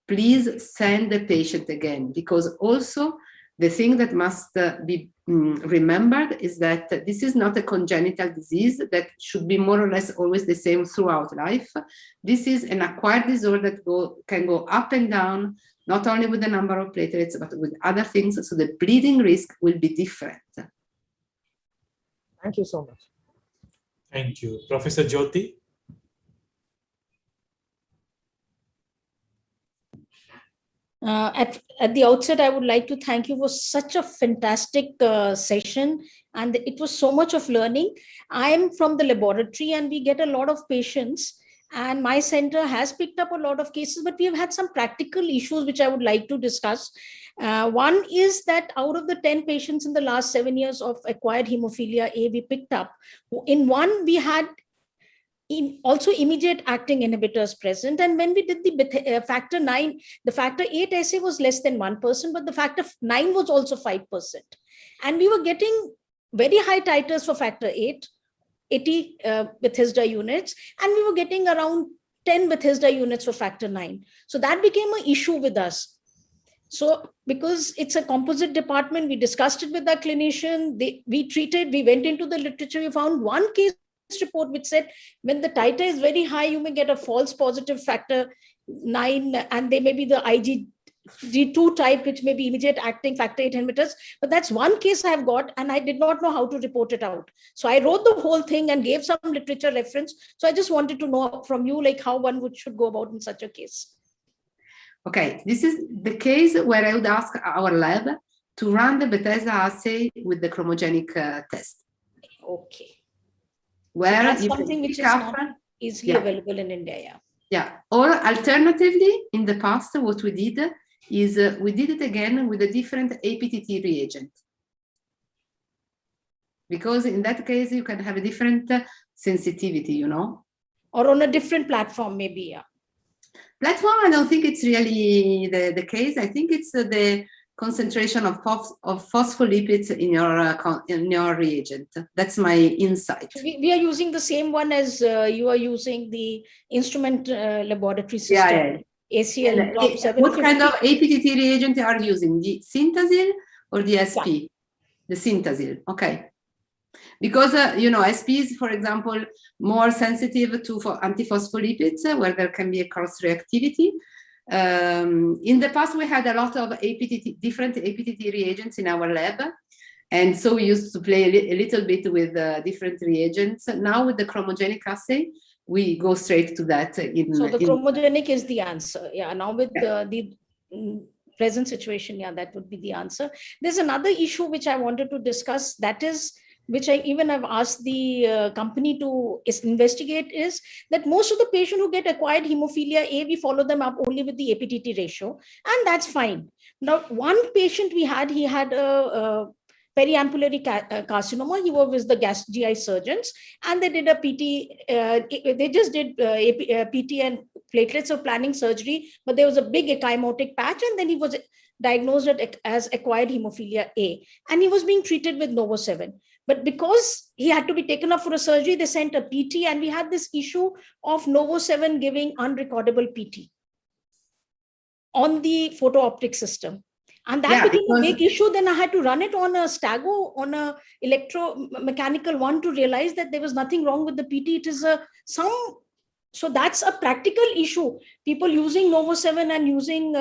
please send the patient again, because also the thing that must be remembered is that this is not a congenital disease that should be more or less always the same throughout life. This is an acquired disorder that can go up and down, not only with the number of platelets, but with other things. So the bleeding risk will be different. Thank you so much. Thank you. Professor Jyoti? At the outset, I would like to thank you for such a fantastic session, and it was so much of learning. I am from the laboratory and we get a lot of patients, and my center has picked up a lot of cases, but we have had some practical issues which I would like to discuss. One is that out of the 10 patients in the last 7 years of acquired hemophilia A we picked up, in one we had also immediate acting inhibitors present. And when we did the factor 9, the factor 8 assay was less than 1%, but the factor 9 was also 5%. And we were getting very high titers for factor 8, 80 Bethesda units, and we were getting around 10 Bethesda units for factor 9. So that became an issue with us. So because it's a composite department, we discussed it with our clinician, we went into the literature, we found one case report which said when the titer is very high, you may get a false positive factor 9, and they may be the IgG2 type, which may be immediate acting factor 8 inhibitors. But that's one case I've got, and I did not know how to report it out. So I wrote the whole thing and gave some literature reference. So I just wanted to know from you, like how one should go about in such a case. Okay, this is the case where I would ask our lab to run the Bethesda assay with the chromogenic test. Okay. Where so that's something which is not easily available in India. Yeah. Yeah. Or alternatively, in the past, what we did is we did it again with a different APTT reagent. Because in that case, you can have a different sensitivity, you know. Or on a different platform, maybe, yeah. Platform, I don't think it's really the case. I think it's the concentration of phospholipids in your reagent. That's my insight. We are using the same one as you are using the instrument laboratory system. Yeah. ACL top 750. What kind of APTT reagent are you using? The Syntasil or the SP? Yeah. The Syntasil, okay. Because, SP is, for example, more sensitive to antiphospholipids, where there can be a cross-reactivity. In the past, we had a lot of different APTT reagents in our lab. And so we used to play a little bit with different reagents. Now with the chromogenic assay, we go straight to that. So the chromogenic is the answer. Yeah, now with the present situation, that would be the answer. There's another issue which I wanted to discuss, that is, which I've asked the company to investigate, is that most of the patients who get acquired hemophilia A, we follow them up only with the APTT ratio, and that's fine. Now, one patient he had a periampullary carcinoma. He was with the GI surgeons, and they did a PT. They just did PT and platelets of planning surgery, but there was a big ecchymotic patch, and then he was diagnosed as acquired hemophilia A, and he was being treated with Novo 7. But because he had to be taken up for a surgery, they sent a PT, and we had this issue of Novo 7 giving unrecordable PT on the photo-optic system. And that became a big issue. Then I had to run it on a Stago, on a electromechanical one, to realize that there was nothing wrong with the PT. It is so that's a practical issue. People using Novo 7 and using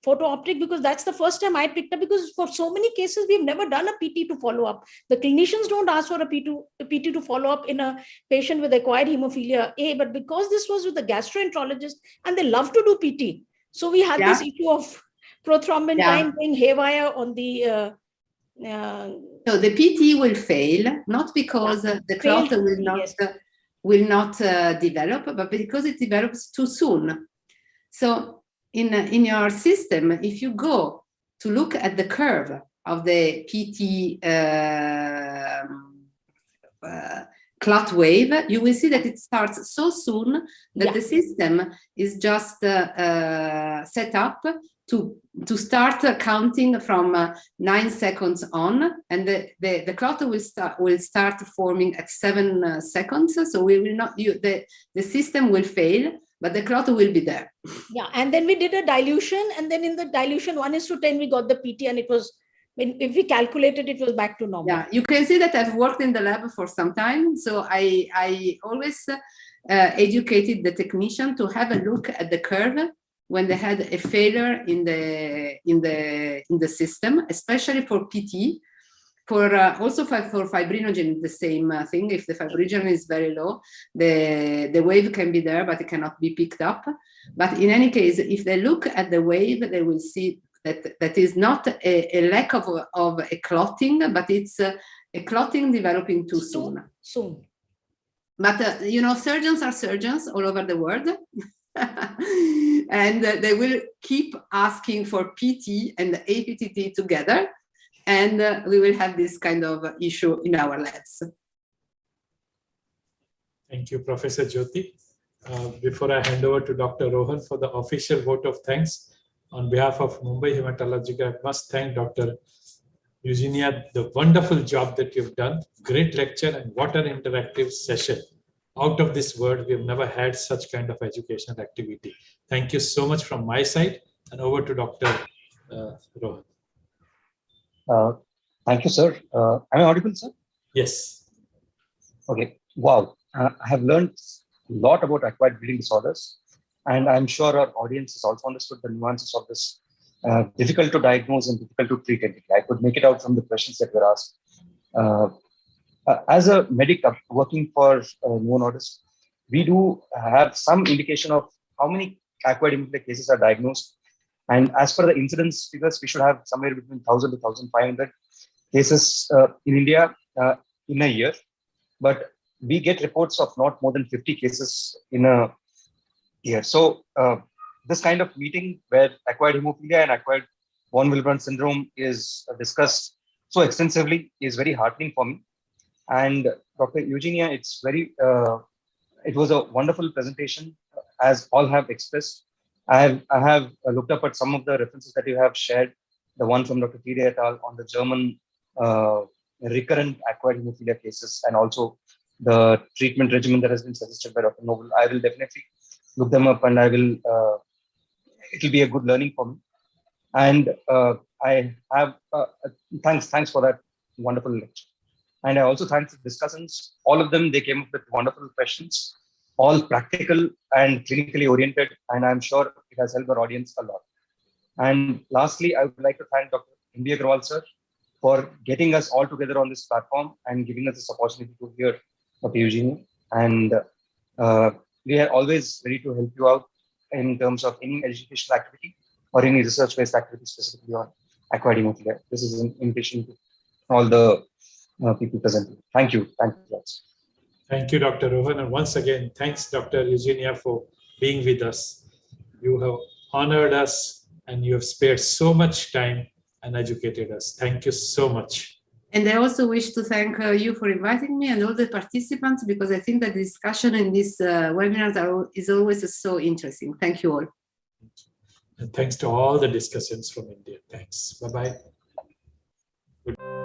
photo optic, because that's the first time I picked up, because for so many cases, we've never done a PT to follow up. The clinicians don't ask for a PT to follow up in a patient with acquired hemophilia A, but because this was with the gastroenterologist and they love to do PT. So we had this issue of prothrombin time going haywire on the... So the PT will fail, not because the clot will not develop, but because it develops too soon. So in your system, if you go to look at the curve of the PT clot wave, you will see that it starts so soon that the system is just set up to start counting from 9 seconds on, and the clot will start forming at 7 seconds. So we will not, the system will fail, but the clot will be there. Yeah, and then we did a dilution, and then in the dilution 1:10, we got the PT, and it was, if we calculated, it was back to normal. Yeah, you can see that I've worked in the lab for some time, so I always educated the technician to have a look at the curve when they had a failure in the system, especially for PT. Also for fibrinogen, the same thing. If the fibrinogen is very low, the wave can be there, but it cannot be picked up. But in any case, if they look at the wave, they will see that is not a lack of a clotting, but it's a clotting developing too soon. But surgeons are surgeons all over the world. And they will keep asking for PT and APTT together, and we will have this kind of issue in our labs. Thank you, Professor Jyoti. Before I hand over to Dr. Rohan for the official vote of thanks, on behalf of Mumbai Hematology, I must thank Dr. Eugenia, the wonderful job that you've done. Great lecture, and what an interactive session. Out of this world, we've never had such kind of educational activity. Thank you so much from my side, and over to Dr. Rohan. Thank you, sir. Am I audible, sir? Yes. Okay. Wow. I have learned a lot about acquired bleeding disorders, and I'm sure our audience has also understood the nuances of this difficult to diagnose and difficult to treat entity. I could make it out from the questions that were asked. As a medic working for Novo Nordisk, we do have some indication of how many acquired hemophilia cases are diagnosed. And as per the incidence figures, we should have somewhere between 1,000 to 1,500 cases in India in a year. But we get reports of not more than 50 cases in a year. So this kind of meeting where acquired hemophilia and acquired von Willebrand syndrome is discussed so extensively is very heartening for me. And Dr. Eugenia, it was a wonderful presentation, as all have expressed. I have looked up at some of the references that you have shared, the one from Dr. Tide et al. On the German recurrent acquired hemophilia cases, and also the treatment regimen that has been suggested by Dr. Novo. I will definitely look them up, and it will be a good learning for me. And I have thanks for that wonderful lecture. And I also thank the discussants. All of them, they came up with wonderful questions, all practical and clinically oriented, and I'm sure it has helped our audience a lot. And lastly, I would like to thank Dr. B Agarwal, sir, for getting us all together on this platform and giving us this opportunity to hear Dr. Eugenia. And we are always ready to help you out in terms of any educational activity or any research-based activity specifically on acquired hemophilia. This is an invitation to all the people present. Thank you. Thank you, guys. Thank you, Dr. Rohan. And once again, thanks, Dr. Eugenia, for being with us. You have honored us, and you have spared so much time and educated us. Thank you so much. And I also wish to thank you for inviting me and all the participants, because I think that the discussion in these webinars is always so interesting. Thank you all. And thanks to all the discussants from India. Thanks. Bye-bye. Good.